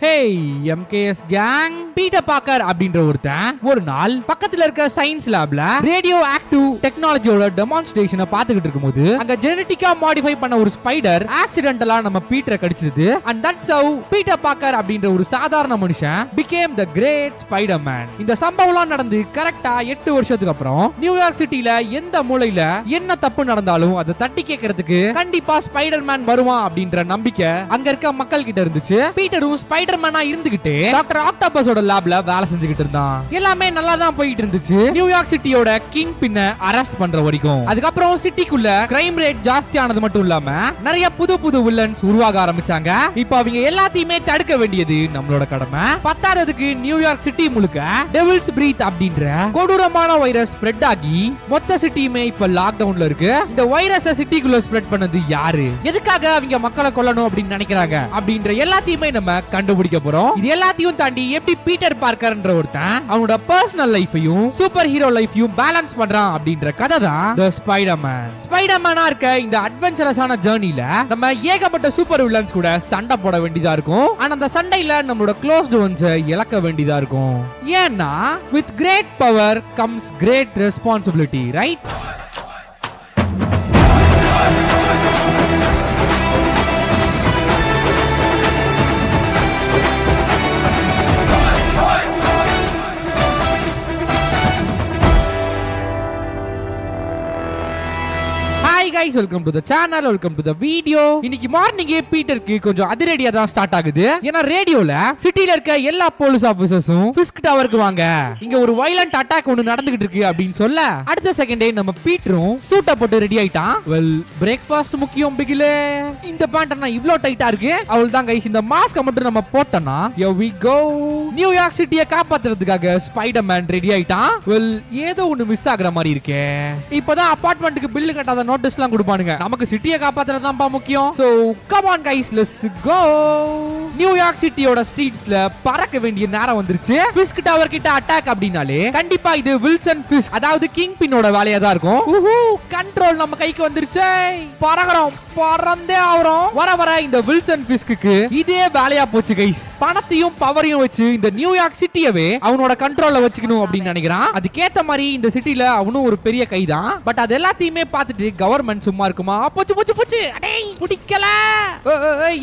Hey MKS gang, Peter Parker அப்படின்ற ஒருத்தன் ஒரு நாள் பக்கத்துல இருக்க சயின்ஸ் லேப்ல ரேடியோ ஆக்டிவ் டெக்னாலஜியோட டெமான்ஸ்ட்ரேஷனை பார்த்துக்கிட்டு இருக்கும்போது அங்க ஜெனடிக்கா மாடிஃபை பண்ண ஒரு ஸ்பைடர் ஆக்சிடென்டலா நம்ம பீட்டரை கடிச்சது. And that's how Peter Parker அப்படின்ற ஒரு சாதாரண மனுஷன் became the great Spider-Man. இந்த சம்பவம்லாம் நடந்து கரெக்டா 8 வருஷத்துக்கு அப்புறம் நியூயார்க் சிட்டில எந்த மூலையில என்ன தப்பு நடந்தாலும் அதை தட்டி கேட்கறதுக்கு கண்டிப்பா ஸ்பைடர்மேன் வருவான் அப்படின்ற நம்பிக்கை அங்க இருக்க மக்கள் கிட்ட இருந்துச்சு. பீட்டரும் ஸ்பைடர்மேனா இருந்துகிட்டு டாக்டர் ஆக்டோபஸோட லேப்ல வேலை செஞ்சுக்கிட்டு இருந்தான். எல்லாமே நல்லா தான் போயிட்டு இருந்துச்சு நியூயார்க் சிட்டியோட கிங் பின்ன அரெஸ்ட் பண்ற வரைக்கும். அதுக்கப்புறம் சிட்டிக்குள்ள கிரைம் ரேட் ஜாஸ்தி ஆனது மட்டும் இல்லாம நிறைய புது புது வில்லன்ஸ் உருவாக ஆரம்பிச்சாங்க. இப்போ அவங்க எல்லாத்தையுமே தடுக்க வேண்டியது நம்மளோட கடமை. பத்தாததுக்கு நியூயார்க் சிட்டி முழுக்க டெவில்ஸ் பிரீத் அப்படின்ற கொடூரமான வைரஸ் ஸ்ப்ரெட் ஆகி மொத்த சிட்டியுமே இப்ப லாக்டவுன்ல இருக்கு. இந்த வைரஸை சிட்டிக்குள்ள ஸ்ப்ரெட் பண்ணது யாரு, எதுக்காக அவங்க மக்களை கொல்லணும் அப்படின்னு நினைக்கிறாங்க அப்படின்ற எல்லாத்தையுமே நம்ம கண்டுபிடிக்க போறோம். இது எல்லாத்தையும் தாண்டி எப்படி பீட்டர் பார்க்கர்ன்ற ஒருத்தன் அவனோட பர்சனல் லைஃபையும் சூப்பர் ஹீரோ லைஃபையும் பேலன்ஸ் பண்றான் அப்படின்ற கதை தான் தி ஸ்பைடர்மேன். ஸ்பைடர்மேனா இருக்க இந்த அட்வென்ச்சரஸான ஜர்னில நம்ம ஏகப்பட்ட சூப்பர் வில்லன்ஸ் கூட சண்டை போட வேண்டியதா இருக்கும். ஆனா அந்த சண்டையில நம்மளோட க்ளோஸ்ட் ஒன்ஸ் இழக்க வேண்டியதா இருக்கும். ஏன்னா with great power comes great responsibility, right? Hi guys, welcome to the channel, welcome to the video. இன்னைக்கு மார்னிங்கே பீட்டருக்கு கொஞ்சம் அதிரடியா தான் ஸ்டார்ட் ஆகுது. ஏன்னா ரேடியோல சிட்டில இருக்க எல்லா போலீஸ் ஆபீசர்ஸும் ஃபிஸ்க் டவருக்கு வாங்க, இங்க ஒரு வயலண்ட் அட்டாக் ஒன்னு நடந்துகிட்டு இருக்கு அப்படின்னு சொல்ல அடுத்த செகண்டே நம்ம பீட்டரும் சூட்ட போட்டு ரெடி ஆயிட்டான். வெல், பிரேக்ஃபாஸ்ட் முக்கியம் பிகிலே. இந்த பேண்ட் என்ன இவ்ளோ டைட்டா இருக்கு? அவள் தான் கைஸ், இந்த மாஸ்க் மட்டும் நம்ம போட்டோம்னா here we go. நியூயார்க் சிட்டியை காப்பாத்துறதுக்காக ஸ்பைடர்மேன் ரெடி ஆயிட்டான். வெல், ஏதோ ஒன்னு மிஸ் ஆகுற மாதிரி இருக்கே. இப்போதான் அபார்ட்மெண்ட்டுக்கு பில் கட்டாத நோட்டீஸ் கொடுப்பானுங்க. நமக்கு சிட்டியை காப்பாத்துறதுதான்ப்பா முக்கியம். So come on guys, let's go. New York சிட்டியோட ஸ்ட்ரீட்ஸ்ல பறக்க வேண்டிய நேரம் வந்துருச்சு. ஃபிஸ்க் டவர் கிட்ட அட்டாக் அப்படினாலே கண்டிப்பா இது வில்சன் ஃபிஸ்க், அதாவது கிங் பின்னோட வேலையா தான் இருக்கும். கண்ட்ரோல் நம்ம கைக்கு வந்துருச்சு. பறக்குறோம், பறந்தே ஆவறோம். வர வர இந்த வில்சன் ஃபிஸ்க்கு இதே வேலையா போச்சு கைஸ். பணத்தையும் பவரையும் வச்சு இந்த நியூயார்க் சிட்டியவே அவனோட கண்ட்ரோல்ல வச்சுக்கணும் அப்படின்னு நினைக்கிறான். அதுக்கேத்த மாதிரி இந்த சிட்டில அவனும் ஒரு பெரிய கை தான். பட் அது எல்லாத்தையுமே பார்த்துட்டு கவர்மெண்ட் சும்மா இருக்குமா? போச்சு போச்சு போச்சு, அடேய் பிடிக்கல.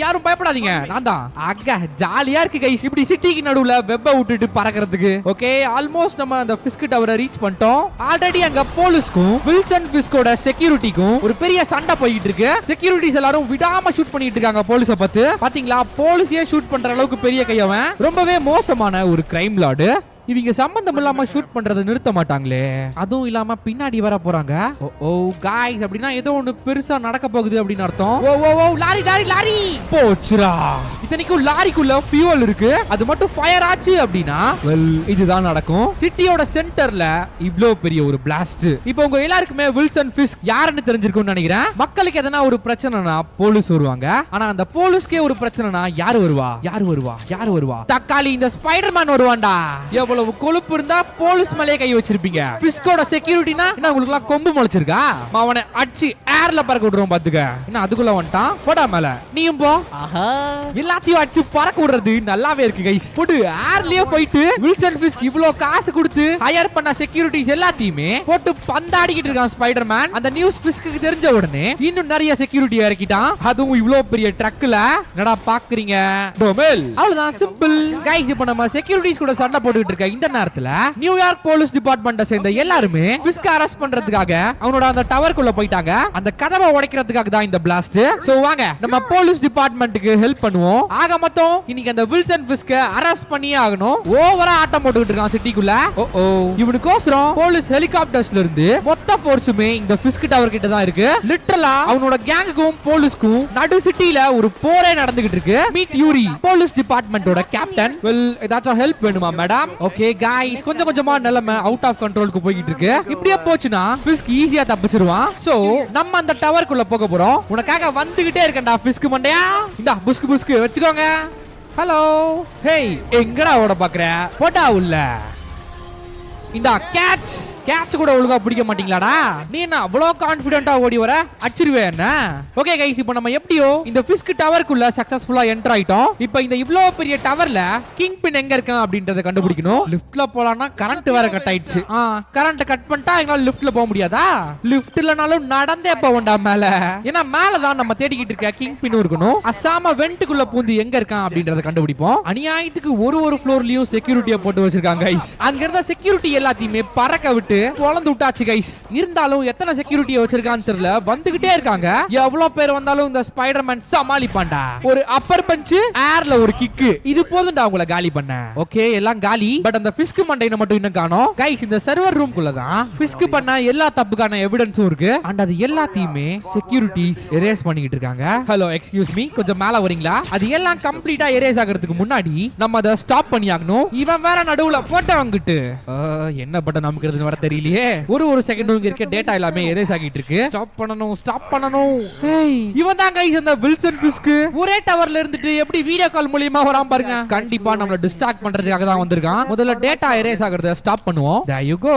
யாரும் பயப்படாதீங்க, நான் தான். அக்கா ஜாலியா இருக்கு கைஸ் இப்படி சிட்டிக்கு நடுவுல வெப்ப விட்டுட்டு பறக்கிறதுக்கு. ஓகே, ஆல்மோஸ்ட் நம்ம அந்த ஃபிஸ்க் டவரை ரீச் பண்ணிட்டோம். ஆல்ரெடி அங்க போலீஸ்க்கும் வில்சன் ஃபிஸ்கோட செக்யூரிட்டிக்கும் ஒரு பெரிய சண்டை போயிட்டு இருக்கு. செக்யூரிட்டிஸ் எல்லாரும் விடாம ஷூட் பண்ணிட்டு இருக்காங்க போலீஸை பார்த்து. பாத்தீங்களா, போலீஸே ஷூட் பண்ற அளவுக்கு பெரிய கையவன். ரொம்பவே மோசமான ஒரு கிரைம் லார்டு. இவங்க சம்பந்தம் இல்லாம ஷூட் பண்றதை நிறுத்த மாட்டாங்களே. அதுவும் இல்லாம பின்னாடி வர போறாங்க. ஓ गाइस, அப்படினா ஏதோ ஒன்னு பெருசா நடக்க போகுது அப்படின்னு அர்த்தம். ஓ லாரி லாரி லாரி போச்சுடா. இத்தனைக்கும் லாரிக்குள்ள ஃபியூல் இருக்கு, அது மட்டும் ஃபயர் ஆச்சு அப்படினா வெல் இதுதான் நடக்கும். சிட்டியோட சென்டர்ல இவ்ளோ பெரிய ஒரு பிளாஸ்ட். இப்போ உங்க எல்லாருக்குமே வில்சன் ஃபிஸ்க் யாருன்னு தெரிஞ்சிருக்கும்னு நினைக்கிறேன். மக்களுக்கு எதனா ஒரு பிரச்சனைனா போலீஸ் வருவாங்க. ஆனா அந்த போலீஸ்க்கே ஒரு பிரச்சனைனா யாரு வருவா? யாரு வருவா? யாரு வருவா? தக்காளி இந்த ஸ்பைடர்மேன் வருவான்டா. எவ்வளவு கொழுப்பு இருந்தா போலீஸ் மேலே கை வச்சிருப்பீங்க. பிஸ்கோட செக்யூரிட்டினா என்ன உங்களுக்கு எல்லாம் கொம்பு முளைச்சிருக்கா? அவனை அடிச்சு ஏர்ல பறக்க விடுறோம் பாத்துக்க. என்ன அதுக்குள்ள வந்துட்டான், போடா மேல நீயும் போ. ஆஹா, எல்லாத்தையும் அடிச்சு பறக்க விடுறது நல்லாவே இருக்கு கைஸ். போடு ஏர்லயே போயிட்டு வில்சன் ஃபிஸ்க் இவ்ளோ காசு கொடுத்து ஹையர் பண்ண செக்யூரிட்டிஸ் எல்லாத்தையுமே போட்டு பந்தாடிக்கிட்டு இருக்கான் ஸ்பைடர்மேன். அந்த நியூஸ் ஃபிஸ்க்கு தெரிஞ்ச உடனே இன்னும் நிறைய செக்யூரிட்டி இறக்கிட்டான், அதுவும் இவ்ளோ பெரிய ட்ரக்ல. என்னடா பாக்குறீங்க? டோமெல் அவ்வளவுதான், சிம்பிள் கைஸ். இப்போ நம்ம செக்யூரிட்டிஸ் கூட சண்டை போட்டுட்டு இருக்க இந்த நேரத்துல நியூயார்க் போலீஸ் டிபார்ட்மெண்ட்டை சேர்ந்த எல்லாருமே ஃபிஸ்க் அரெஸ்ட் பண்றதுக்காக அவனோட அந்த டவருக்குள்ள போயிட்டாங்க. அந்த கதவை உடைக்கிறதுக்காக தான் இந்த பிளாஸ்ட். சோ வாங்க நம்ம போலீஸ் டிபார்ட்மெண்ட்டுக்கு ஹெல்ப் பண்ணுவோம். ஆக மொத்தம் இன்னைக்கு அந்த வில்சன் ஃபிஸ்க அரெஸ்ட் பண்ணியே ஆகணும். ஓவரா ஆட்டம் போட்டுக்கிட்டு இருக்கான் சிட்டிக்குள்ள. இவனுக்கோசரம் போலீஸ் ஹெலிகாப்டர்ஸ்ல இருந்து மொத்த ஃபோர்ஸுமே இந்த ஃபிஸ்க் டவர் கிட்ட தான் இருக்கு. லிட்டரலா அவனோட கேங்குக்கும் போலீஸ்க்கும் நடு சிட்டில ஒரு போரே நடந்துகிட்டு இருக்கு. மீட் யூரி, போலீஸ் டிபார்ட்மெண்டோட கேப்டன். வெல், ஏதாச்சும் ஹெல்ப் வேணுமா மேடம்? ஓகே गाइस, கொஞ்சம் கொஞ்சமா நிலைமை அவுட் ஆஃப் கண்ட்ரோலுக்கு போயிட்டு இருக்கு. இப்படியே போச்சுனா ஃபிஸ்க் ஈஸியா தப்பிச்சிருவான். சோ நம்ம அந்த டவருக்குள்ள போக போறோம். உனக்காக வந்துகிட்டே இருக்கேன்டா ஃபிஸ்க் மண்டையா. இந்தா புஸ்க் புஸ்க் வச்சுக்கோங்க. ஹலோ, ஹேய் எங்கடா ஓட பாக்குற? போடா உள்ள. இந்தா கேட்ச். கேட்ச் கூட ஒழுங்கா பிடிக்க மாட்டீங்களாடா? நீ என்ன அவ்வளவு கான்ஃபிடென்ட்டா ஓடி வர? அடிச்சிருவே என்ன? ஓகே கைஸ், இப்போ நம்ம எப்படியோ இந்த ஃபிஸ்க் டவருக்குள்ள சக்சஸ்ஃபுல்லா என்டர் ஆயிட்டோம். இப்போ இந்த இவ்ளோ பெரிய டவர்ல கிங் பின் எங்க இருக்கான் அப்படின்றத கண்டுபிடிக்கணும். லிஃப்ட்ல போலாம்னா கரண்ட் வேற கட் ஆயிடுச்சு. கரண்ட் கட் பண்ணிட்டா எங்களால லிஃப்ட்ல போக முடியாதா? லிஃப்ட் இல்லனாலும் நடந்தே போவோம்டா மேல. ஏன்னா மேல தான் நம்ம தேடிக்கிட்டு இருக்க கிங் பின் இருக்கணும். அசாம வெண்ட்டுக்குள்ள பூந்து எங்க இருக்கான் அப்படின்றத கண்டுபிடிப்போம். அநியாயத்துக்கு ஒரு ஃப்ளோர்லயும் செக்யூரிட்டியை போட்டு வச்சிருக்காங்க கைஸ். அங்க இருந்த செக்யூரிட்டி எல்லாத்தையுமே பறக்க விட்டு பொளந்து விட்டாச்சு கைஸ். இருந்தாலும் எத்தனை செக்யூரிட்டியை வச்சிருக்கான்னு தெரியல, வந்துகிட்டே இருக்காங்க. எவ்வளவு பேர் வந்தாலும் இந்த ஸ்பைடர்மேன் சமாளிப்பான்டா. ஒரு அப்பர் பஞ்ச், ஏர்ல ஒரு கிக், இது போதும்டா உங்களை காலி பண்ண. ஓகே எல்லாம் காலி. பட் அந்த ஃபிஸ்க் மண்டையை மட்டும் இன்னும் காணோம் கைஸ். இந்த சர்வர் ரூம்குள்ள தான் ஃபிஸ்க் பண்ண எல்லா தப்புக்கான எவிடன்ஸும் இருக்கு. அண்ட் அது எல்லாத்தையுமே செக்யூரிட்டிஸ் எரேஸ் பண்ணிட்டு இருக்காங்க. ஹலோ எக்ஸ்கியூஸ் மீ, கொஞ்சம் மேல வரீங்களா? அது எல்லாம் கம்ப்ளீட்டா எரேஸ் ஆகிறதுக்கு முன்னாடி நம்ம அதை ஸ்டாப் பண்ணி ஆகணும். இவன் வேற நடுவுல போட்ட வாங்கிட்டு என்ன பட்டன் நமக்குறதுன்னு வர தெரியலையே. ஒரு செகண்ட் இங்க இருக்க டேட்டா எல்லாமே எரேஸ் ஆகிட்டு இருக்கு. ஸ்டாப் பண்ணணும். ஹேய், இவன் தான் கைஸ் அந்த வில்சன் ஃபிஸ்க். ஒரே டவர்ல இருந்துட்டு எப்படி வீடியோ கால் மூலமா வராம பாருங்க. கண்டிப்பா நம்மள டிஸ்ட்ராக்ட் பண்றதுக்காக தான் வந்திருக்கான். முதல்ல டேட்டா எரேஸ் ஆகிறத ஸ்டாப் பண்ணுவோம். there you go.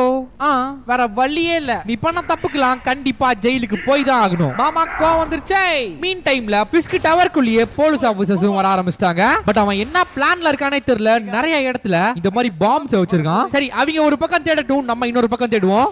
வேற வழியே இல்ல. நீ பண்ண தப்புக்கலாம் கண்டிப்பா ஜெயிலுக்கு போய் தான் ஆகணும். மாமா கோவம் வந்துருச்சே. மீன் டைம்ல ஃபிஸ்க் டவர்க்குள்ளேயே போலீஸ் ஆபீசர்ஸும் வர ஆரம்பிச்சிட்டாங்க. பட் அவன் என்ன பிளான்ல இருக்கானே தெரியல. நிறைய இடத்துல இந்த மாதிரி பாம்ஸ் வச்சிருக்கான். சரி, அவங்க ஒரு பக்கம் தேடட்டும், நம்ம இன்னொரு பக்கம் தேடுவோம்.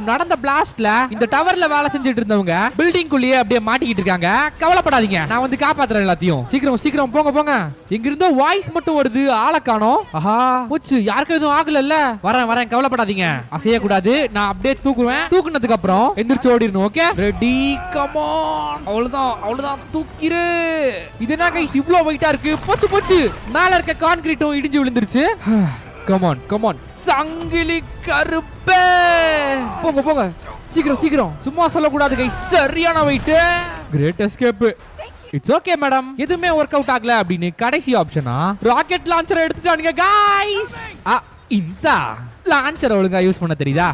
நடந்த பிளாஸ்ட்ல இந்த டவர்ல வேலை செஞ்சுட்டு இருந்தவங்க பில்டிங் குள்ளேயே அப்படியே மாட்டிக்கிட்டு இருக்காங்க. கவலைப்படாதீங்க, நான் வந்து காப்பாத்துறேன் எல்லாத்தையும். சீக்கிரம் போங்க. எங்க இருந்தோ வாய்ஸ் மட்டும் வருது, ஆளை காணோம். ஆஹா போச்சு, யாருக்கும் எதுவும் ஆகல. வரேன், கவலைப்படாதீங்க. அசைய கூடாது, நான் அப்படியே தூக்குவேன். தூக்குனதுக்கு அப்புறம் எந்திரிச்சு ஓடிரணும். Okay ready, come on. அவ்வளவுதான் தூக்கிரு. இது என்ன கைஸ் இவ்ளோ வெயிட்டா இருக்கு? போச்சு. மேல இருக்க கான்கிரீட்டும் இடிஞ்சு விழுந்துருச்சு. கம் ஆன் சங்கிலி கருப்பே. போங்க சீக்கிரம். சும்மா சொல்லக்கூடாது கைஸ், சரியான weight. Great escape. It's okay madam, எதுவுமே ஒர்க் அவுட் ஆகல அப்படின்னு கடைசி ஆப்ஷனா ராக்கெட் லான்ச்சரை எடுத்துட்டானுங்க கைஸ். இந்த லான்ச்சர் ஒழுங்கா யூஸ் பண்ண தெரியுதா?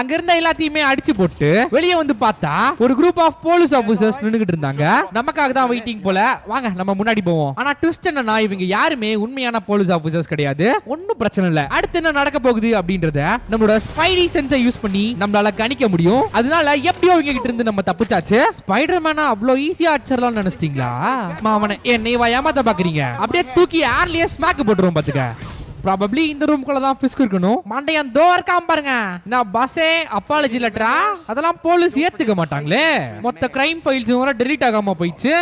அங்க இருந்த எல்லாத்தையுமே அடிச்சு போட்டு வெளியே வந்து பார்த்தா ஒரு குரூப் ஆஃப் போலீஸ் ஆபீசர்ஸ் நின்னுகிட்டு இருந்தாங்க. நமக்காக தான் வெயிட்டிங் போல. வாங்க நம்ம முன்னாடி போவோம். ஆனா ட்விஸ்ட் என்னன்னா, இவங்க யாருமே உண்மையான போலீஸ் ஆபீசர்ஸ் கிடையாது. ஒன்னும் பிரச்சனை இல்ல. அடுத்து என்ன நடக்க போகுது அப்படின்றத நம்மளோட ஸ்பைடி சென்ஸை யூஸ் பண்ணி நம்மளால கணிக்க முடியும். அதனால எப்படியோ இவங்க கிட்ட இருந்து நம்ம தப்பிச்சாச்சு. ஸ்பைடர்மேனா அவ்வளவு ஈஸியா அடிச்சிடலாம் நினைச்சிட்டீங்களா? மாமனே என்னை ஏமாத்த பாக்குறீங்க. அப்படியே தூக்கி ஏர்லயே ஸ்மாக் போட்டுருவோம் பாத்துக்க. ப்ராபபிலி இந்த ரூம்குள்ள தான் ஃபிஸ்க் இருக்கணும். மண்டையன் தோ இருக்காம பாருங்க. நான் பஸ்ஸே அப்பாலஜி லெட்டரா? அதெல்லாம் போலீஸ் ஏத்துக்க மாட்டாங்களே. மொத்த கிரைம் ஃபைல்ஸ் வர டெலீட் ஆகாம போயிடுச்சு.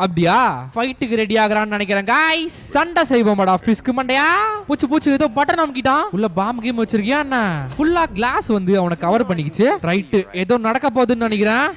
அப்படியா? ஃபைட்டுக்கு ரெடி ஆகறான்னு நினைக்கிறேன் गाइस. சண்டை செய்வோம்டா ஃபிஸ்க் மண்டையா. பூச்சு ஏதோ பட்டன் அமுக்கிட்டான். உள்ள பாம் கேம் வச்சிருக்கியா என்ன? ஃபுல்லா கிளாஸ் வந்து அவனை கவர் பண்ணிக்கிச்சு. ரைட், ஏதோ நடக்க போகுதுன்னு நினைக்கிறேன்.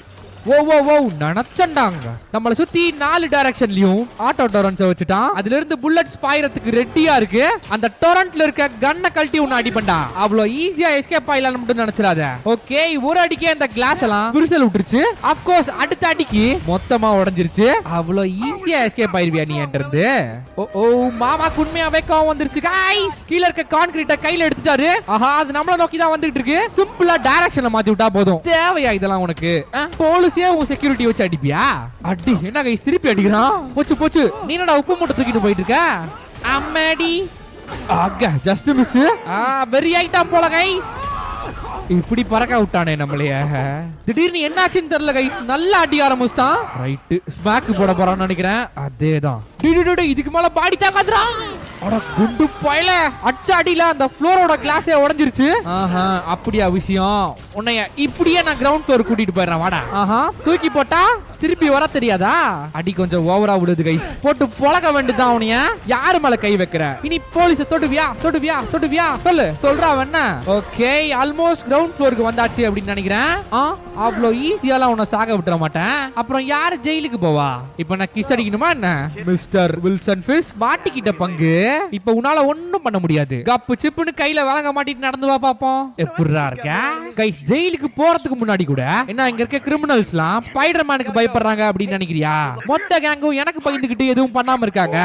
நினைச்சண்டாங்க. நம்மள சுத்தி 4 டைரக்ஷன்லயும் ஆட்டோ டொரன்ட்ஸ் வச்சுட்டான். அதுல இருந்து புல்லட்ஸ் பாயறதுக்கு ரெடியா இருக்கு. அந்த டொரன்ட்ல இருக்க கன்னை கழட்டி உன்னை அடிப்பண்டா. அவ்வளவு ஈஸியா எஸ்கேப் ஆயிடலாம் மட்டும் நினைச்சிடாத. ஓகே, ஒரு அடிக்கே அந்த கிளாஸ் எல்லாம் விரிசல் விட்டுருச்சு. ஆஃப் கோர்ஸ் அடுத்த அடிக்கு மொத்தமா உடைஞ்சிருச்சு. அவ்வளவு ஈஸியா எஸ்கேப் ஆயிருவியா நீ என்கிட்ட இருந்து? மாமா உண்மையாவே கோவம் வந்துருச்சு गाइस. கீழ இருக்க கான்கிரீட்டை கையில எடுத்துட்டாரு. அது நம்மள நோக்கி தான் வந்துட்டு இருக்கு. சிம்பிளா டைரக்ஷனை மாத்தி விட்டா போதும். தேவையா இதெல்லாம் உனக்கு? போலீஸ் செக்யூரிட்டி வச்சு அடிப்பியா? அடி என்ன கைஸ் திருப்பி அடிக்கிறான். போச்சு. நீ என்னடா உப்பு மூட்டை தூக்கிட்டு போயிட்டு இருக்க? அம்மாடி ஜஸ்ட் மிஸ். வெரி ஐட்டம் போல கைஸ். இப்படி பறக்க விட்டானே நம்மளைய. திடீர்னு என்னாச்சுன்னு தெரியல கைஸ். நல்லா அடி ஆரம்பிச்சிட்டான். ரைட், ஸ்மாக் போட போறான்னு நினைக்கிறேன். அதேதான். இதுக்கு மேல பாடி தாக்காதுடா. குண்டு பையல அச்ச அடியில அந்த ஃப்ளோரோட கிளாஸே உடைஞ்சிருச்சு. அப்படியா விஷயம்? உன்னைய இப்படியே நான் கிரவுண்ட் ஃப்ளோர் கூட்டிட்டு போயிடுறேன் வாடா. தூக்கி போட்டா திருப்பி வர தெரியாதா? அடி கொஞ்சம் ஓவரா விடுது கைஸ். போட்டு பொளக்க வேண்டியதான் உன்னைய. யாரு மேல கை வைக்கிற? இனி போலீஸ் தொட்டுவியா சொல்றா வேணா. ஓகே, ஆல்மோஸ்ட் கிரவுண்ட் ஃப்ளோருக்கு வந்தாச்சு அப்படின்னு நினைக்கிறேன். அவ்வளோ ஈஸியாலாம் உன்னை சாக விட்டுற மாட்டேன். அப்புறம் யாரு ஜெயிலுக்கு போவா? இப்ப நான் கிஸ் அடிக்கணுமா என்ன? மிஸ்டர் வில்சன் ஃபிஸ்க் மாட்டிக்கிட்ட பங்கு. இப்ப உன்னால ஒண்ணும் பண்ண முடியாது. கப்பு சிப்புன்னு கையில வழங்க மாட்டிட்டு நடந்து வா பாப்போம். எப்படிரா இருக்க கைஸ்? ஜெயிலுக்கு போறதுக்கு முன்னாடி கூட என்ன இங்க இருக்க கிரிமினல்ஸ்லாம் ஸ்பைடர்மேனுக்கு பயப்படுறாங்க அப்படின்னு நினைக்கிறியா? மொத்த கேங்கும் எனக்கு பயந்துகிட்டு எதுவும் பண்ணாம இருக்காங்க.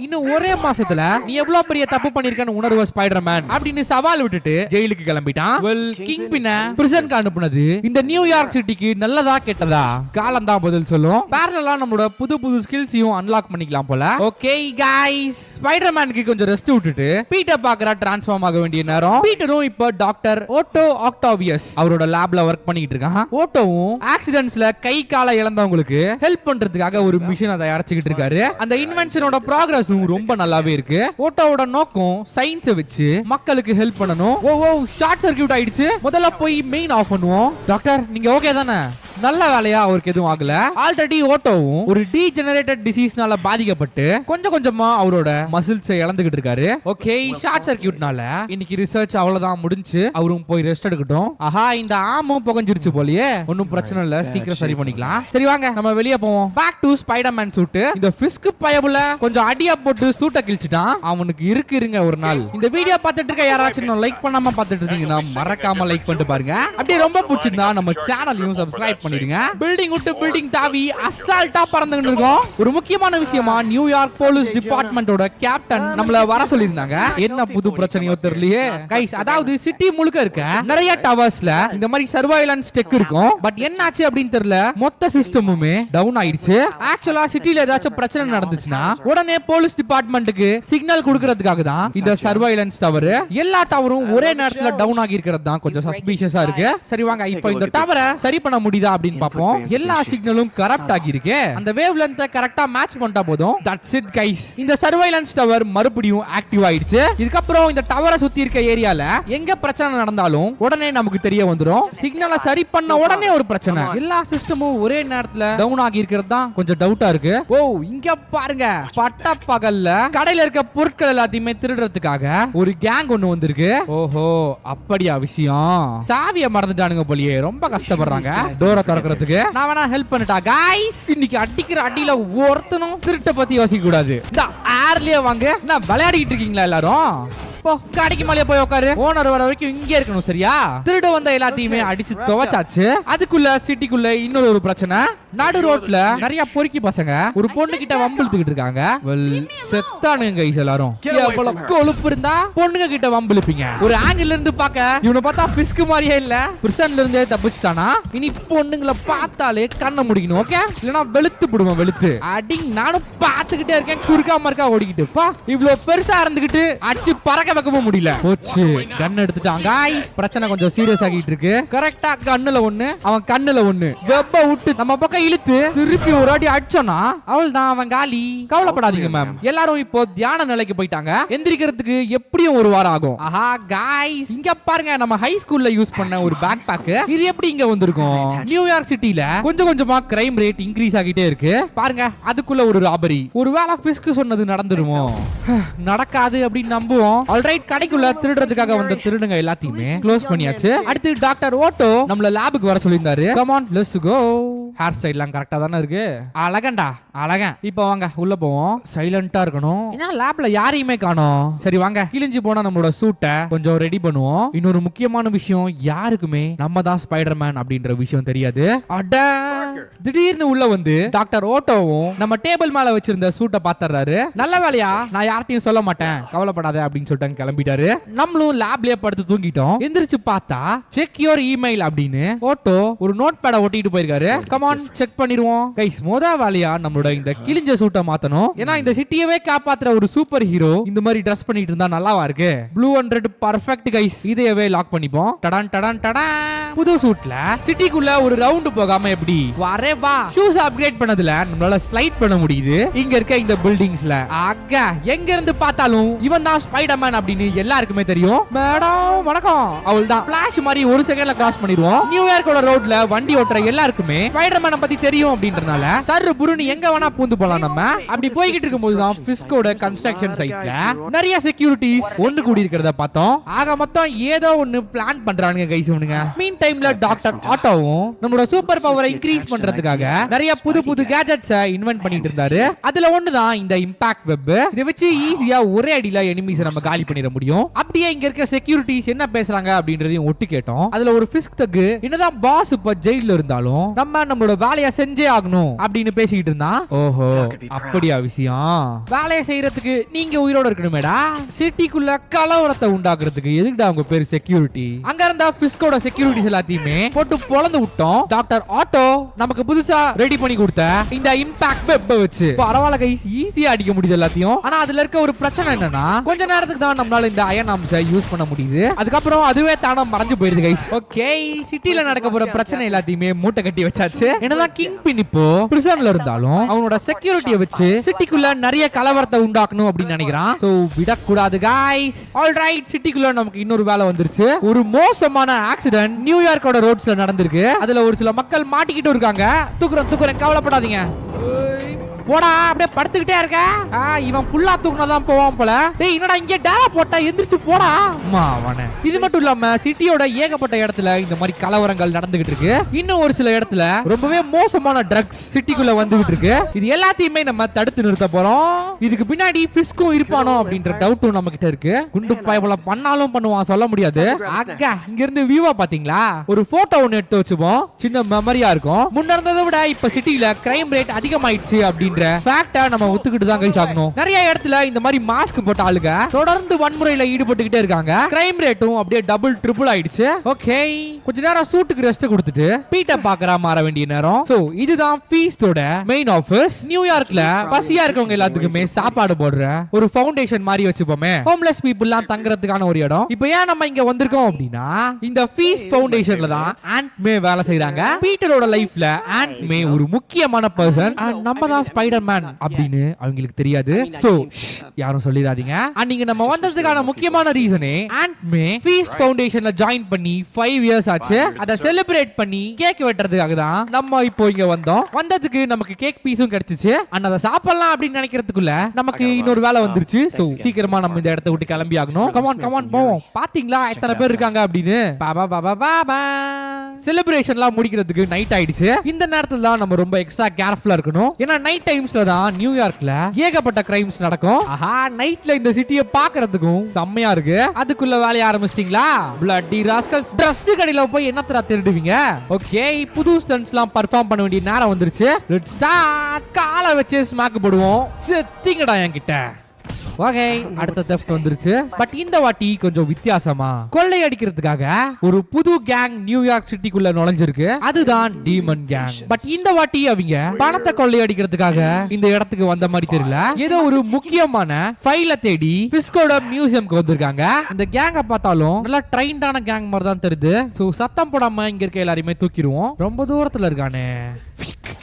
இன்னும் ஒரே மாசத்துல நீ எவ்வளவு பெரிய தப்பு பண்ணிருக்கன்னு உணர்வ ஸ்பைடர்மேன் அப்படின்னு சவால் விட்டுட்டு ஜெயிலுக்கு கிளம்பிட்டான். வெல், கிங் பின்ன பிரிசனுக்கு அனுப்புனது இந்த நியூயார்க் சிட்டிக்கு நல்லதா கெட்டதா? காலம் தான் பதில் சொல்லும். பேரலா நம்மளோட புது ஸ்கில்ஸையும் அன்லாக் பண்ணிக்கலாம் போல. ஓகே गाइस, गाइस ஸ்பைடர்மேனுக்கு கொஞ்சம் ரெஸ்ட் விட்டுட்டு பீட்டர் பாக்கறா ட்ரான்ஸ்ஃபார்ம் ஆக வேண்டிய நேரம். பீட்டரும் இப்ப டாக்டர் ஓட்டோ ஆக்டாவியஸ் அவரோட லேப்ல வர்க் பண்ணிட்டு இருக்கான். ஓட்டோவும் ஆக்சிடென்ட்ஸ்ல கை காலை இழந்தவங்களுக்கு ஹெல்ப் பண்றதுக்காக ஒரு மிஷினை தயாரிச்சுக்கிட்டு இருக்காரு. அந்த இன்வென்ஷனோட ப்ராக்ரஸும் ரொம்ப நல்லாவே இருக்கு. ஓட்டோவோட நோக்கம் சயின்ஸை வச்சு மக்களுக்கு ஹெல்ப் பண்ணணும். ஓ ஷார்ட் சர்க்யூட் ஆயிடுச்சு. முதல்ல போய் மெயின் ஆஃப் பண்ணுவோம். டாக்டர் நீங்க ஓகே தானே? நல்ல வேலையா அவருக்கு எதுவும் ஆகல. ஆல்ரெடி ஓட்டோவும் ஒரு டீஜெனரேட்டட் டிசீஸ்னால பாதிக்கப்பட்டு கொஞ்சம் கொஞ்சமா அவரோட மசில்ஸ் இழந்துகிட்டு இருக்காரு. ஓகே ஷார்ட் சர்க்யூட்னால இன்னைக்கு ரிசர்ச் அவ்வளவுதான் முடிஞ்சு. அவரும் போய் ரெஸ்ட் எடுக்கட்டும். ஆஹா இந்த ஆமும் புகஞ்சிருச்சு போலயே. ஒன்னும் பிரச்சனை இல்ல, சீக்கிரம் சரி பண்ணிக்கலாம். சரி வாங்க நம்ம வெளியே போவோம். Back to Spiderman suit. இந்த ஃபிஸ்க் பயபுல கொஞ்சம் அடியா போட்டு சூட்டை கிழிச்சிட்டான். அவனுக்கு இருங்க ஒரு நாள். இந்த வீடியோ பார்த்துட்டு இருக்க யாராச்சும் லைக் பண்ணாம பார்த்துட்டு இருந்தீங்கன்னா மறக்காம லைக் பண்ணிட்டு பாருங்க. அப்படியே ரொம்ப பிடிச்சிருந்தா நம்ம சேனலையும் சப்ஸ்கிரைப் பண்ணிடுங்க. பில்டிங் விட்டு பில்டிங் தாவி அசால்ட்டா பறந்துட்டு இருக்கோம். ஒரு முக்கியமான விஷயமா நியூயார்க் போலீஸ் டிபார்ட்மெண்டோட கேப்டன் நம்மள வர சொல்லிருந்தாங்க. என்ன புது பிரச்சனையோ தெரியலையே கைஸ். அதாவது சிட்டி முழுக்க இருக்க நிறைய டவர்ஸ்ல இந்த மாதிரி சர்வைலன்ஸ் டெக் இருக்கும். பட் என்னாச்சு அப்படின்னு தெரியல, மொத்த சிஸ்டமுமே டவுன் ஆயிடுச்சு. ஆக்சுவலா சிட்டில ஏதாச்சும் பிரச்சனை நடந்துச்சுன்னா உடனே போலீஸ் டிபார்ட்மெண்ட்டுக்கு சிக்னல் கொடுக்கறதுக்காக தான் இந்த சர்வைலன்ஸ் டவர். எல்லா டவரும் ஒரே நேரத்துல டவுன் ஆகி இருக்கிறது தான் கொஞ்சம் சஸ்பீஷியஸா இருக்கு. சரி வாங்க இப்போ இந்த டவரை சரி பண்ண முடியுதா அப்படின்னு பாப்போம். எல்லா சிக்னலும் கரப்ட் ஆகி இருக்கு. அந்த வேவ் லென்த்தை கரெக்ட்டா மேட்ச் பண்ணிட்டா போதும். That's it guys. இந்த சர்வைலன்ஸ் டவர் மறுபடியும் ஆக்டிவ் ஆயிடுச்சு. இதுக்கு அப்புறம் இந்த டவரை சுத்தி இருக்க ஏரியால எங்க பிரச்சனை நடந்தாலும் உடனே நமக்கு தெரிய வந்துரும். சிக்னலை சரி பண்ண உடனே ஒரு பிரச்சனை. எல்லா சிஸ்டமும் ஒரே நேரத்துல டவுன் ஆகி இருக்கிறது தான் கொஞ்சம் டவுட்டா இருக்கு. ஓ இங்க பாருங்க, பட்ட பகல்ல கடையில இருக்க பொருட்கள் எல்லாத்தையுமே திருடுறதுக்காக ஒரு கேங் ஒன்னு வந்திருக்கு. ஓஹோ அப்படியா விஷயம். சாவியை மறந்துட்டானுங்க போலியே, ரொம்ப கஷ்டப்படுறாங்க டோரை திறக்கிறதுக்கு. நான் வேணா ஹெல்ப் பண்ணிட்டா गाइस. இன்னைக்கு அடிக்கிற அடியில ஒருத்தனும் திருட்ட பத்தி யோசிக்க கூடாது. இந்த ஏர்லயே வாங்க. நான் விளையாடிட்டு இருக்கீங்களா எல்லாரும்? கடைக்கு மேலே போய் உட்காரு. ஓனர் வர வரைக்கும் இங்கே இருக்கணும் சரியா? திருட வந்த எல்லாத்தையுமே அடிச்சு துவைச்சாச்சு. அதுக்குள்ள சிட்டிக்குள்ள இன்னொரு ஒரு பிரச்சனை. நடு ரோட்ல நிறைய பொறுக்கி பசங்க ஒரு பொண்ணு கிட்ட வம்பிழுத்துக்கிட்டு இருக்காங்க. செத்தானுங்க கைஸ் எல்லாரும். எவ்வளவு கொழுப்பு இருந்தா பொண்ணுங்க கிட்ட வம்பிழுப்பீங்க? ஒரு ஆங்கிள் இருந்து பார்க்க இவனை பார்த்தா பிஸ்க் மாதிரியே இல்ல. பிரிசன்ல இருந்தே தப்பிச்சிட்டானா. இனி பொண்ணுங்களை பார்த்தாலே கண்ணை முடிக்கணும் ஓகே, இல்லனா வெளுத்து போடுவோம். வெளுத்து அடி. நானும் பார்த்துக்கிட்டே இருக்கேன் குறுக்கா மறுக்கா ஓடிக்கிட்டு. பா இவ்வளவு பெருசா இருந்துகிட்டு அடிச்சு பறக்க வைக்கவும் முடியல. போச்சு கன் எடுத்துட்டான் गाइस. பிரச்சனை கொஞ்சம் சீரியஸ் ஆகிட்டு இருக்கு. கரெக்ட்டா கண்ணுல ஒண்ணு, அவன் கண்ணுல ஒண்ணு. வெப்ப விட்டு நம்ம பக்கம் இழுத்து திருப்பி ஒரு அடி அடிச்சோனா அவள்தான் அவன் காலி. கவலைப்படாதீங்க மேம், எல்லாரும் இப்போ தியான நிலைக்கு போயிட்டாங்க. எந்திரிக்கிறதுக்கு எப்படியும் ஒரு வாரம் ஆகும். ஆஹா गाइस இங்க பாருங்க, நம்ம ஹை ஸ்கூல்ல யூஸ் பண்ண ஒரு பேக் பேக். இது எப்படி இங்க வந்திருக்கும்? நியூயார்க் சிட்டில கொஞ்சம் கொஞ்சமா கிரைம் ரேட் இன்க்ரீஸ் ஆகிட்டே இருக்கு. பாருங்க அதுக்குள்ள ஒரு ராபரி. ஒருவேளை பிஸ்க் சொன்னது நடந்துருமோ? நடக்காது அப்படின்னு நம்புவோம். ஆல்ரைட் கடைக்குள்ள திருடுறதுக்காக வந்த திருடுங்க எல்லாத்தையுமே க்ளோஸ் பண்ணியாச்சு. அடுத்து டாக்டர் ஓட்டோ நம்மள லேபுக்கு வர சொல்லியிருந்தாரு. Come on let's go. Hair ஸ்டைல்லாம் கரெக்டா தானே இருக்கு. அழகண்டா அழகன். இப்போ வாங்க உள்ள போவோம். சைலண்டா இருக்கணும். ஏன்னா லேப்ல யாரையுமே காணோம். சரி வாங்க கிழிஞ்சு போனா நம்மளோட சூட்டை கொஞ்சம் ரெடி பண்ணுவோம். இன்னொரு முக்கியமான விஷயம், யாருக்குமே நம்ம தான் ஸ்பைடர்மேன் அப்படின்ற விஷயம் தெரியாது. அட திடீர்னு உள்ள வந்து டாக்டர் ஓட்டோவும் நம்ம டேபிள் மேல வச்சிருந்த சூட்டை பாத்துறாரு. நல்ல வேலையா நான் யார்ட்டையும் சொல்ல மாட்டேன், கவலைப்படாத அப்படின்னு சொல்லிட்டு கிளம்பிட்டாரு. நம்மளும் லேப்லயே படுத்து தூங்கிட்டோம். எந்திரிச்சு பார்த்தா செக் யுவர் இமெயில் அப்படின்னு ஓட்டோ ஒரு நோட் பேட ஒட்டிட்டு போயிருக்காரு. கமான் செக் பண்ணிடுவோம் கைஸ். மொத வேலையா நம்மளோட இந்த கிழிஞ்ச சூட்டை மாத்தணும். ஏன்னா இந்த சிட்டியவே காப்பாத்துற ஒரு சூப்பர் ஹீரோ இந்த மாதிரி ட்ரெஸ் பண்ணிட்டு இருந்தா நல்லாவா இருக்கு? Blue and red perfect guys. இதையவே லாக் பண்ணிப்போம். டடான் டடான் டடான். புது சூட்ல சிட்டிக்குள்ள ஒரு ரவுண்ட் போகாம எப்படி வரே வா. ஷூஸ் அப்கிரேட் பண்ணதுல நம்மளால ஸ்லைட் பண்ண முடியுது இங்க இருக்க இந்த பில்டிங்ஸ்ல. ஆக எங்க இருந்து பார்த்தாலும் இவன் தான் ஸ்பைடர்மேன் அப்படின்னு எல்லாருக்குமே தெரியும். மேடம் வணக்கம். அவள் தான் ஃபிளாஷ் மாதிரி ஒரு செகண்ட்ல கிராஸ் பண்ணிடுவோம். நியூயார்க்கோட ரோட்ல வண்டி ஓட்டுற எல்லாருக்குமே ஸ்பைடர்மேனை பத்தி தெரியும் அப்படின்றனால சர் புருனி எங்க வேணா பூந்து போலாம். நம்ம அப்படி போய்கிட்டு இருக்கும்போது தான் பிஸ்கோட கன்ஸ்ட்ரக்ஷன் சைட்ல நிறைய செக்யூரிட்டிஸ் ஒன்னு கூடி இருக்கிறத பார்த்தோம். ஆக மொத்தம் ஏதோ ஒன்னு பிளான் பண்றானுங்க கைஸ் இவனுங்க. மீன் டைம்ல டாக்டர் ஆட்டோவும் நம்மளோட சூப்பர் பவரை இன்க்ரீஸ் பண்றதுக்காக நிறைய புது புது கேஜெட்ஸை இன்வென்ட் பண்ணிட்டு இருந்தாரு. அதுல ஒண்ணுதான் இந்த இம்பாக்ட் வெப். இதை வச்சு ஈஸியா ஒரே அடியில எனிமீஸ் நம்ம காலி ரெடி பண்ணிட முடியும். அப்படியே இங்க இருக்க செக்யூரிட்டிஸ் என்ன பேசுறாங்க அப்படின்றதையும் ஒட்டு கேட்டோம். அதுல ஒரு ஃபிஸ்க் தக்கு என்னதான் பாஸ் இப்ப ஜெயில இருந்தாலும் நம்மளோட வேலையை செஞ்சே ஆகணும் அப்படின்னு பேசிக்கிட்டு இருந்தான். ஓஹோ அப்படியா விஷயம். வேலையை செய்யறதுக்கு நீங்க உயிரோட இருக்கணுமேடா. சிட்டிக்குள்ள கலவரத்தை உண்டாக்குறதுக்கு எதுக்குடா உங்க பேரு செக்யூரிட்டி? அங்க இருந்தா பிஸ்கோட செக்யூரிட்டிஸ் எல்லாத்தையுமே போட்டு பொளந்து விட்டோம். டாக்டர் ஆட்டோ நமக்கு புதுசா ரெடி பண்ணி கொடுத்த இந்த இம்பாக்ட் வெப் வச்சு பரவாயில்ல கைஸ், ஈஸியா அடிக்க முடியுது எல்லாத்தையும். ஆனா அதுல இருக்க ஒரு பிரச்சனை என்னன்னா கொஞ்ச நேரத்துக்கு தான் நம்மளால இந்த அயன் ஆர்ம்ஸை யூஸ் பண்ண முடியுது. அதுக்கப்புறம் அதுவே தானா மறைஞ்சு போயிருது கைஸ். ஓகே, சிட்டில நடக்க போற பிரச்சனை எல்லாத்தையுமே மூட்டை கட்டி வச்சாச்சு. என்னதான் கிங் பின் இப்போ பிரிசன்ல இருந்தாலும் அவனோட செக்யூரிட்டியை வச்சு சிட்டிக்குள்ள நிறைய கலவரத்தை உண்டாக்கணும் அப்படின்னு நினைக்கிறான். சோ விடக்கூடாது கைஸ். ஆல்ரைட், சிட்டிக்குள்ள நமக்கு இன்னொரு வேலை வந்துருச்சு. ஒரு மோசமான ஆக்சிடென்ட் நியூயார்க்கோட ரோட்ஸ்ல நடந்திருக்கு. அதுல ஒரு சில மக்கள் மாட்டிக்கிட்டு இருக்காங்க. தூக்குறேன் கவலைப்படாதீங்க. போடா, அப்படியே படுத்துக்கிட்டே இருக்க. இவன் ஃபுல்லா தூக்குனதான் போவான் போல. டேய் என்னடா இங்க டேரா போட்டா, எந்திரிச்சு போடா. இது மட்டும் இல்லாம சிட்டியோட ஏகப்பட்ட இடத்துல இந்த மாதிரி கலவரங்கள் நடந்துகிட்டு இருக்கு. இன்னும் ஒரு சில இடத்துல ரொம்பவே மோசமான ட்ரக்ஸ் சிட்டிக்குள்ள வந்துகிட்டு இருக்கு. இது எல்லாத்தையுமே நம்ம தடுத்து நிறுத்த போறோம். இதுக்கு பின்னாடி பிஸ்கும் இருப்பானோ அப்படின்ற டவுட்டும் நம்ம கிட்ட இருக்கு. குண்டு பயபல பண்ணாலும் பண்ணுவான், சொல்ல முடியாது. அக்கா இங்க இருந்து வியூவா பாத்தீங்களா? ஒரு போட்டோ ஒன்னு எடுத்து வச்சுப்போம், சின்ன மெமரியா இருக்கும். முன்ன இருந்ததை விட இப்ப சிட்டில கிரைம் ரேட் அதிகமாயிடுச்சு அப்படின்னு நம்ம ஒத்துக்கிட்டு தான் கைஸ் ஆகணும். நிறைய இடத்துல இந்த மாதிரி மாஸ்க் போட்ட ஆளுங்க தொடர்ந்து வன்முறையில ஈடுபட்டுக்கிட்டே இருக்காங்க. கிரைம் ரேட்டும் அப்படியே டபுள் ட்ரிபிள் ஆயிடுச்சு. ஓகே, கொஞ்ச நேரம் சூட்டுக்கு ரெஸ்ட் கொடுத்துட்டு பீட்டை பாக்குறா மாற வேண்டிய நேரம். சோ இதுதான் ஃபீஸ்டோட மெயின் ஆபீஸ். நியூயார்க்ல பசியா இருக்கவங்க எல்லாத்துக்குமே சாப்பாடு போடுற ஒரு ஃபவுண்டேஷன் மாதிரி வச்சுப்போமே. ஹோம்லெஸ் பீப்புள்லாம் தங்குறதுக்கான ஒரு இடம். இப்போ ஏன் நம்ம இங்க வந்திருக்கோம் அப்படின்னா இந்த ஃபீஸ்ட் ஃபவுண்டேஷன்ல தான் ஆண்ட் மே வேலை செய்றாங்க. பீட்டரோட லைஃப்ல ஆண்ட் மே ஒரு முக்கியமான பர்சன். நம்ம தான் ஸ்பைடர்மேன் அப்படின்னு அவங்களுக்கு தெரியாது. சோ யாரும் சொல்லிடாதீங்க. நீங்க நம்ம வந்ததுக்கான முக்கியமான ரீசனே ஆண்ட் மே ஃபீஸ்ட் ஃபவுண்டேஷன்ல ஜாயின் பண்ணி 5 இயர்ஸ் ஆச்சு. அத செலிப்ரேட் பண்ணி கேக் வெட்டறதுக்காக தான் நம்ம இப்போ இங்க வந்தோம். வந்ததுக்கு நமக்கு கேக் பீஸும் கிடைச்சிச்சு. அத சாப்பிடலாம் அப்படின்னு நினைக்கிறதுக்குள்ள நமக்கு இன்னொரு வேலை வந்துருச்சு. சோ சீக்கிரமா நம்ம இந்த இடத்தை விட்டு கிளம்பி ஆகணும். கமான் போவோம். பாத்தீங்களா எத்தனை பேர் இருக்காங்க அப்படின்னு. பாபா செலிப்ரேஷன்லாம் முடிக்கிறதுக்கு நைட் ஆயிடுச்சு. இந்த நேரத்துல தான் நம்ம ரொம்ப எக்ஸ்ட்ரா கேர்ஃபுல்லா இருக்கணும். ஏன்னா நைட் டைம்ஸ்ல தான் நியூயார்க்ல ஏகப்பட்ட கிரைம்ஸ் நடக்கும். நைட்ல இந்த சிட்டியை பாக்குறதுக்கும் செம்மையா இருக்கு. அதுக்குள்ள வேலைய ஆரம்பிச்சிட்டீங்களா? Bloody rascals. Dress கடையில போய் என்னத்தரா திருடுவீங்க? ஓகே, புது ஸ்டன்ட்ஸ்லாம் பெர்ஃபார்ம் பண்ண வேண்டிய நேரம் வந்துருச்சு. Let's start. காலை வச்சு ஸ்மாக் போடுவோம். செத்திங்கடா என்கிட்ட. ஓகே, அடுத்த theft வந்துருச்சு. பட் இந்த வாட்டி கொஞ்சம் வித்தியாசமா கொள்ளை அடிக்கிறதுக்காக ஒரு புது கேங் நியூயார்க் சிட்டிக்குள்ள நுழைஞ்சிருக்கு. அதுதான் டீமன் கேங். பட் இந்த வாட்டி அவங்க பணத்தை கொள்ளை அடிக்கிறதுக்காக இந்த இடத்துக்கு வந்த மாதிரி தெரியல. ஏதோ ஒரு முக்கியமான ஃபைலை தேடி பிஸ்கோட மியூசியம்க்கு வந்திருக்காங்க. இந்த கேங்க பார்த்தாலும் நல்லா ட்ரைன்டான கேங் மாதிரி தான் தெரியுது. சோ சத்தம் போடாம இங்க இருக்க எல்லாரையுமே தூக்கிடுவோம். ரொம்ப தூரத்துல இருக்கானே.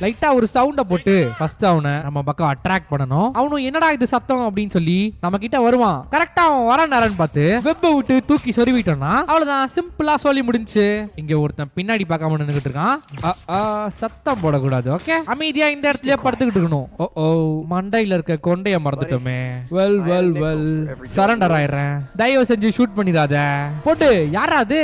லைட்டா ஒரு சவுண்ட போட்டு ஃபர்ஸ்ட் அவனை நம்ம பக்கம் அட்ராக்ட் பண்ணனும். அவனும் என்னடா இது சத்தம் அப்படின்னு சொல்லி நம்ம கிட்ட வருவான். கரெக்டா அவன் வர நேரம்னு பார்த்து வெப்ப விட்டு தூக்கி சொருவிட்டோம்னா அவ்வளவுதான், சிம்பிளா சொல்லி முடிஞ்சு. இங்க ஒருத்தன் பின்னாடி பார்க்காம நின்னுகிட்டு இருக்கான். சத்தம் போடக்கூடாது. ஓகே, அமைதியா இந்த இடத்துல படுத்துக்கிட்டு இருக்கணும். ஓ மண்டையில இருக்க கொண்டைய மறந்துட்டோமே. Well surrender ஆயிடுறேன். தயவு செஞ்சு ஷூட் பண்ணிடாத. போட்டு யாராது?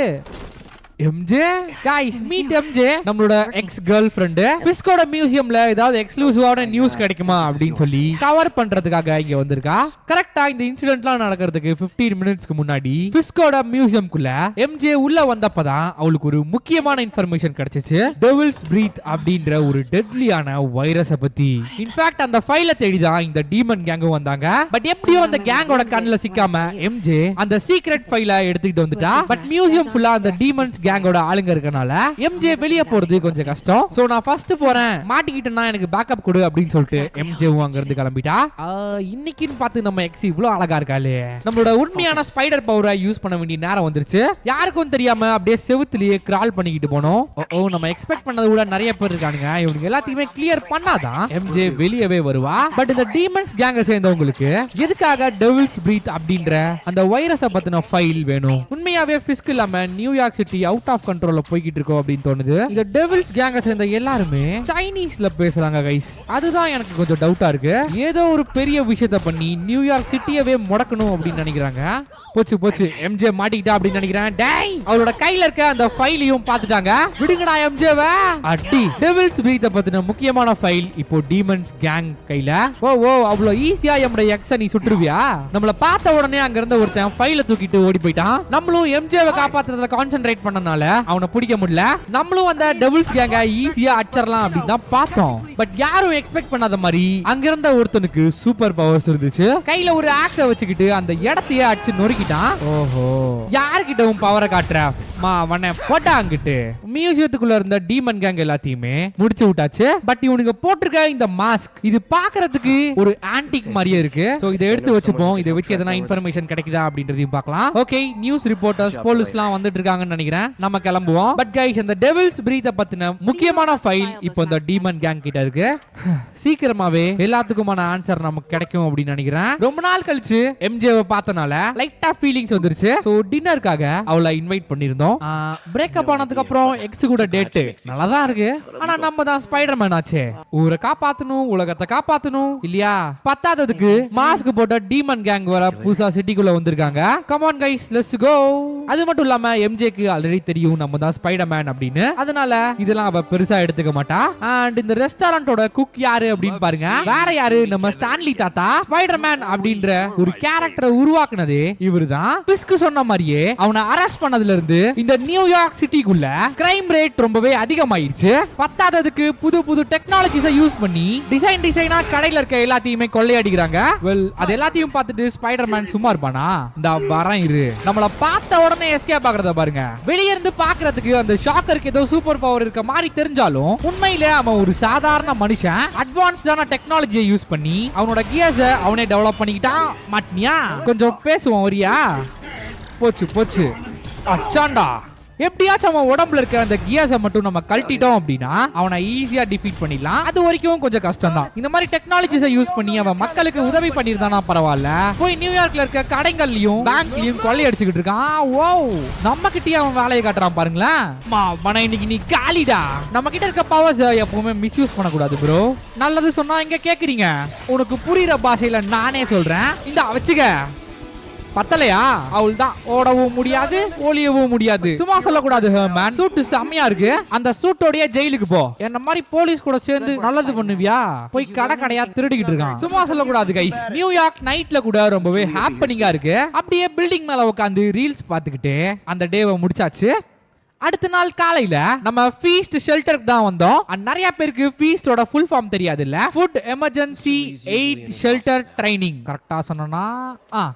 எம்ஜே. गाइस மீட் எம்ஜே, நம்மளோட எக்ஸ் கேர்ள் ஃப்ரெண்ட். பிஸ்கோட மியூசியம்ல ஏதாவது எக்ஸ்க்ளூசிவான நியூஸ் கிடைக்குமா அப்படின்னு சொல்லி கவர் பண்றதுக்காக இங்க வந்திருக்கா. கரெக்ட்டா இந்த இன்சிடென்ட்லாம் நடக்கிறதுக்கு 15 மினிட்ஸ்க்கு முன்னாடி பிஸ்கோட மியூசியம்க்குள்ள எம்ஜே உள்ள வந்தப்பதான் அவளுக்கு ஒரு முக்கியமான இன்ஃபர்மேஷன் கிடைச்சிச்சு. டெவில்ஸ் பிரீத் அப்படின்ற ஒரு டெட்லியான வைரஸை பத்தி. இன்ஃபேக்ட் அந்த ஃபைலை தேடி தான் இந்த டீமன் கேங்கும் வந்தாங்க. பட் எப்படியோ அந்த கேங்கோட கண்ணுல சிக்காம எம்ஜே அந்த சீக்ரெட் ஃபைலை எடுத்துக்கிட்டு வந்துட்டா. பட் மியூசியம் ஃபுல்லா அந்த டீமன்ஸ் கேங்கோட ஆளுங்க இருக்கனால எம்ஜே வெளிய போறது கொஞ்சம் கஷ்டம். சோ நான் ஃபர்ஸ்ட் போறேன், மாட்டிக்கிட்டேன்னா எனக்கு பேக்கப் கொடு அப்படின்னு சொல்லிட்டு எம்ஜேவும் அங்க இருந்து கிளம்பிட்டா. இன்னைக்குன்னு பார்த்து நம்ம எக்ஸ் இவ்வளவு அழகா இருக்காளே. நம்மளோட உண்மையான ஸ்பைடர் பவரை யூஸ் பண்ண வேண்டிய நேரம் வந்துருச்சு. யாருக்கும் தெரியாம அப்படியே செவுத்துலயே கிரால் பண்ணிக்கிட்டு போனோம். நம்ம எக்ஸ்பெக்ட் பண்ணதை விட நிறைய பேர் இருக்கானுங்க. இவங்க எல்லாத்தையுமே கிளியர் பண்ணாதான் எம்ஜே வெளியவே வருவா. பட் இந்த டீமன்ஸ் கேங்க சேர்ந்தவங்களுக்கு எதுக்காக டெவில்ஸ் பிரீத் அப்படின்ற அந்த வைரஸை பத்தின ஃபைல் வேணும்? உண்மையாவே பிஸ்க் இல்லாம நியூயார்க் சிட்டி அவுட் ஆஃப் கண்ட்ரோல்ல போய்கிட்டு இருக்கோம் அப்படின்னு தோணுது. இந்த டெவில்ஸ் கேங்க சேர்ந்த எல்லாருமே சைனீஸ்ல பேசுறாங்க கைஸ். அதுதான் எனக்கு கொஞ்சம் டவுட்டா இருக்கு. ஏதோ ஒரு பெரிய விஷயத்த பண்ணி நியூயார்க் சிட்டியவே முடக்கணும் அப்படின்னு நினைக்கிறாங்க. போச்சு போச்சு, எம்ஜே மாட்டிக்கிட்டா அப்படின்னு நினைக்கிறேன். டேய், அவளோட கையில இருக்க அந்த ஃபைலையும் பார்த்துட்டாங்க. விடுங்கடா எம்ஜேவை. அடி, டெவில்ஸ் பிரீத்தை பத்தின முக்கியமான ஃபைல் இப்போ டீமன்ஸ் கேங் கையில. ஓ ஓ, அவ்வளவு ஈஸியா நம்முடைய எக்ஸ நீ சுட்டுருவியா? நம்மள பார்த்த உடனே அங்க இருந்த ஒருத்தன் ஃபைலை தூக்கிட்டு ஓடி போயிட்டான். நம்மளும் எம்ஜேவை காப்பாத்துறதுல கான்சென்ட்ரேட் பண்ணனால அவனை பிடிக்க முடியல. நம்மளும் அந்த டெவில்ஸ் கேங்க ஈஸியா அடிச்சிடலாம் அப்படின்னு தான் பார்த்தோம். பட் யாரும் எக்ஸ்பெக்ட் பண்ணாத மாதிரி அங்க இருந்த ஒருத்தனுக்கு சூப்பர் பவர்ஸ் இருந்துச்சு. கையில ஒரு ஆக்ஸ வச்சுக்கிட்டு அந்த இடத்தையே அடிச்சு நொறுக்கிட்டான். ஓஹோ, யார்கிட்டவும் பவரை காட்டுற அவனை போட்டாங்கிட்டு மியூசியத்துக்குள்ள இருந்த டீமன் கேங் எல்லாத்தையுமே முடிச்சு விட்டாச்சு. பட் இவனுக்கு போட்டிருக்க இந்த மாஸ்க் இது பாக்குறதுக்கு ஒரு ஆன்டிக் மாதிரியே இருக்கு. சோ இதை எடுத்து வச்சுப்போம். இதை வச்சு எதனா இன்ஃபர்மேஷன் கிடைக்குதா அப்படின்றதையும் பார்க்கலாம். ஓகே, நியூஸ் ரிப்போர்ட்டர்ஸ் போலீஸ்லாம் வந்துட்டு இருக்காங்கன்னு நினைக்கிறேன். நம்ம கிளம்புவோம். பட் கைஸ், இந்த டெவில்ஸ் பிரீத்தை பத்தின முக்கியமான ஃபைல் இப்போ இந்த டீமன் கேங் கிட்ட இருக்கு. சீக்கிரமாவே எல்லாத்துக்குமான ஆன்சர் நமக்கு கிடைக்கும் அப்படின்னு நினைக்கிறேன். ரொம்ப நாள் கழிச்சு எம்ஜேவை பார்த்தனால லைட்டா ஃபீலிங்ஸ் வந்துருச்சு. சோ டின்னருக்காக அவளை இன்வைட் பண்ணிருந்தோம். பிரேக்கப் ஆனதுக்கு அப்புறம் எக்ஸ் கூட டேட் நல்லா தான் இருக்கு. ஆனா நம்ம தான் ஸ்பைடர்மேன் ஆச்சே. ஊரை காப்பாத்தணும், உலகத்தை காப்பாத்தணும் இல்லையா? பத்தாததுக்கு மாஸ்க் போட்ட டீமன் கேங் வர புதுசா சிட்டிக்குள்ள வந்திருக்காங்க. Come on guys, let's go. அது மட்டும் இல்லாம எம்ஜேக்கு ஆல்ரெடி தெரியும் நம்ம தான் ஸ்பைடர்மேன் அப்படின்னு. அதனால இதெல்லாம் அவ பெருசா எடுத்துக்க மாட்டா. அண்ட் இந்த ரெஸ்டாரண்டோட குக் யாரு அப்படின்னு பாருங்க. வேற யாரு, நம்ம ஸ்டான்லி தாத்தா. ஸ்பைடர்மேன் அப்படின்ற ஒரு கேரக்டரை உருவாக்குனதே இவருதான். பிஸ்கு சொன்ன மாதிரியே அவனை அரெஸ்ட் பண்ணதுல இருந்து இந்த நியூயார்க் சிட்டிக்குள்ள கிரைம் ரேட் ரொம்பவே அதிகமாயிருச்சு. பத்தாததுக்கு புது புது டெக்னாலஜிஸை யூஸ் பண்ணி டிசைனா கடையில இருக்க எல்லாத்தையுமே கொள்ளையடிக்கிறாங்க. வெல், அது எல்லாத்தையும் பார்த்துட்டு ஸ்பைடர்மேன் சும்மா இருப்பானா? இந்த வரேன் இரு. நம்மள பார்த்த உடனே எஸ்கேப் ஆகுறத பாருங்க. வெளிய இருந்து பார்க்கிறதுக்கு அந்த ஷாக்கருக்கு ஏதோ சூப்பர் பவர் இருக்க மாதிரி தெரிஞ்சாலும் உண்மையிலே அவன் ஒரு சாதாரண மனுஷன். அட்வான்ஸ்டான டெக்னாலஜியை யூஸ் பண்ணி அவனோட கியர்ஸை அவனே டெவலப் பண்ணிக்கிட்டான். மாட்டினியா? கொஞ்சம் பேசுவோம் வரியா? போச்சு போச்சு, அச்சாண்டா. எப்படியாச்சும் அவன் உடம்புல இருக்க அந்த கியர்ஸை மட்டும் நம்ம கழட்டிட்டோம் அப்படின்னா அவனை ஈஸியா டிஃபீட் பண்ணிடலாம். அது வரைக்கும் கொஞ்சம் கஷ்டம் தான். இந்த மாதிரி டெக்னாலஜிஸை யூஸ் பண்ணி அவன் மக்களுக்கு உதவி பண்ணிருந்தானா பரவாயில்ல. போய் நியூயார்க்ல இருக்க கடைகள்லயும் பேங்க்லயும் கொள்ளையடிச்சுக்கிட்டு இருக்கான். ஓ, நம்ம கிட்டயே அவன் வேலையை காட்டுறான் பாருங்களேன். அவனை இன்னைக்கு நீ காலிடா. நம்ம கிட்ட இருக்க பவர்ஸ் எப்பவுமே மிஸ்யூஸ் பண்ணக்கூடாது ப்ரோ. நல்லது சொன்னா இங்க கேக்குறீங்க. உனக்கு புரியுற பாஷையில நானே சொல்றேன். இந்த வச்சுக்க. பத்தலையா? அவள் தான் ஓடவும் முடியாது, ஒளியவும் முடியாது. சும்மா சொல்லக்கூடாது மேன். சூட் செம்மையா இருக்கு. அந்த சூட்டோடய ஜெயிலுக்கு போ. என்ன மாதிரி போலீஸ் கூட சேர்ந்து நல்லது பண்ணுவியா? போய் கடையா திருடிக்கிட்டு இருக்கான். சும்மா சொல்லக்கூடாது கைஸ். நியூயார்க் நைட்ல கூட ரொம்பவே ஹாப்பனிங்கா இருக்கு. அப்படியே பில்டிங் மேல உட்காந்து ரீல்ஸ் பாத்துக்கிட்டு அந்த டேவை முடிச்சாச்சு. அடுத்த நாள் காலையில நம்ம ஃபீஸ்ட் ஷெல்டருக்கு தான் வந்தோம். நிறைய பேருக்கு ஃபீஸ்டோட ஃபுல் ஃபார்ம் தெரியாது இல்ல. Food emergency eight shelter training. கரெக்டா சொன்னா?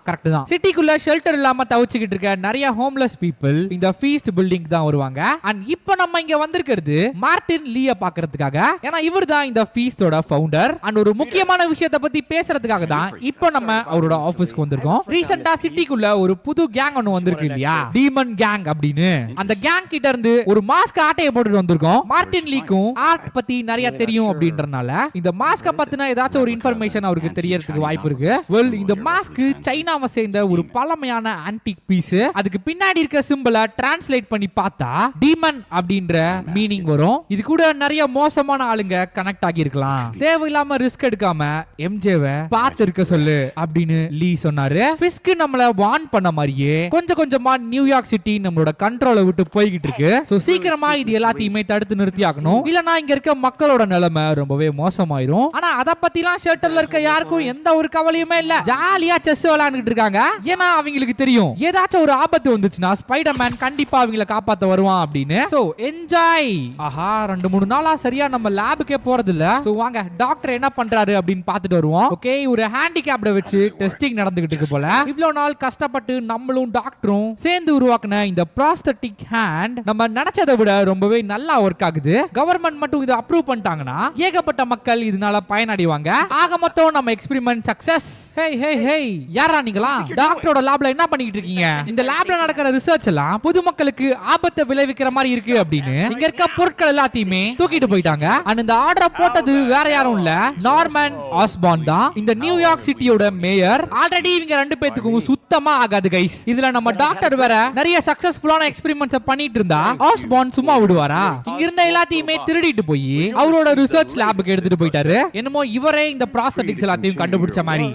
கரெக்ட் தான். சிட்டிக்குள்ள ஷெல்டர் இல்லாம தவிச்சுக்கிட்டு இருக்க நிறைய ஹோம்லெஸ் பீப்புள் இந்த ஃபீஸ்ட் பில்டிங் தான் வருவாங்க. அண்ட் இப்போ நம்ம இங்க வந்திருக்கிறது மார்டின் லீய பாக்குறதுக்காக. ஏன்னா இவர் தான் இந்த ஃபீஸ்டோட ஃபவுண்டர். அண்ட் ஒரு முக்கியமான விஷயத்தை பத்தி பேசுறதுக்காக தான் இப்போ நம்ம அவரோட ஆபீஸ்க்கு வந்திருக்கோம். ரீசெண்டா சிட்டிக்குள்ள ஒரு புது கேங் ஒன்னு வந்திருக்கு இல்லையா, டீமன் கேங் அப்படின்னு. அந்த கேங் கிட்ட இருந்து ஒரு மாஸ்க் ஆட்டைய போட்டுட்டு வந்திருக்கோம். மார்டின் லீக்கும் ஆர்ட் பத்தி நிறைய தெரியும் அப்படின்றனால இந்த மாஸ்க பத்தின ஏதாச்சும் ஒரு இன்ஃபர்மேஷன் அவருக்கு தெரியறதுக்கு வாய்ப்பு இருக்கு. வெல், இந்த மாஸ்க் சைனாவை சேர்ந்த ஒரு பழமையான ஆன்டிக் பீஸ். அதுக்கு பின்னாடி இருக்க சிம்பலை டிரான்ஸ்லேட் பண்ணி பார்த்தா டீமன் அப்படின்ற மீனிங் வரும். இது கூட நிறைய மோசமான ஆளுங்க கனெக்ட் ஆகி இருக்கலாம். தேவையில்லாம ரிஸ்க் எடுக்காம எம்ஜேவை பார்த்து இருக்க சொல்லு அப்படின்னு லீ சொன்னாரு. ஃபிஸ்க் நம்மள வார்ன் பண்ண மாதிரியே கொஞ்சம் கொஞ்சமா நியூயார்க் சிட்டி நம்மளோட கண்ட்ரோலை விட்டு போய்கிட்டு இருக்கு. சோ சீக்கிரமா இது எல்லாத்தையுமே தடுத்து நிறுத்தி ஆகணும். இல்லனா இங்க இருக்க மக்களோட நிலைமை ரொம்பவே மோசமாயிரும். ஆனா அத பத்திலாம் ஷெல்டர்ல இருக்க யாருக்கும் எந்த ஒரு கவலையுமே இல்ல. ஜாலியா செஸ் விளையாண்டுட்டு இருக்காங்க. ஏன்னா அவங்களுக்கு தெரியும் ஏதாச்சும் ஒரு ஆபத்து வந்துச்சுன்னா ஸ்பைடர்மேன் கண்டிப்பா அவங்களை காப்பாத்த வருவான் அப்படின்னு. So enjoy. ஆஹா, 2-3 நாளா சரியா நம்ம லேபுக்கே போறது இல்ல. சோ வாங்க டாக்டர் என்ன பண்றாரு அப்படின்னு பார்த்துட்டு வருவோம். ஓகே, ஒரு ஹேண்டிகேப்ட வச்சு டெஸ்டிங் நடந்துகிட்டு இருக்கு போல. இவ்வளவு நாள் கஷ்டப்பட்டு நம்மளும் டாக்டரும் சேர்ந்து உருவாக்குன இந்த ப்ராஸ்தட்டிக் ஹேண்ட் நம்ம நினைச்சதை விட ரொம்பவே நல்லா ஒர்க் ஆகுது. கவர்மெண்ட் மட்டும் இதை அப்ரூவ் பண்ணிட்டாங்கன்னா ஏகப்பட்ட மக்கள் இதனால பயனடைவாங்க. ஆக மொத்தம் நம்ம experiment success. Hey hey hey, யாரா நீங்களா? டாக்டரோட லேப்ல என்ன பண்ணிட்டு இருக்கீங்க? இந்த லேப்ல நடக்கிற ரிசர்ச் எல்லாம் பொதுமக்களுக்கு ஆபத்தை விளைவிக்கிற மாதிரி இருக்கு அப்படின்னு இங்க இருக்க பொருட்கள் எல்லாத்தையுமே தூக்கிட்டு போயிட்டாங்க. இந்த ஆர்டரை போட்டது வேற யாரும் இல்ல, நார்மன் ஆஸ்பார்ன் தான், இந்த நியூயார்க் சிட்டியோட மேயர். ஆல்ரெடி இவங்க ரெண்டு பேத்துக்கும் சுத்தமா ஆகாது கைஸ். இதுல நம்ம டாக்டர் வேற நிறைய சக்சஸ்ஃபுல்லான எக்ஸ்பெரிமெண்ட்ஸ் பண்ணிட்டு இருந்தா ஆஸ்பார்ன் சும்மா விடுவாரா? இங்க இருந்த எல்லாத்தையுமே திருடிட்டு போய் அவரோட ரிசர்ச் லேபுக்கு எடுத்துட்டு போயிட்டாரு. என்னமோ இவரே இந்த ப்ராஸ்தட்டிக்ஸ் எல்லாத்தையும் கண்டுபிடிச்ச மாதிரி.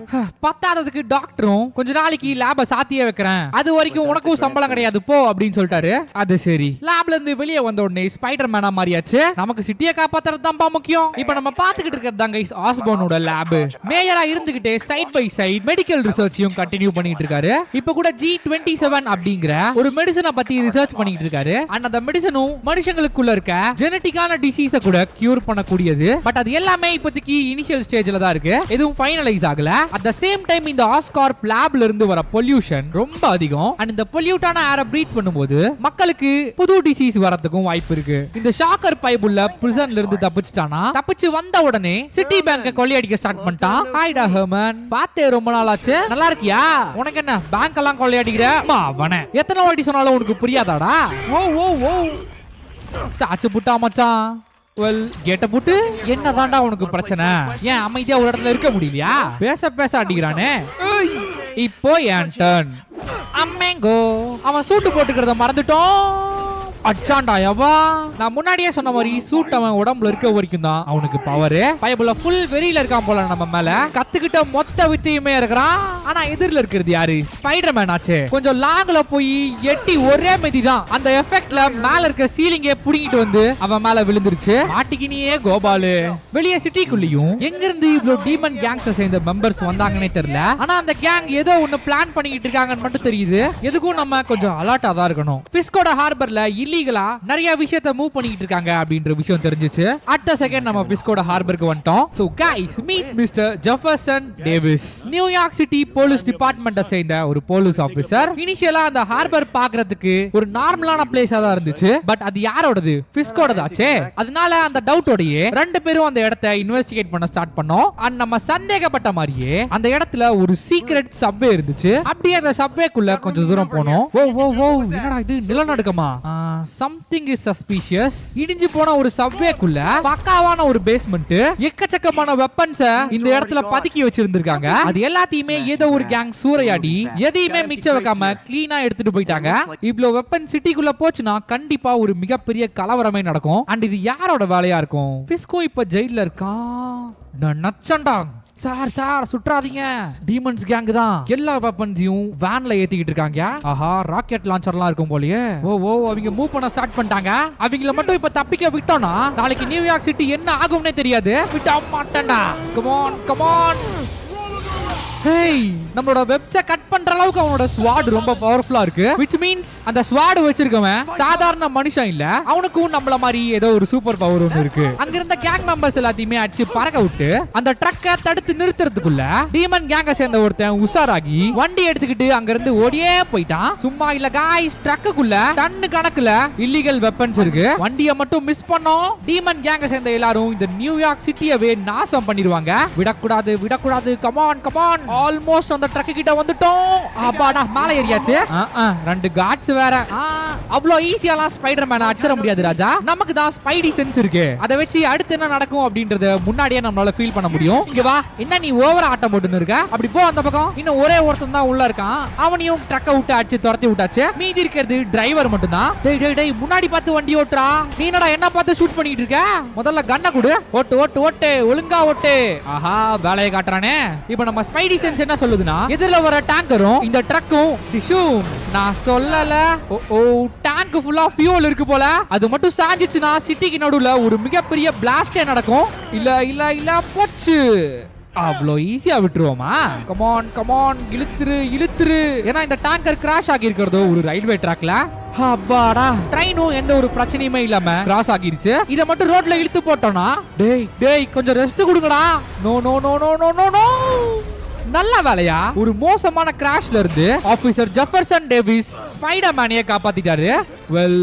பத்தாததுக்கு டாக்டரும் கொஞ்ச நாளைக்கு லேப சாத்தியே வைக்கிறேன், அது வரைக்கும் உனக்கும் சம்பளம் கிடையாது போ அப்படின்னு சொல்லிட்டாரு. அது சரி, லேப்ல இருந்து வெளியே வந்த உடனே ஸ்பைடர் மேனா மாறியாச்சு. நமக்கு சிட்டியை காப்பாத்துறது தான் முக்கியம். இப்போ நம்ம பாத்துக்கிட்டு இருக்கிறது தான் கைஸ் ஆஸ்பார்னோட லேப். மேயரா இருந்துகிட்டே சைட் பை சைட் மெடிக்கல் ரிசர்ச்சையும் கண்டினியூ பண்ணிட்டு இருக்காரு. இப்போ கூட G27 அப்படிங்கிற ஒரு மெடிசனை பத்தி ரிசர்ச் பண்ணிட்டு இருக்காரு. அந்த மெடிசனும் மனுஷங்களுக்குள்ள இருக்க ஜெனடிக்கான டிசீஸை கூட கியூர் பண்ணக்கூடியது. பட் அது எல்லாமே இப்போதைக்கு இனிஷியல் ஸ்டேஜ்ல தான் இருக்கு, எதுவும் ஃபைனலைஸ் ஆகல. அட் த சேம் டைம் இந்த ஆஸ்கார்ப் லேப்ல இருந்து வர பொல்யூஷன் ரொம்ப அதிகம். அண்ட் இந்த பொல்யூட்டான ஏரை பிரீத் பண்ணும்போது மக்களுக்கு புது டிசீஸ் வரதுக்கும் வாய்ப்பு இருக்கு. இந்த ஷாக்கர் பைபுள்ள பிரிசன்ல இருந்து தப்பிச்சிட்டானா, தப்பிச்சு வந்த உடனே சிட்டி பேங்கை கொள்ளையடிக்க ஸ்டார்ட் பண்ணிட்டான். ஹாய்டா ஹெர்மன், பார்த்தே ரொம்ப நாள் ஆச்சு, நல்லா இருக்கியா? உனக்கு என்ன பேங்க் எல்லாம் கொள்ளையடிக்கிற? அவனே எத்தனை வாட்டி சொன்னாலும் உனக்கு புரியாதாடா? ஓ ஓ ஓ சாச்சு புட்டா மச்சான். வெல் கேட்ட புட்டு, என்ன தாண்டா உனக்கு பிரச்சனை? ஏன் அமைதியா ஒரு இடத்துல இருக்க முடியலையா? பேச பேச அடிக்கிறானே. இப்போ என் டர்ன். அம்மேங்கோ, அவன் சூட்டு போட்டுக்கிறத மறந்துட்டோம். அச்சாண்டா எவா, நான் முன்னாடியே சொன்ன மாதிரி சூட் அவன் உடம்புல இருக்க வரைக்கும் தான் அவனுக்கு பவர். பைபிள்ல ஃபுல் வெறியில இருக்கான் போல நம்ம மேல. கத்துக்கிட்ட மொத்த வித்தையுமே இருக்கிறான். ஆனா எதிரில இருக்கிறது யாரு? ஸ்பைடர் மேன் ஆச்சு. கொஞ்சம் லாங்ல போய் எட்டி ஒரே மெதி தான் அந்த எஃபெக்ட்ல மேல இருக்க சீலிங்கே புடிங்கிட்டு வந்து அவன் மேல விழுந்துருச்சு. மாட்டிக்கினியே கோபாலு. வெளியே சிட்டிக்குள்ளேயும் எங்க இருந்து இவ்வளவு டீமன் கேங்ஸ் சேர்ந்த மெம்பர்ஸ் வந்தாங்கன்னே தெரியல. ஆனா அந்த கேங் ஏதோ ஒன்னு பிளான் பண்ணிட்டு இருக்காங்கன்னு மட்டும் தெரியுது. எதுக்கும் நம்ம கொஞ்சம் அலர்ட்டா தான் இருக்கணும். பிஸ்கோட ஹார்பர்ல இல்லீகலா நிறைய விஷயத்தை மூவ் பண்ணிட்டு இருக்காங்க அப்படின்ற விஷயம் தெரிஞ்சிச்சு. அடுத்த செகண்ட் நம்ம பிஸ்கோட ஹார்பருக்கு வந்துட்டோம். So guys, meet mister Jefferson Davis. New York city police டிபார்ட்மெண்ட்டை சேர்ந்த ஒரு போலீஸ் ஆபீசர். இனிஷியலா அந்த ஹார்பர் பார்க்கிறதுக்கு ஒரு நார்மலான பிளேஸா தான் இருந்துச்சு. பட் அது யாரோடது? பிஸ்கோடதாச்சே. அதனால அந்த டவுட்டோடயே ரெண்டு பேரும் அந்த இடத்தை இன்வெஸ்டிகேட் பண்ண ஸ்டார்ட் பண்ணோம். அண்ட் நம்ம சந்தேகப்பட்ட மாதிரியே அந்த இடத்துல ஒரு சீக்ரெட் சப்வே இருந்துச்சு. அப்படியே அந்த சப்வேக்குள்ள கொஞ்சம் தூரம் போனோம். ஓ ஓ ஓ, என்னடா இது, நிலநடுக்கமா? something is suspicious. இடிஞ்சு போன ஒரு சப்வேக்குள்ள பக்காவான ஒரு பேஸ்மெண்ட், எக்கச்சக்கமான வெப்பன்ஸ் இந்த இடத்துல பதுக்கி வச்சிருந்திருக்காங்க. அது எல்லாத்தையுமே ஏதோ ஒரு கேங் சூறையாடி எதையுமே மிச்சம் வைக்காம கிளீனா எடுத்துட்டு போயிட்டாங்க. இவ்வளவு வெப்பன் சிட்டிக்குள்ள போச்சுன்னா கண்டிப்பா ஒரு மிகப்பெரிய கலவரமே நடக்கும். அண்ட் இது யாரோட வேலையா இருக்கும்? பிஸ்கோ இப்ப ஜெயில இருக்கான். நச்சண்டாங். சார் சார் சுற்றாதீங்க, டீமன்ஸ் கேங் தான் எல்லா வெப்பன்ஸையும் வேன்ல ஏத்திக்கிட்டு இருக்காங்க. ஆஹா, ராக்கெட் லான்ச்சர்லாம் இருக்கும் போலயே. ஓ ஓ, அவங்க மூவ் பண்ண ஸ்டார்ட் பண்ணிட்டாங்க. அவங்கள மட்டும் இப்ப தப்பிக்க விட்டோம்னா நாளைக்கு நியூயார்க் சிட்டி என்ன ஆகும்னே தெரியாது. விட்டா மாட்டேன்டா. Come on come on. Hey, நம்மளோட வெப்ஸை கட் பண்ற அளவுக்கு அவனோட ஸ்வாட் ரொம்ப பவர்ஃபுல்லா இருக்கு. which means அந்த ஸ்வாட் வச்சிருக்கவன் சாதாரண மனுஷன் இல்ல, அவனுக்கும் நம்மள மாதிரி ஏதோ ஒரு சூப்பர் பவர் ஒன்னு இருக்கு. அங்க இருந்த கேங் மெம்பர்ஸ் எல்லாத்தையுமே அடிச்சு பறக்க விட்டு அந்த ட்ரக்கை தடுத்து நிறுத்துறதுக்குள்ள டீமன் கேங்க சேர்ந்த ஒருத்தன் உஷாராகி வண்டி எடுத்துக்கிட்டு அங்க இருந்து ஓடியே போயிட்டான். சும்மா இல்ல காய்ஸ், ட்ரக்குக்குள்ள டன் கணக்குல இல்லீகல் வெப்பன்ஸ் இருக்கு. வண்டியை மட்டும் மிஸ் பண்ணோம், டீமன் கேங்க சேர்ந்த எல்லாரும் இந்த நியூயார்க் சிட்டியவே நாசம் பண்ணிடுவாங்க. விடக்கூடாது விடக்கூடாது. Come on come on. ஆல்மோஸ்ட் அந்த ட்ரக் கிட்ட வந்துட்டோம். அப்பாடா, மேலே ஏறியாச்சு. ரெண்டு காட்ஸ் வேற. அவ்வளோ ஈஸியாலாம் ஸ்பைடர் மேனை அடிச்சிட முடியாது ராஜா. நமக்கு தான் ஸ்பைடி சென்ஸ் இருக்கு. அதை வச்சு அடுத்து என்ன நடக்கும் அப்படின்றத முன்னாடியே நம்மளால ஃபீல் பண்ண முடியும். இங்க வா, என்ன நீ ஓவரா ஆட்டம் போட்டுன்னு இருக்க? அப்படி போ அந்த பக்கம். இன்னும் ஒரே ஒருத்தன் தான் உள்ள இருக்கான். அவனையும் ட்ரக்கை விட்டு அடிச்சு துரத்தி விட்டாச்சு. மீதி இருக்கிறது டிரைவர் மட்டும் தான். டேய் டேய் டேய், முன்னாடி பார்த்து வண்டி ஓட்டுறா. நீ என்னடா என்ன பார்த்து ஷூட் பண்ணிட்டு இருக்க? முதல்ல கண்ணை கொடு. ஓட்டு ஓட்டு ஓட்டு, ஒழுங்கா ஓட்டு. ஆஹா, வேலையை காட்டுறானே. இப்போ நம்ம ஸ்பைடி சென்ஸ் என்ன சொல்லுதுன்னா, எதிரில வர டேங்கரும் இந்த ட்ரக்கும் டிஷும். நான் சொல்லல. ஓ, டேங்க் ஃபுல்லா ஃபியூல் இருக்கு போல. அது மட்டும் சாஞ்சிச்சுனா சிட்டிக்கு நடுவுல ஒரு மிகப்பெரிய பிளாஸ்டே நடக்கும். இல்ல இல்ல இல்ல, போச்சு. அவ்வளோ ஈஸியா விட்டுருவோமா? Come on come on, இழுத்துரு இழுத்துரு. ஏன்னா இந்த டேங்கர் கிராஷ் ஆகி இருக்கிறதோ ஒரு ரயில்வே ட்ராக்ல. அப்பாடா, ட்ரெயினும் எந்த ஒரு பிரச்சனையுமே இல்லாம கிராஸ் ஆகிருச்சு. இத மட்டும் ரோட்ல இழுத்து போட்டோம்னா, டேய் டேய் கொஞ்சம் ரெஸ்ட் கொடுங்கடா. No no no no no no no. நல்ல வேலையா ஒரு மோசமான கிராஷ்ல இருந்து ஆபீசர் ஜெஃபர்சன் டேவிஸ் ஸ்பைடர் மேனையே காப்பாத்திட்டாரு. வெல்,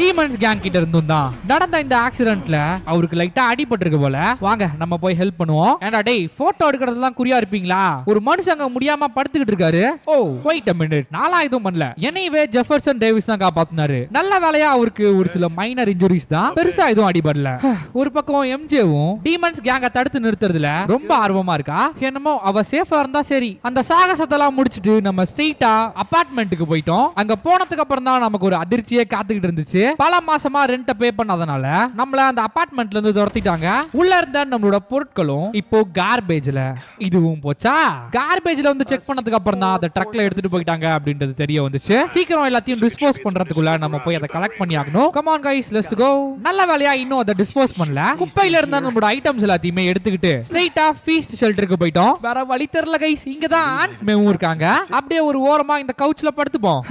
டீமன்ஸ் கேங் கிட்ட இருந்தும் தான். நடந்த இந்த ஆக்சிடென்ட்ல அவருக்கு லைட்டா அடிபட்டிருக்கு போல. வாங்க நம்ம போய் ஹெல்ப் பண்ணுவோம். ஏண்டா டேய் போட்டோ எடுக்கிறதுலாம் குறியா இருப்பீங்களா? ஒரு மனுஷங்க முடியாம படுத்துக்கிட்டு இருக்காரு. ஓ வெயிட் a minute, நாளா எதுவும் பண்ணல. என்னையவே ஜெஃபர்சன் டேவிஸ் தான் காப்பாத்துனாரு. நல்ல வேலையா அவருக்கு ஒரு சில மைனர் இன்ஜுரிஸ் தான், பெருசா எதுவும் அடிபடல. ஒரு பக்கம் எம்ஜேவும் டீமன்ஸ் கேங்க தடுத்து நிறுத்துறதுல ரொம்ப ஆர்வமா இருக்கா. என்னமோ அவ சேஃபா இருந்தா சரி. அந்த சாகசத்தெல்லாம் முடிச்சிட்டு நம்ம ஸ்ட்ரெயிட்டா அபார்ட்மெண்ட்டுக்கு போயிட்டோம். அங்க போனதுக்கு அப்புறம் தான் நமக்கு ஒரு அதிர்ச்சியே காத்துக்கிட்டு இருந்துச்சு. பல மாசமா ரெண்ட் பே பண்ணாதனால நம்மள அந்த அபார்ட்மெண்ட்ல இருந்து துரத்திட்டாங்க. உள்ள இருந்த நம்மளோட பொருட்களும் இப்போ கார்பேஜ்ல. இதுவும் போச்சா? கார்பேஜ்ல வந்து செக் பண்ணதுக்கு அப்புறம் தான் அந்த ட்ரக்ல எடுத்துட்டு போயிட்டாங்க அப்படின்றது தெரிய வந்துச்சு. சீக்கிரம் எல்லாத்தையும் டிஸ்போஸ் பண்றதுக்குள்ள நம்ம போய் அதை கலெக்ட் பண்ணி ஆகணும். Come on guys, let's go. நல்ல வேலையா இன்னும் அதை டிஸ்போஸ் பண்ணல. குப்பையில இருந்த நம்மளோட ஐட்டம்ஸ் எல்லாத்தையுமே எடுத்துக்கிட்டு ஸ்ட்ரெயிட்டா ஃபீஸ்ட் ஷெல்டருக்கு போயிட்டோம். வேற வழி தெரியல கைஸ். இங்க தான் ஆண்ட் மேவும் இருக்காங்க. அப்படியே ஒரு ஓரமா இந்த கவுச்ல படுத்துப்போம்.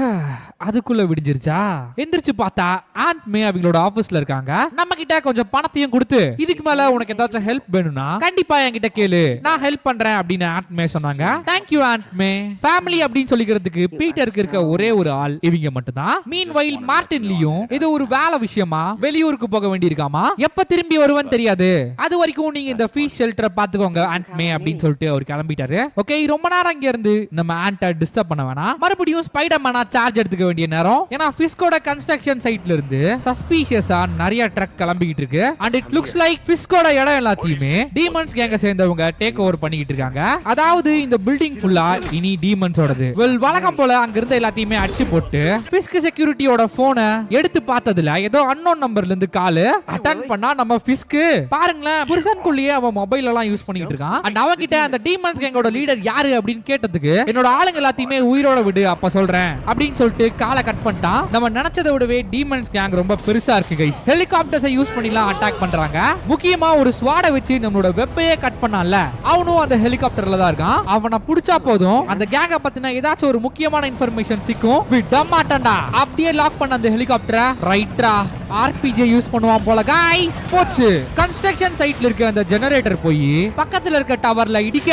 அதுக்குள்ள விடிஞ்சிருச்சா? எந்திரிச்சு பார்த்தா ஆண்ட் மே அவங்களோட ஆபீஸ்ல இருக்காங்க. நம்ம கிட்ட கொஞ்சம் பணத்தையும் கொடுத்து இதுக்கு மேல உனக்கு ஏதாச்சும் ஹெல்ப் வேணும்னா கண்டிப்பா என்கிட்ட கேளு, நான் ஹெல்ப் பண்றேன் அப்படின்னு ஆண்ட் மே சொன்னாங்க. Thank you and May. Family அப்படின்னு சொல்லிக்கிறதுக்கு பீட்டருக்கு இருக்க ஒரே ஒரு ஆள் இவங்க மட்டும்தான். மீன்வைல் மார்டின்லியும் இது ஒரு வேலை விஷயமா வெளியூருக்கு போக வேண்டியிருக்காமா. எப்ப திரும்பி வருவேன்னு தெரியாது. அது வரைக்கும் நீங்க இந்த ஃபீஸ் ஷெல்டரை பாத்துக்கோங்க ஆண்ட் மே அப்படின்னு சொல்லிட்டு அவர் கிளம்பிட்டாரு. ஓகே, ரொம்ப நேரம் இங்க இருந்து நம்ம ஆண்ட டிஸ்டர்ப் பண்ண வேணாம். மறுபடியும் ஸ்பைடர்மேனா சார்ஜ் எடுத்துக்க வேண்டிய நேரம். ஏன்னா ஃபிஸ்கோட கன்ஸ்ட்ரக்ஷன் சைட்ல இருந்து சஸ்பீஷியஸா நிறைய ட்ரக் கிளம்பிக்கிட்டு இருக்கு. அண்ட் இட் லுக்ஸ் லைக் ஃபிஸ்கோட இடம் எல்லாத்தையுமே டீமன்ஸ் கேங்க சேர்ந்தவங்க டேக் ஓவர் பண்ணிக்கிட்டு இருக்காங்க. அதாவது இந்த பில்டிங் ஃபுல்லா இனி டீமன்ஸோடது. வெல் வழக்கம் போல அங்க இருந்த எல்லாத்தையுமே அடிச்சு போட்டு ஃபிஸ்க் செக்யூரிட்டியோட போனை எடுத்து பார்த்ததுல ஏதோ அன்னோன் நம்பர்ல இருந்து கால் அட்டெண்ட் பண்ணா நம்ம ஃபிஸ்க் பாருங்களேன் புருஷனுக்குள்ளேயே அவன் மொபைல் எல்லாம் யூஸ் பண்ணிட்டு இருக்கான். அண்ட் அவன்கிட்ட அந்த டீமன்ஸ் கேங்கோட லீடர் யாரு அப்படின்னு கேட்டதுக்கு என்னோட ஆளுங்க எல்லாத்தையுமே உயிரோட விடு அப்ப சொல்றேன் அப்படின்னு சொல்லிட்டு காலை கட் பண்ணிட்டான். நம்ம நினைச்சதை விடவே டீமன்ஸ் கேங் ரொம்ப பெருசா இருக்கு கைஸ். ஹெலிகாப்டர்ஸை யூஸ் பண்ணிலாம் அட்டாக் பண்றாங்க. முக்கியமா ஒரு ஸ்வாட வச்சு நம்மளோட வெப்பையே கட் பண்ணான்ல, அவனும் அந்த ஹெலிகாப்டர்ல தான் இருக்கான். அவனை புடிச்சா போதும் அந்த கேங்க பத்தின ஏதாச்சும் ஒரு முக்கியமான இன்ஃபர்மேஷன் சிக்கும். விட மாட்டான்டா. அப்படியே லாக் பண்ண அந்த ஹெலிகாப்டரை ரைட்ரா ஆர்பிஜி யூஸ் பண்ணுவான் போல கைஸ். போச்சு. கன்ஸ்ட்ரக்ஷன் சைட்ல இருக்க அந்த ஜெனரேட்டர் போய் பக்கத்துல இருக்க டவர்ல இடிக்க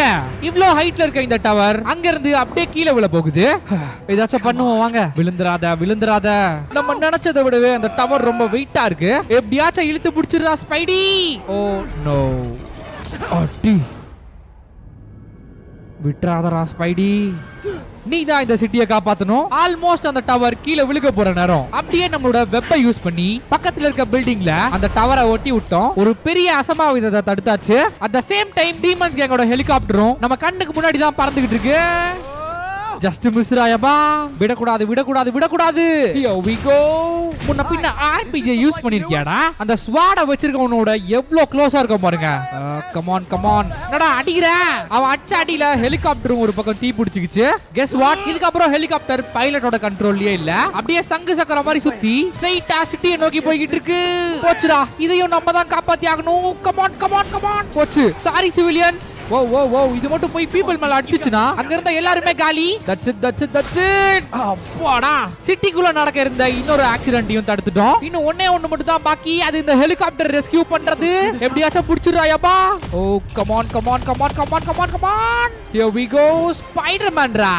இவ்ளோ ஹைட்ல இருக்க இந்த டவர் அங்க இருந்து அப்படியே கீழே விழ போகுது. ஏதாச்சும் பண்ணுவோம் வாங்க. விழுந்துராத விழுந்துராத. நம்ம நினைச்சதை விடவே அந்த டவர் ரொம்ப வெயிட்டா இருக்கு. எப்படியாச்சும் இழுத்து பிடிச்சிடுறா ஸ்பைடி. Oh no. அடி விட்றாதடா ஸ்பைடி. நீ தான் இந்த சிட்டியை காப்பாத்தணும். ஆல்மோஸ்ட் அந்த டவர் கீழே விழுக போற நேரம் அப்படியே நம்மளோட வெப்பை யூஸ் பண்ணி பக்கத்துல இருக்க பில்டிங்ல அந்த டவரை ஒட்டி விட்டோம். ஒரு பெரிய அசம்பாவிதத்தை தடுத்தாச்சு. At the same time demons கேங்கோட ஹெலிகாப்டரும் நம்ம கண்ணுக்கு முன்னாடி தான் பறந்துகிட்டு இருக்கு. ஜஸ்ட் மிஸ் ராயபா. விடக்கூடாது விடக்கூடாது விடக்கூடாது. Here we go. முன்ன பின்ன ஆர்பிஜி யூஸ் பண்ணிருக்கியாடா? அந்த ஸ்வாட வச்சிருக்கவனோட எவ்வளவு க்ளோஸா இருக்க பாருங்க. Come on come on. என்னடா அடிக்குற? அவன் அடிச்ச அடியில ஹெலிகாப்டரும் ஒரு பக்கம் தீ பிடிச்சிக்கிச்சு. Guess what? இதுக்கப்புறம் ஹெலிகாப்டர் பைலட்டோட கண்ட்ரோல்லயே இல்ல. அப்படியே சங்கு சக்கர மாதிரி சுத்தி ஸ்ட்ரைட்டா சிட்டியை நோக்கி போய்கிட்டு இருக்கு. போச்சுடா. இதையும் நம்ம தான் காப்பாத்தி ஆகணும். Come on come on come on. போச்சு. Sorry civilians. Oh oh oh, இது மட்டும் போய் பீப்பிள் மேல அடிச்சுச்சுனா அங்க இருந்த எல்லாருமே காலி. That's it, that's it, that's it. அப்பாடா. சிட்டிக்குள்ள நடக்க இருந்த இன்னொரு ஆக்சிடென்ட்டையும் தடுத்துட்டோம். இன்னும் ஒண்ணே மட்டும் தான் பாக்கி. அது இந்த ஹெலிகாப்டர் ரெஸ்கியூ பண்றது. எப்படியாச்சும் புடிச்சிராயப்பா. Oh come on come on come on come on come on come on. Here we go. Spiderman ரா.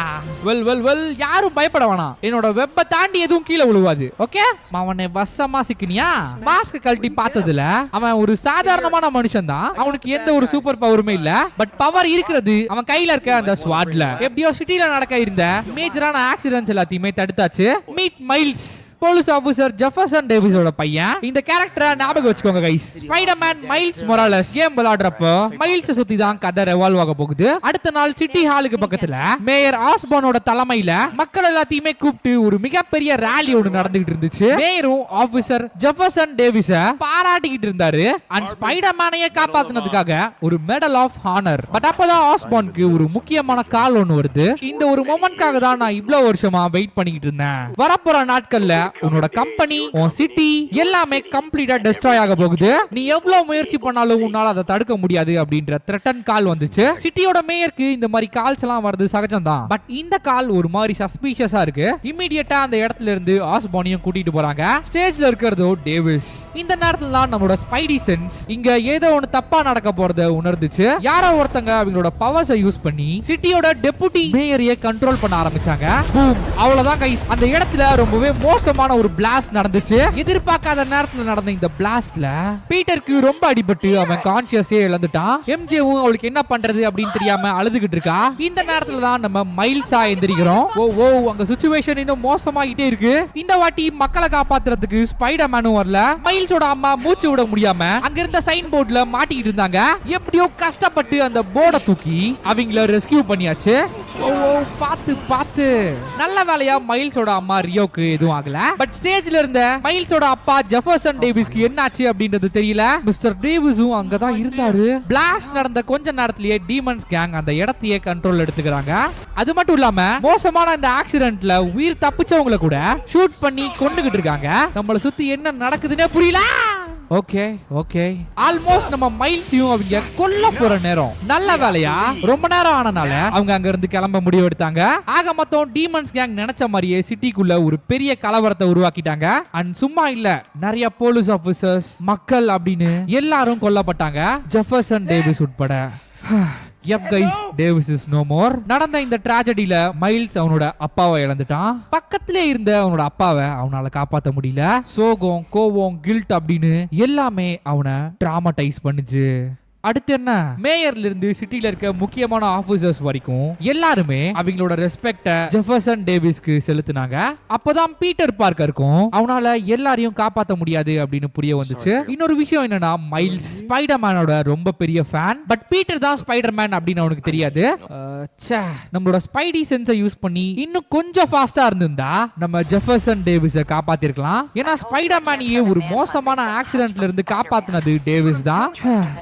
வெல் யாரும் பயப்பட வேணாம். என்னோட வெப்ப தாண்டி எதுவும் கீழே விழுவாது. ஓகே? அவனை வசமா சிக்கினியா? மாஸ்க் கழட்டி பார்த்ததுல அவன் ஒரு சாதாரணமான மனுஷன் தான். அவனுக்கு எந்த ஒரு சூப்பர் பவருமே இல்ல. பட் பவர் இருக்கிறது அவன் கையில இருக்க அந்த ஸ்வாட்ல. எப்படியோ சிட்டில நடக்க இருந்த மேஜரான ஆக்சிடென்ட்ஸ் எல்லாத்தையுமே தடுத்தாச்சு. Meet Miles, police officer Jefferson டேவிஸோட பையன். இந்த கேரக்டரை ஞாபகம் வச்சுக்கோங்க guys. Spiderman Miles Morales game விளையாடுறப்போ மைல்ஸ் சுத்தி தான் கதை ரெவால்வ் ஆக போகுது. அடுத்த நாள் சிட்டி ஹாலுக்கு பக்கத்துல மேயர் ஆஸ்பானோட தலைமையில மக்கள் எல்லாத்தையுமே கூப்பிட்டு ஒரு மிகப்பெரிய ராலி ஒன்று நடந்துகிட்டு இருந்துச்சு. மேயரும் ஆபீசர் ஜெஃபர்சன் டேவிஸ பாராட்டிக்கிட்டு இருந்தாரு. அண்ட் ஸ்பைடர்மேனையே காப்பாத்தினதுக்காக ஒரு மெடல் ஆஃப் ஹானர். பட் அப்பதான் ஆஸ்பானுக்கு ஒரு முக்கியமான கால் ஒன்று வருது. இந்த ஒரு மொமெண்ட்காக தான் நான் இவ்வளவு வருஷமா வெயிட் பண்ணிக்கிட்டு இருந்தேன். வரப்போற நாட்கள்ல உன்னோட கம்பெனி, உன் சிட்டி எல்லாமே கம்ப்ளீட்டா டெஸ்ட்ராய் ஆக போகுது. நீ எவ்வளவு முயற்சி பண்ணாலும் உன்னால அதை தடுக்க முடியாது அப்படின்ற த்ரெட்டன் கால் வந்துச்சு. சிட்டியோட மேயருக்கு இந்த மாதிரி கால்ஸ் எல்லாம் வருது சகஜம் தான். பட் இந்த கால் ஒரு மாதிரி சஸ்பீஷியஸா இருக்கு. இமிடியேட்டா அந்த இடத்துல இருந்து ஆஸ்பானியும் கூட்டிட்டு போறாங்க. ஸ்டேஜ்ல இருக்கிறதோ டேவிஸ். இந்த நேரத்துல தான் நம்மளோட ஸ்பைடி சென்ஸ் இங்க ஏதோ ஒன்னு தப்பா நடக்க போறத உணர்ந்துச்சு. யாரோ ஒருத்தங்க அவங்களோட பவர்ஸை யூஸ் பண்ணி சிட்டியோட டெபுட்டி மேயரையே கண்ட்ரோல் பண்ண ஆரம்பிச்சாங்க. அவ்வளவுதான் கைஸ். அந்த இடத்துல ரொம்பவே மோசமா மோசமான ஒரு பிளாஸ்ட் நடந்துச்சு. எதிர்பார்க்காத நேரத்துல நடந்த இந்த பிளாஸ்ட்ல பீட்டருக்கு ரொம்ப அடிபட்டு அவன் கான்சியஸே இழந்துட்டான். எம்ஜேவும் அவளுக்கு என்ன பண்றது அப்படின்னு தெரியாம அழுதுகிட்டு இருக்கா. இந்த நேரத்துல தான் நம்ம மைல்ஸா எந்திரிக்கிறோம். ஓ அங்க சிச்சுவேஷன் இன்னும் மோசமாகிட்டே இருக்கு. இந்த வாட்டி மக்களை காப்பாத்துறதுக்கு ஸ்பைடர் மேனும் வரல. மைல்ஸோட அம்மா மூச்சு விட முடியாம அங்க இருந்த சைன் போர்ட்ல மாட்டிக்கிட்டு இருந்தாங்க. எப்படியோ கஷ்டப்பட்டு அந்த போர்டை தூக்கி அவங்கள ரெஸ்கியூ பண்ணியாச்சு. ஓ பாத்து நல்ல வேலையா மைல்ஸோட அம்மா ரியோக்கு எதுவும் ஆகல. பட் ஸ்டேஜ்ல இருந்த மைல்ஸோட அப்பா ஜெஃபர்சன் டேவிஸ்க்கு என்னாச்சு அப்படின்றது தெரியல. மிஸ்டர் டேவிஸும் அங்கதான் இருந்தாரு. பிளாஸ்ட் நடந்த கொஞ்ச நேரத்திலேயே டீமன்ஸ் கேங் அந்த இடத்தையே கண்ட்ரோல் எடுத்துக்கிறாங்க. அது மட்டும் இல்லாம மோசமான இந்த ஆக்சிடென்ட்ல உயிர் தப்பிச்சவங்கள கூட ஷூட் பண்ணி கொண்டுகிட்டு இருக்காங்க. நம்மள சுத்தி என்ன நடக்குதுன்னே புரியல. ஓகே ஆல்மோஸ்ட் நம்ம மைல்ஸையும் அவங்க கொல்ல போற நேரம். நல்ல வேலையா ரொம்ப நேரம் ஆனனால அவங்க அங்க இருந்து கிளம்ப முடிவு எடுத்தாங்க. ஆக மொத்தம் டீமன்ஸ் கேங் நினைச்ச மாதிரியே சிட்டிக்குள்ள ஒரு பெரிய கலவரத்தை உருவாக்கிட்டாங்க. அண்ட் சும்மா இல்ல, நிறைய போலீஸ் ஆபீசர்ஸ், மக்கள் அப்படின்னு எல்லாரும் கொல்லப்பட்டாங்க, ஜெஃபர்சன் டேவிஸ் உட்பட. Yep guys, Davis is no more. நடந்த இந்த ட்ராஜடியில மைல்ஸ் அவனோட அப்பாவை இழந்துட்டான். பக்கத்திலே இருந்த அவனோட அப்பாவை அவனால காப்பாத்த முடியல. சோகம், கோவம், கில்ட் அப்படின்னு எல்லாமே அவனை டிராமடைஸ் பண்ணுச்சு. அடுத்து என்ன, மேயர்ல இருந்து சிட்டில இருக்க முக்கியமான ஆபீசர்ஸ் வரைக்கும் எல்லாருமே அவங்களோட ரெஸ்பெக்ட ஜெஃபர்சன் டேவிஸ்க்கு செலுத்தினாங்க. அப்பதான் பீட்டர் பார்க்கருக்கும் அவனால எல்லாரையும் காப்பாத்த முடியாது அப்படின்னு புரிய வந்துச்சு. இன்னொரு விஷயம் என்னன்னா, மைல்ஸ் ஸ்பைடர்மேனோட ரொம்ப பெரிய ஃபேன். பட் பீட்டர் தான் ஸ்பைடர்மேன் அப்படின்னு அவனுக்கு தெரியாது. நம்மளோட ஸ்பைடி சென்ஸை யூஸ் பண்ணி இன்னும் கொஞ்சம் ஃபாஸ்டா இருந்திருந்தா நம்ம ஜெஃபர்சன் டேவிஸை காப்பாத்திருக்கலாம். ஏன்னா ஸ்பைடர்மேனையே ஒரு மோசமான ஆக்சிடென்ட்ல இருந்து காப்பாத்தினது டேவிஸ் தான்.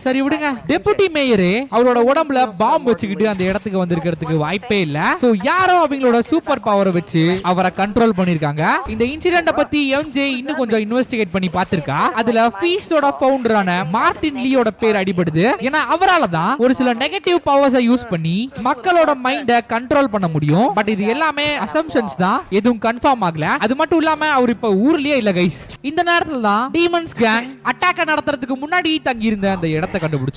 சரி விடுங்க. டெபுட்டி மேயரே அவரோட உடம்புல பாம்பு வச்சுக்கிட்டு அந்த இடத்துக்கு வந்திருக்கிறதுக்கு வாய்ப்பே இல்ல. சோ யாரோ அவங்களோட சூப்பர் பவரை வச்சு அவரை கண்ட்ரோல் பண்ணிருக்காங்க. இந்த இன்சிடென்ட பத்தி எம்ஜே இன்னும் கொஞ்சம் இன்வெஸ்டிகேட் பண்ணி பார்த்திருக்கா. அதுல ஃபீஸ்டோட ஃபவுண்டரான மார்டின் லீயோட பேர் அடிபடுது. ஏன்னா அவரால தான் ஒரு சில நெகட்டிவ் பவர்ஸை யூஸ் பண்ணி மக்களோட மைண்ட கண்ட்ரோல் பண்ண முடியும். பட் இது எல்லாமே அசம்ப்ஷன்ஸ் தான், எதுவும் கன்ஃபார்ம் ஆகல. அது மட்டும் இல்லாம அவர் இப்ப ஊர்லயே இல்ல கைஸ். இந்த நேரத்துல தான் டீமன்ஸ் கேங் அட்டாக் நடத்துறதுக்கு முன்னாடி தங்கி இருந்த அந்த இடத்தை கண்டுபிடிச்சோம்.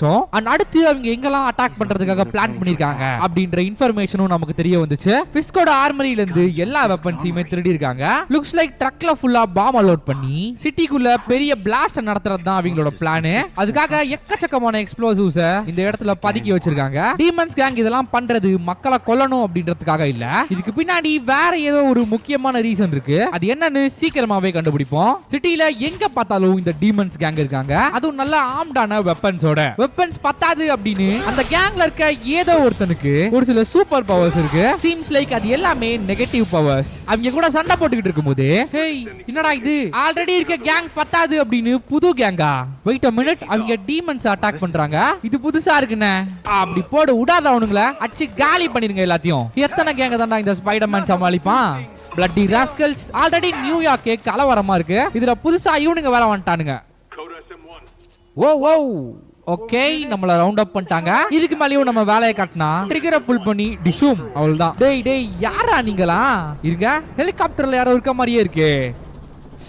அடுத்து அவங்க எங்கெல்லாம் அட்டாக் பண்றதுக்காக பிளான் பண்ணிருக்காங்க அப்படின்ற இன்ஃபர்மேஷனும் நமக்கு தெரிய வந்துச்சு. ஃபிஸ்கோட ஆர்மரியில இருந்து எல்லா வெப்பன்ஸையுமே திருடி இருக்காங்க. லுக்ஸ் லைக் ட்ரக்ல ஃபுல்லா பாம் லோட் பண்ணி சிட்டிக்குள்ள பெரிய பிளாஸ்ட் நடத்துறது தான் அவங்களோட பிளான். அதுக்காக எக்கச்சக்கமான எக்ஸ்ப்ளோசிவ்ஸ் இந்த இடத்துல பதுக்கி வச்சிருக்காங்க. டீமன்ஸ் கேங் இதெல்லாம் பண்றது மக்களை கொல்லணும் அப்படின்றதுக்காக இல்ல. இதுக்கு பின்னாடி வேற ஏதோ ஒரு முக்கியமான ரீசன் இருக்கு. அது என்னன்னு சீக்கிரமாவே கண்டுபிடிப்போம். சிட்டில எங்க பார்த்தாலும் இந்த டீமன்ஸ் கேங் இருக்காங்க. அதுவும் நல்ல ஆம்டான வெப்பன்ஸோட. வெப்பன்ஸ் பத்தாது அப்படின்னு அந்த கேங்ல இருக்க ஏதோ ஒருத்தனுக்கு ஒரு சில சூப்பர் பவர்ஸ் இருக்கு. சீம்ஸ் லைக் அது எல்லாமே நெகட்டிவ் பவர்ஸ். அவங்க கூட சண்டை போட்டுக்கிட்டு இருக்கும்போது, ஹேய் என்னடா இது, ஆல்ரெடி இருக்க கேங் பத்தாது அப்படின்னு புது கேங்கா? வெயிட் a minute, அவங்க டீமன்ஸ் அட்டாக் பண்றாங்க. இது புதுசா இருக்குனே. அப்படி போடு, விடாத அவனுங்கள அடிச்சு காலி பண்ணிருங்க எல்லாத்தையும். எத்தனை கேங்க தான்டா இந்த ஸ்பைடர்மேன் சமாளிப்பான்? Bloody rascals. ஆல்ரெடி நியூயார்க்கே கலவரமா இருக்கு, இதுல புதுசா இவனுங்க வேற வந்துட்டானுங்க. ஓ ஓகே, நம்மள ரவுண்ட் அப் பண்ணிட்டாங்க. இதுக்கு மேலயும் நம்ம வேலையை காட்டினா ட்ரிகரை புல் பண்ணி டிஷூம், அவ்வளவுதான். டேய் யாரா நீங்களா? இருங்க, ஹெலிகாப்டர்ல யாரோ இருக்க மாதிரியே இருக்கு.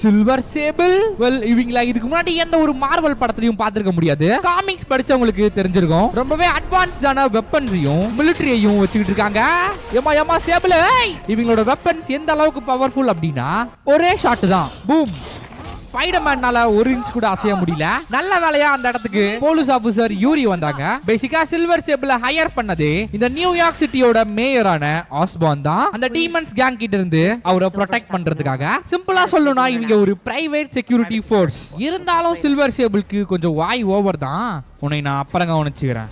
Silver sable. வெல், இவங்கள இதுக்கு முன்னாடி எந்த ஒரு மார்வல் படத்திலையும் பார்த்திருக்க முடியாது. காமிக்ஸ் படிச்சவங்களுக்கு தெரிஞ்சிருக்கும். ரொம்பவே அட்வான்ஸ்டான வெப்பன்ஸையும் மிலிட்டரியையும் வச்சுக்கிட்டு இருக்காங்க. ஏமா சேபிள். இவங்களோட வெப்பன்ஸ் எந்த அளவுக்கு பவர்ஃபுல் அப்படின்னா ஒரே ஷாட் தான், பூம். ஸ்பைடர்மேனால ஒரு இன்ச் கூட அசைய முடியல. நல்ல வேலையா அந்த இடத்துக்கு போலீஸ் ஆபீசர் யூரி வந்தாங்க. பேசிக்கா சில்வர் சேபிள ஹையர் பண்ணது இந்த நியூயார்க் சிட்டியோட மேயரான ஆஸ்பான் தான். அந்த டீமன்ஸ் கேங் கிட்ட இருந்து அவரை ப்ரொடெக்ட் பண்றதுக்காக. சிம்பிளா சொல்லணும்னா இவங்க ஒரு பிரைவேட் செக்யூரிட்டி ஃபோர்ஸ். இருந்தாலும் சில்வர் சேபிளுக்கு கொஞ்சம் வாய் ஓவர் தான். உன்னை நான் அப்புறம் கவனிச்சுக்கிறேன்.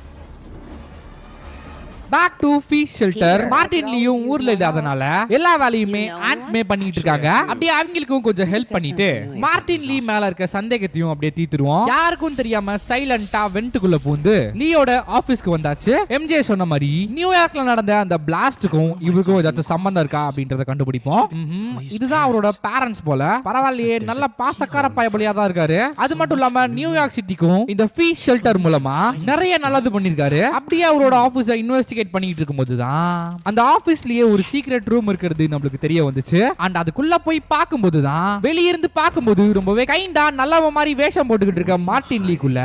Back to feast shelter. Martin லீயும் ஊர்ல இல்லாதனால எல்லா வேலையுமே ஆண்ட் மே பண்ணிட்டு இருக்காங்க. அப்படியே அவங்களுக்கும் கொஞ்சம் ஹெல்ப் பண்ணிட்டு மார்டின் லீ மேல இருக்க சந்தேகத்தையும் அப்படியே தீத்துருவோம். யாருக்கும் தெரியாம சைலண்டா வென்ட்டுக்குள்ள பூந்து லீயோட ஆபீஸ்க்கு வந்தாச்சு. எம்ஜே சொன்ன மாதிரி நியூயார்க்ல நடந்த அந்த பிளாஸ்டுக்கும் இவருக்கும் ஏதாச்சும் சம்பந்தம் இருக்கா அப்படின்றத கண்டுபிடிப்போம். இதுதான் அவரோட பேரண்ட்ஸ் போல. பரவாயில்லையே, நல்ல பாசக்கார பயபலியா தான் இருக்காரு. அது மட்டும் இல்லாம நியூயார்க் சிட்டிக்கும் இந்த ஃபீஸ் ஷெல்டர் மூலமா நிறைய நல்லது பண்ணிருக்காரு. அப்படியே அவரோட ஆபீஸை இன்வெஸ்டிகேட் இன்வெஸ்டிகேட் பண்ணிட்டு இருக்கும்போது தான் அந்த ஆபீஸ்லயே ஒரு சீக்ரெட் ரூம் இருக்கிறது நம்மளுக்கு தெரிய வந்துச்சு. அண்ட் அதுக்குள்ள போய் பார்க்கும்போது தான் வெளியிருந்து பார்க்கும்போது ரொம்பவே கைண்டா நல்லவ மாதிரி வேஷம் போட்டுக்கிட்டு இருக்க மார்ட்டின் லீக்குள்ள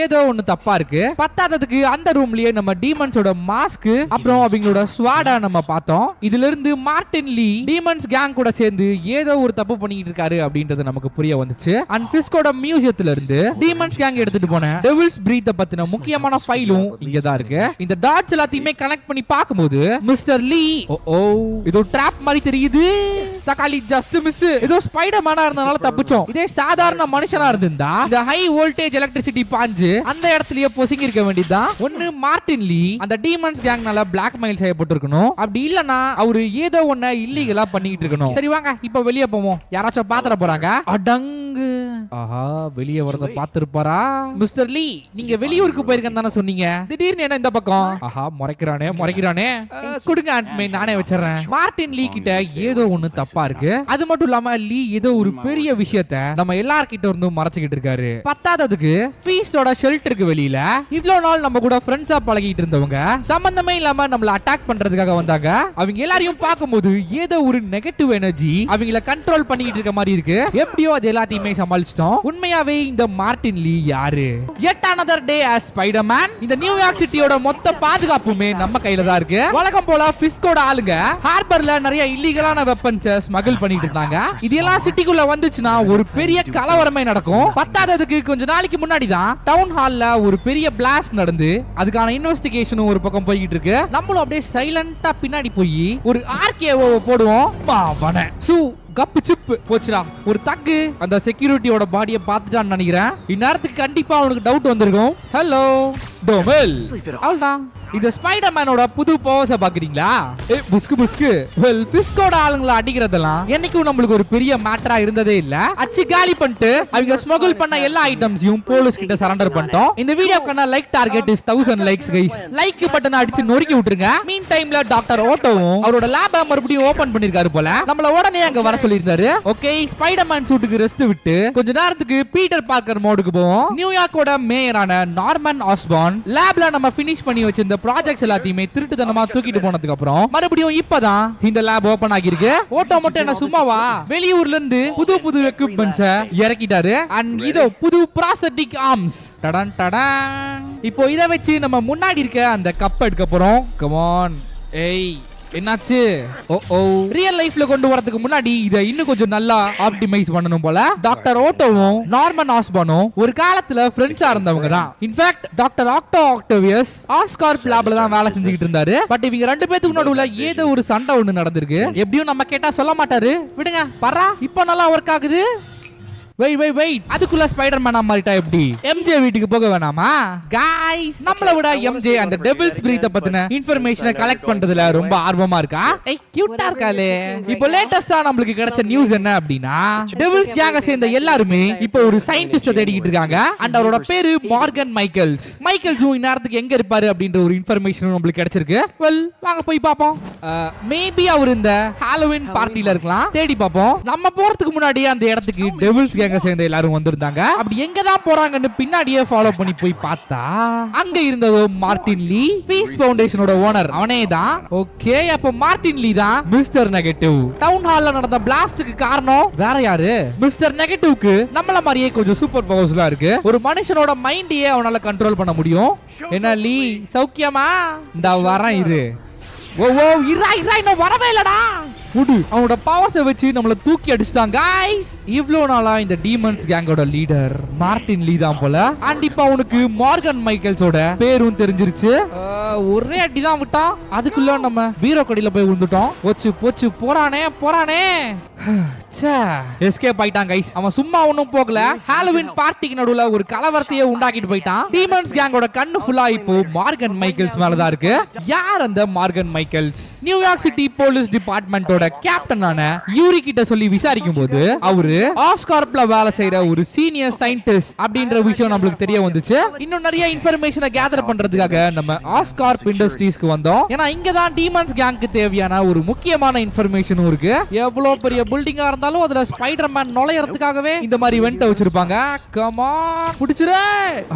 ஏதோ ஒண்ணு தப்பா இருக்கு. பத்தாததுக்கு அந்த ரூம்லயே நம்ம டீமன்ஸோட மாஸ்க் அப்புறம் அவங்களோட ஸ்வாடா நம்ம பார்த்தோம். இதுல இருந்து மார்ட்டின் லீ டீமன்ஸ் கேங் கூட சேர்ந்து ஏதோ ஒரு தப்பு பண்ணிட்டு இருக்காரு அப்படின்றது நமக்கு புரிய வந்துச்சு. அண்ட் ஃபிஸ்கோட மியூசியத்துல இருந்து டீமன்ஸ் கேங் எடுத்துட்டு போன டெவில்ஸ் பிரீத் பத்தின முக்கியமான ஃபைலும் இங்க தான் இருக்கு. இந்த டாட்ஸ் எல்லாத்தையுமே கனெக்ட் பண்ணி பார்க்கும்போது மிஸ்டர் லீ ஏதோ ட்ராப் மாதிரி தெரியுது. தக்காளி ஜஸ்ட் மிஸ். ஏதோ ஸ்பைடர்மேனா இருந்தனால தப்பிச்சோம். இதே சாதாரண மனுஷனா இருந்தா இந்த ஹை வோல்டேஜ் எலக்ட்ரிசிட்டி பாஞ்சு அந்த இடத்துலயே பொசுங்கி இருக்க வேண்டியதுதான். ஒன்னு மார்ட்டின் லீ அந்த டீமன்ஸ் கேங்னால பிளாக்மெயில் செய்யப்பட்டிருக்கணும். அப்படி இல்லனா அவரு ஏதோ ஒண்ண இல்லீகலா பண்ணிட்டு இருக்கணும். சரி வாங்க இப்ப வெளிய போவோம். யாராச்சும் பாத்துற போறாங்க. அடங்கு. ஆஹா வெளிய வரத பாத்துருப்பாரா? மிஸ்டர் லீ நீங்க வெளியூருக்கு போயிருக்கேன்னு தானே சொன்னீங்க. திடீர்னு என்ன இந்த பக்கம்? ஆஹா முறைக்கிறானே. கொடுங்க ஆண்ட்மே நானே வச்சிடுறேன். மார்ட்டின் லீ கிட்ட ஏதோ ஒண்ணு தப்பா இருக்கு. அது மட்டும் இல்லாம லீ ஏதோ ஒரு பெரிய விஷயத்த நம்ம எல்லார்கிட்ட இருந்து மறைச்சிக்கிட்டு இருக்காரு. பத்தாததுக்கு ஃபீஸ்டோட ஷெல்டருக்கு வெளியில இவ்வளவு நாள் நம்ம கூட ஃப்ரெண்ட்ஸா பழகிட்டு இருந்தவங்க சம்பந்தமே இல்லாம நம்மள அட்டாக் பண்றதுக்காக வந்தாங்க. அவங்க எல்லாரையும் பார்க்கும்போது ஏதோ ஒரு நெகட்டிவ் எனர்ஜி அவங்கள கண்ட்ரோல் பண்ணிட்டு இருக்க மாதிரி இருக்கு. எப்படியோ அது எல்லாத்தையுமே சமாளிச்சிட்டோம். உண்மையாவே இந்த மார்ட்டின் லீ யாரு? yet another day as Spiderman. இந்த நியூயார்க் சிட்டியோட மொத்த பாதுகாப்புமே நம்ம கையில தான் இருக்கு. வழக்கம் போல ஃபிஸ்கோட ஆளுங்க ஹார்பர்ல நிறைய இல்லீகலான வெப்பன்ஸ் ஸ்மகிள் பண்ணிட்டு இருந்தாங்க. இதெல்லாம் சிட்டிக்குள்ள வந்துச்சுன்னா ஒரு பெரிய கலவரமே நடக்கும். பத்தாததுக்கு கொஞ்ச நாளைக்கு முன்னாடி தான் டவுன் ஹால்ல ஒரு பெரிய பிளாஸ்ட் நடந்து அதுக்கான இன்வெஸ்டிகேஷனும் ஒரு பக்கம் போய்கிட்டு இருக்கு. நம்மளும் அப்படியே சைலண்டா பின்னாடி போய் ஒரு ஆர்கேஓ போடுவோம். கப்பு சிப்பு போச்சுடா. ஒரு தக்கு அந்த செக்யூரிட்டியோட பாடியை பார்த்துட்டான்னு நினைக்கிறேன். இந்நேரத்துக்கு கண்டிப்பா அவனுக்கு டவுட் வந்திருக்கும். ஹலோ டோமெல். அவ்வளவுதான். இந்த ஸ்பைடர்மேனோட புது பவர்ஸ பாக்குறீங்களா? புஸ்கு வெல் ஃபிஸ்கோட ஆளுங்களை அடிக்கிறதெல்லாம் என்னைக்கும் நம்மளுக்கு ஒரு பெரிய மேட்டரா இருந்ததே இல்ல. அச்சு காலி பண்ணிட்டு அவங்க ஸ்மகிள் பண்ண எல்லா ஐட்டம்ஸையும் போலீஸ் கிட்ட சரண்டர் பண்ணிட்டோம். இந்த வீடியோக்கான like target is 1000 likes guys. Like பட்டனை அடிச்சு நொறுக்கி விட்டுருங்க. மீன் டைம்ல டாக்டர் ஓட்டோவும் அவரோட லேப மறுபடியும் ஓபன் பண்ணிருக்காரு போல. நம்மள உடனே அங்க வர சொல்லியிருந்தாரு. ஓகே ஸ்பைடர்மேன் சூட்டுக்கு ரெஸ்ட் விட்டு கொஞ்ச நேரத்துக்கு பீட்டர் பார்க்கர் மோடுக்கு போவோம். நியூயார்க்கோட மேயரான நார்மன் ஆஸ்பார்ன் லேப்ல நம்ம ஃபினிஷ் பண்ணி வச்சிருந்த ப்ராஜெக்ட்ஸ் எல்லாத்தையுமே திருட்டுத்தனமா தூக்கிட்டு போனதுக்கு அப்புறம் மறுபடியும் இப்பதான் இந்த லேப் ஓபன் ஆகிருக்கு. ஓட்டோ மட்டும் என்ன சும்மாவா? வெளியூர்ல இருந்து புது எக்யூப்மெண்ட்ஸ் இறக்கிட்டாரு. அண்ட் இதோ புது ப்ராஸ்தட்டிக் ஆர்ம்ஸ். டடன் டடன். இப்போ இத வச்சு நம்ம முன்னாடி இருக்க அந்த கப் எடுக்க போறோம். Come on. ஏய் என்னாச்சு? ரியல் லைஃப்ல கொண்டு வரதுக்கு முன்னாடி இதை இன்னும் கொஞ்சம் நல்லா ஆப்டிமைஸ் பண்ணணும் போல. டாக்டர் ஓட்டோவும் நார்மன் ஆஸ்பானும் ஒரு காலத்துல ஃப்ரெண்ட்ஸா இருந்தவங்க தான். இன்ஃபேக்ட் டாக்டர் ஆக்டோவியஸ் ஆஸ்கார்ப் லேப்ல தான் வேலை செஞ்சுக்கிட்டு இருந்தாரு. பட் இவங்க ரெண்டு பேத்துக்கு நடுவுல ஏதோ ஒரு சண்டை ஒண்ணு நடந்திருக்கு. எப்படியும் நம்ம கேட்டா சொல்ல மாட்டாரு. விடுங்க பரா இப்போ நல்லா ஒர்க் ஆகுது. வெயிட் அதுக்குள்ள ஸ்பைடர்மேனா மாறிட்டா எப்படி? எம்ஜே வீட்டுக்கு போக வேணாமா? गाइस நம்மள விட எம்ஜே அந்த டெவில்ஸ் பிரீத் பத்தின இன்ஃபர்மேஷனை கலெக்ட் பண்றதுல ரொம்ப ஆர்வமா இருக்கா. கியூட்டா இருக்காளே. இப்போ லேட்டஸ்டா நமக்கு கிடைச்ச நியூஸ் என்ன அப்படினா டெவில்ஸ் கேங்க சேர்ந்த எல்லாரும் இப்போ ஒரு சயின்டிஸ்ட தேடிக்கிட்டு இருக்காங்க. அண்ட் அவரோட பேரு மார்கன் மைக்கேல்ஸும் இந்நேரத்துக்கு எங்க இருப்பாரு அப்படின்ற ஒரு இன்ஃபர்மேஷன் நமக்கு கிடைச்சிருக்கு. வெல் வாங்க போய் பாப்போம். மேபி அவர் இந்த ஹாலோவின் பார்ட்டில இருக்கலாம். தேடி பாப்போம். நம்ம போறதுக்கு முன்னாடி அந்த இடத்துக்கு டெவில்ஸ் சேர்ந்த எல்லாரும் வந்திருந்தாங்க. அப்படி எங்க தான் போறாங்கன்னு பின்னாடியே ஃபாலோ பண்ணி போய் பார்த்தா அங்க இருந்தது மார்ட்டின் லீ, பீஸ் ஃபவுண்டேஷனோட ஓனர். அவனே தான். ஓகே அப்ப மார்ட்டின் லீ தான் மிஸ்டர் நெகட்டிவ். டவுன் ஹால்ல நடந்த பிளாஸ்டுக்கு காரணம் வேற யாரு? மிஸ்டர் நெகட்டிவ்க்கு நம்மள மாதிரியே கொஞ்சம் சூப்பர் பவர்ஸ்லாம் இருக்கு. ஒரு மனுஷனோட மைண்டையே அவனால கண்ட்ரோல் பண்ண முடியும். என்ன லீ சௌக்கியமா? இந்த வரேன் இரு. இரா இன்னும் வரவே இல்லடா. அவனோட பவர்ஸை வச்சு நம்மள தூக்கி அடிச்சிட்டாங்க. गाइस இவ்ளோ நாளா இந்த டீமன்ஸ் கேங்கோட லீடர் மார்ட்டின் லீ தான் போல. அண்ட் இப்போ அவனுக்கு மார்கன் மைக்கேல்ஸோட பேரும் தெரிஞ்சிருச்சு. ஒரே அடி தான் விட்டான். அதுக்குள்ள நம்ம பீரோ கடையில போய் விழுந்துட்டோம். போச்சு போறானே. எஸ்கேப் ஆயிட்டான் கைஸ். அவன் சும்மா ஒண்ணும் போகல. ஹாலோவின் பார்ட்டிக்கு நடுவுல ஒரு கலவரத்தையே உண்டாக்கிட்டு போயிட்டான். டீமன்ஸ் கேங்கோட கண்ணு ஃபுல்லா இப்போ மார்கன் மைக்கேல்ஸ் மேல தான் இருக்கு. யார் அந்த Morgan Michaels? New York city police டிபார்ட்மெண்டோட கேப்டனான யூரி கிட்ட சொல்லி விசாரிக்கும் போது அவரு ஆஸ்கார்ப்ல வேலை செய்யற ஒரு சீனியர் சயின்டிஸ்ட் அப்படின்ற விஷயம் நம்மளுக்கு தெரிய வந்துச்சு. இன்னும் நிறைய இன்ஃபர்மேஷனை கேதர் பண்றதுக்காக நம்ம ஆஸ்கார்ப் இண்டஸ்ட்ரீஸ்க்கு வந்தோம். ஏன்னா இங்க தான் டீமன்ஸ் கேங்க்கு தேவையான ஒரு முக்கியமான இன்ஃபர்மேஷனும் இருக்கு. எவ்வளவு பெரிய பில்டிங்கா இருந்தாலும் அதுல ஸ்பைடர்மேன் நுழையறதுக்காகவே இந்த மாதிரி வெண்ட் வச்சிருப்பாங்க. Come on புடிச்சுரு.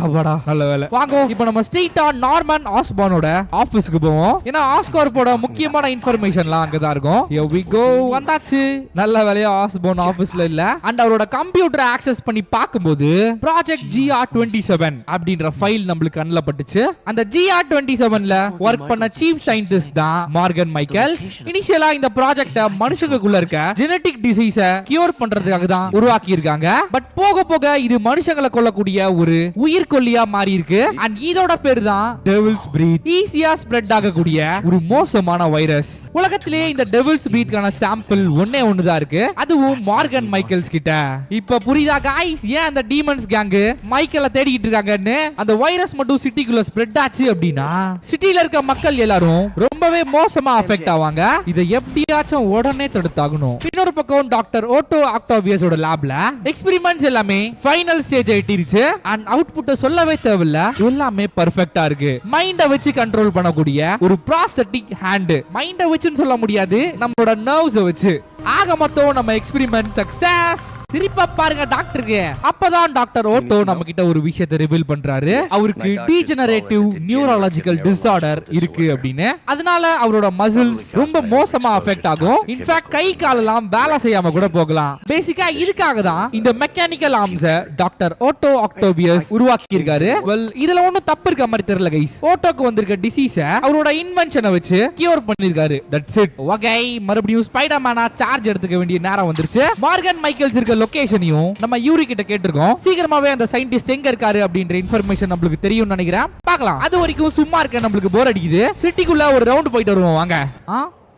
அவ்வடா நல்ல வேலை. வாங்க இப்போ நம்ம ஸ்ட்ரெயிட்டா நார்மன் ஆஸ்பார்னோட ஆபீஸ்க்கு போவோம். ஏன்னா ஆஸ்கார்போட முக்கியமான இன்ஃபர்மேஷன்லாம் அங்க தான் இருக்கும். Here we go. வந்தாச்சு. நல்ல வேலையா ஆஸ்பார்ன் ஆபீஸ்ல இல்ல. அண்ட் அவரோட கம்ப்யூட்டரை ஆக்சஸ் பண்ணி பாக்கும்போது ப்ராஜெக்ட் GR27 அப்படிங்கற ஃபைல் நமக்கு கண்ணுல பட்டுச்சு. அந்த GR27ல வர்க் பண்ண சீஃப் சயின்டிஸ்ட் தான் மார்கன் மைக்கேல்ஸ். இனிஷியலா இந்த ப்ராஜெக்ட்ட மனுஷங்களுக்குள்ள இருக்க ஜெனடிக் டிசீஸ கியூர் பண்றதுக்காக தான் உருவாக்கி இருக்காங்க. பட் போக போக இது மனுஷங்களை கொல்லக்கூடிய ஒரு உயிர்கொல்லியா மாறி இருக்கு. அண்ட் இதோட பேரு தான் டெவில்ஸ் பிரீத். ஈஸியா ஸ்ப்ரெட் ஆகக்கூடிய ஒரு மோசமான வைரஸ். உலகத்திலே இந்த டெவில்ஸ் பிரீத்கான சாம்பிள் ஒண்ணே ஒண்ணுதான் இருக்கு. அதுவும் மார்கன் மைக்கேல்ஸ் கிட்ட. இப்ப புரியுதா गाइस ஏன் அந்த டீமன்ஸ் கேங் மைக்கேல தேடிட்டு இருக்காங்கன்னு? அந்த வைரஸ் மட்டும் சிட்டிக்குள்ள ஸ்ப்ரெட் ஆச்சு அப்படினா சிட்டில இருக்க மக்கள் எல்லாரும் ரொம்பவே மோசமா அஃபெக்ட் ஆவாங்க. இதை எப்படியாச்சும் உடனே தடுத்தாகணும். இன்னொரு பக்கம் டாக்டர் ஓட்டோ ஆக்டாவியஸோட லேப்ல எக்ஸ்பெரிமெண்ட்ஸ் எல்லாமே ஃபைனல் ஸ்டேஜ் ஆயிட்டிருச்சு. அண்ட் அவுட்புட் சொல்லவே தேவையில்ல, எல்லாமே பெர்ஃபெக்ட்டா இருக்கு. மைண்ட வச்சு கண்ட்ரோல் பண்ணக்கூடிய ஒரு ப்ராஸ்தட்டிக் ஹேண்ட். மைண்ட வச்சுன்னு சொல்ல முடியாது, நம்மளோட நர்வ்ஸ் வச்சு. ஆக மொத்தம் நம்ம எக்ஸ்பெரிமெண்ட் சக்சஸ். சிரிப்பா பாருங்க டாக்டருக்கு. அப்பதான் டாக்டர் ஓட்டோ நம்ம கிட்ட ஒரு விஷயத்தை ரிவீல் பண்றாரு. அவருக்கு டீஜெனரேட்டிவ் நியூரலாஜிக்கல் டிசார்டர் இருக்கு அப்படின்னு. அதனால அவரோட மசில்ஸ் ரொம்ப மோசமா அஃபெக்ட் ஆகும். இன்ஃபேக்ட் கை காலெல்லாம் வேலை செய்யாம கூட போகலாம். பேசிக்கா இதுக்காக தான் இந்த மெக்கானிக்கல் ஆர்ம்ஸ டாக்டர் ஓட்டோ ஆக்டோபியஸ் உருவாக்கி இருக்காரு. வெல் இதுல ஒண்ணும் தப்பு இருக்க மாதிரி தெரியல கைஸ். ஓட்டோக்கு வந்திருக்க டிசீஸ அவரோட இன்வென்ஷனை வச்சு கியூர் பண்ணிருக்காரு. That's it. ஓகே, மறுபடியும் ஸ்பைடர்மேனா சார்ஜ் எடுத்துக்க வேண்டிய நேரம் வந்துருச்சு. மார்கன் மைக்கேல்ஸ் இருக்க லொகேஷனையும் நம்ம யூரி கிட்ட கேட்டிருக்கோம். சீக்கிரமாவே அந்த சயின்டிஸ்ட் எங்க இருக்காரு அப்படின்ற இன்ஃபர்மேஷன் நமக்கு தெரியும் நினைக்கிறேன். பார்க்கலாம். அது வரைக்கும் சும்மா இருக்க நம்மளுக்கு போர் அடிக்குது. சிட்டிக்குள்ள ஒரு ரவுண்ட் போயிட்டு வருவோம் வாங்க.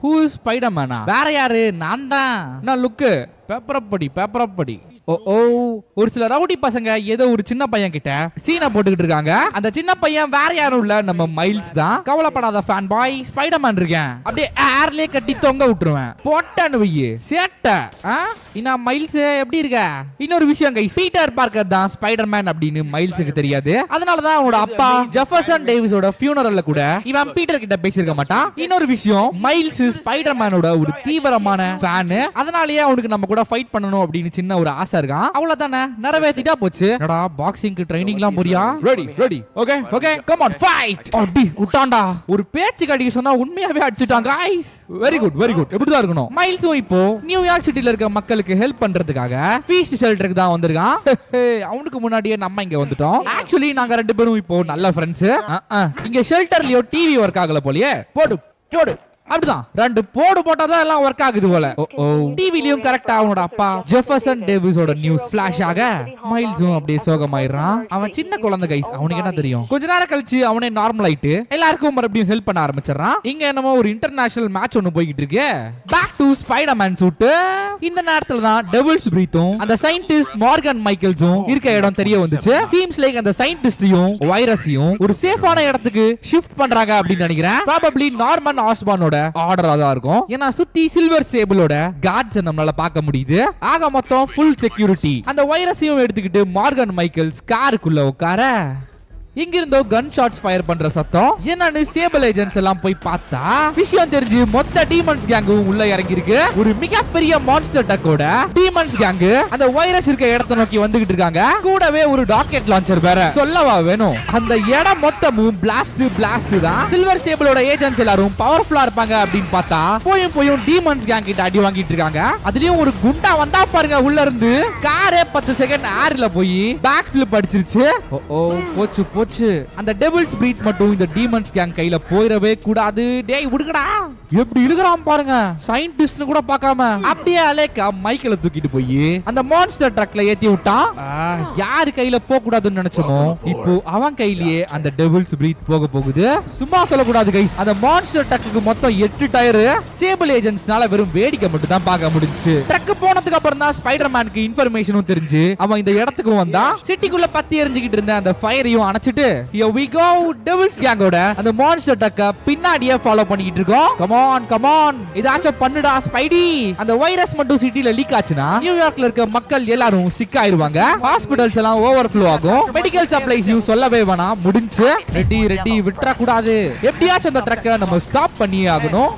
ஹூ இஸ் ஸ்பைடர்மேனா? வேற யாரு? நான் தான். நான் லுக் பேப்பரப்படி. ஓ ஒரு சில ரவுடி பசங்க ஏதோ ஒரு சின்ன பையன் கிட்ட சீனை போட்டுக்கிட்டு இருக்காங்க. அந்த சின்ன பையன் வேற யாரும் இல்ல, நம்ம மைல்ஸ் தான். கவலைப்படாத ஃபேன் பாய், ஸ்பைடர்மேன் இருக்கேன். அப்படியே ஏர்லயே கட்டி தொங்க விட்டுருவேன். போட்டான்னு வையே சேட்டை. இன்னும் மைல்ஸ் எப்படி இருக்க? இன்னொரு விஷயம் கைஸ், பீட்டர் பார்க்கர் தான் ஸ்பைடர்மேன் அப்படின்னு மைல்ஸுக்கு தெரியாது. அதனாலதான் அவனோட அப்பா ஜெஃபர்சன் டேவிஸோட ஃபியூனரல்ல கூட இவன் பீட்டர் கிட்ட பேசியிருக்க மாட்டான். இன்னொரு விஷயம், மைல்ஸ் ஸ்பைடர்மேனோட ஒரு தீவிரமான ஃபேன். அதனாலயே அவனுக்கு நம்ம கூட ஃபைட் பண்ணணும் அப்படின்னு சின்ன ஒரு ஆசை இருக்கான். அவ்வளவுதானே, நிறைவேத்திட்டா போச்சு. என்னடா பாக்ஸிங்க்கு ட்ரைனிங்லாம் போறியா? Ready. Okay come on fight. அடி உட்டான்டா. ஒரு பேச்சுக்கு அடிக்க சொன்னா உண்மையாவே அடிச்சிட்டாங்க गाइस. Very good. எப்படி தான் இருக்கணும். மைல்ஸும் இப்போ நியூயார்க் சிட்டில இருக்க மக்களுக்கு ஹெல்ப் பண்றதுக்காக ஃபீஸ்ட் ஷெல்டருக்கு தான் வந்திருக்கான். அவனுக்கு முன்னாடியே நம்ம இங்க வந்துட்டோம். ஆக்சுவலி நாங்க ரெண்டு பேரும் இப்போ நல்ல ஃப்ரெண்ட்ஸ். இங்க ஷெல்டர்லயோ டிவி ஒர்க் ஆகல போலயே. போடு அப்படிதான் ரெண்டு போட்டாதான் எல்லாம் ஒர்க் ஆகுது போல. டிவிலயும் கரெக்டா அவனோட அப்பா ஜெஃபர்சன் டேவிஸோட நியூஸ் ஃபிளாஷ் ஆக மைல்ஸும் அப்படியே சோகமாயிடுறான். அவன் சின்ன குழந்தை கைஸ், அவனுக்கு என்ன தெரியும். கொஞ்ச நேரம் கழிச்சு அவனே நார்மல் ஆயிட்டு எல்லாருக்கும் மறுபடியும் ஹெல்ப் பண்ண ஆரம்பிச்சிடறான். இங்க என்னமோ ஒரு இன்டர்நேஷனல் மேட்ச் ஒன்னு போய்கிட்டு இருக்கு. Back to Spiderman suit. இந்த நேரத்துல தான் டெவில்ஸ் பிரீத்தும் அந்த சயின்டிஸ்ட் மார்கன் மைக்கேல்ஸும் இருக்க இடம் தெரிய வந்துச்சு. சீம்ஸ் லைக் அந்த சயின்டிஸ்டையும் வைரஸையும் ஒரு சேஃபான இடத்துக்கு ஷிஃப்ட் பண்றாங்க அப்படின்னு நினைக்கிறேன். ப்ராபபிலி நார்மன் ஆஸ்பார்னோட ஆர்டரா தான் இருக்கும். ஏன்னா சுத்தி சில்வர் சேபிளோட கார்ட்ஸ் நம்மளால பார்க்க முடியுது. ஆக மொத்தம் ஃபுல் செக்யூரிட்டி. அந்த வைரஸையும் எடுத்துக்கிட்டு மார்கன் மைக்கேல்ஸ் காருக்குள்ள உட்கார இங்கிருந்தோ கன் ஷாட்ஸ் ஃபயர் பண்ற சத்தம். என்னன்னு சேபிள் ஏஜென்ட்ஸ் எல்லாம் போய் பார்த்தா விஷயம் தெரிஞ்சு மொத்த டீமன்ஸ் கேங்கும் உள்ள இறங்கி இருக்கு. ஒரு மிகப்பெரிய மான்ஸ்டர் டக்கோட டீமன்ஸ் கேங் அந்த வைரஸ் இருக்க இடத்தை நோக்கி வந்துகிட்டு இருக்காங்க. கூடவே ஒரு ராக்கெட் லான்ச்சர் வேற. சொல்லவா வேணும். அந்த இடம் மொத்தமும் பிளாஸ்ட் தான். சில்வர் சேபிளோட ஏஜென்ட்ஸ் எல்லாரும் பவர்ஃபுல்லா இருப்பாங்க அப்படின்னு பார்த்தா போயும் டீமன்ஸ் கேங் கிட்ட அடி வாங்கிட்டு இருக்காங்க. அதுலயும் ஒரு குண்டா வந்தா பாருங்க, உள்ள இருந்து காரே 10 செகண்ட் ஏர்ல போய் பேக் ஃபிளிப் அடிச்சிருச்சு. போச்சு. அந்த டெவில்ஸ் பிரீத் மட்டும் இந்த டீமன்ஸ் கேங் கையில போயிடவே கூடாது. டேய் விடுங்கடா, எப்படி இழுக்குறான் பாருங்க. சயின்டிஸ்ட்னு கூட பார்க்காம அப்படியே அலேக்கா மைக்கேல தூக்கிட்டு போய் அந்த மான்ஸ்டர் ட்ரக்ல ஏத்தி விட்டான். யாரு கையில போக கூடாதுன்னு நினைச்சோமோ இப்போ அவன் கையிலேயே அந்த டெவில்ஸ் பிரீத் போக போகுது. சும்மா சொல்லக்கூடாது கைஸ், அந்த மான்ஸ்டர் ட்ரக்குக்கு மொத்தம் 8 டயர். சேபிள் ஏஜென்ட்ஸ்னால வெறும் வேடிக்கை மட்டும் தான் பார்க்க முடிஞ்சு. ட்ரக் போனதுக்கு அப்புறம் தான் ஸ்பைடர்மேனுக்கு இன்ஃபர்மேஷனும் தெரிஞ்சு அவன் இந்த இடத்துக்கு வந்தா. சிட்டிக்குள்ள பத்தி எரிஞ்சுக்கிட்டு இருந்த அந்த ஃபயரையும் அணைச்சிட்டு வச்சுட்டு here we go டெவில்ஸ் கேங்கோட அந்த மான்ஸ்டர் ட்ரக்க பின்னாடியே ஃபாலோ பண்ணிட்டு இருக்கோம். கம் ஆன் இதாச்சும் பண்ணுடா ஸ்பைடி. அந்த வைரஸ் மட்டும் சிட்டில லீக் ஆச்சுனா நியூயார்க்ல இருக்க மக்கள் எல்லாரும் சிக் ஆயிருவாங்க. ஹாஸ்பிடல்ஸ் எல்லாம் ஓவர்ஃப்ளோ ஆகும். மெடிக்கல் சப்ளைஸ் சொல்லவே வேணாம், முடிஞ்சு. ரெடி விட்ற கூடாது. எப்படியாச்சும் அந்த ட்ரக்க நம்ம ஸ்டாப் பண்ணியே ஆகணும்.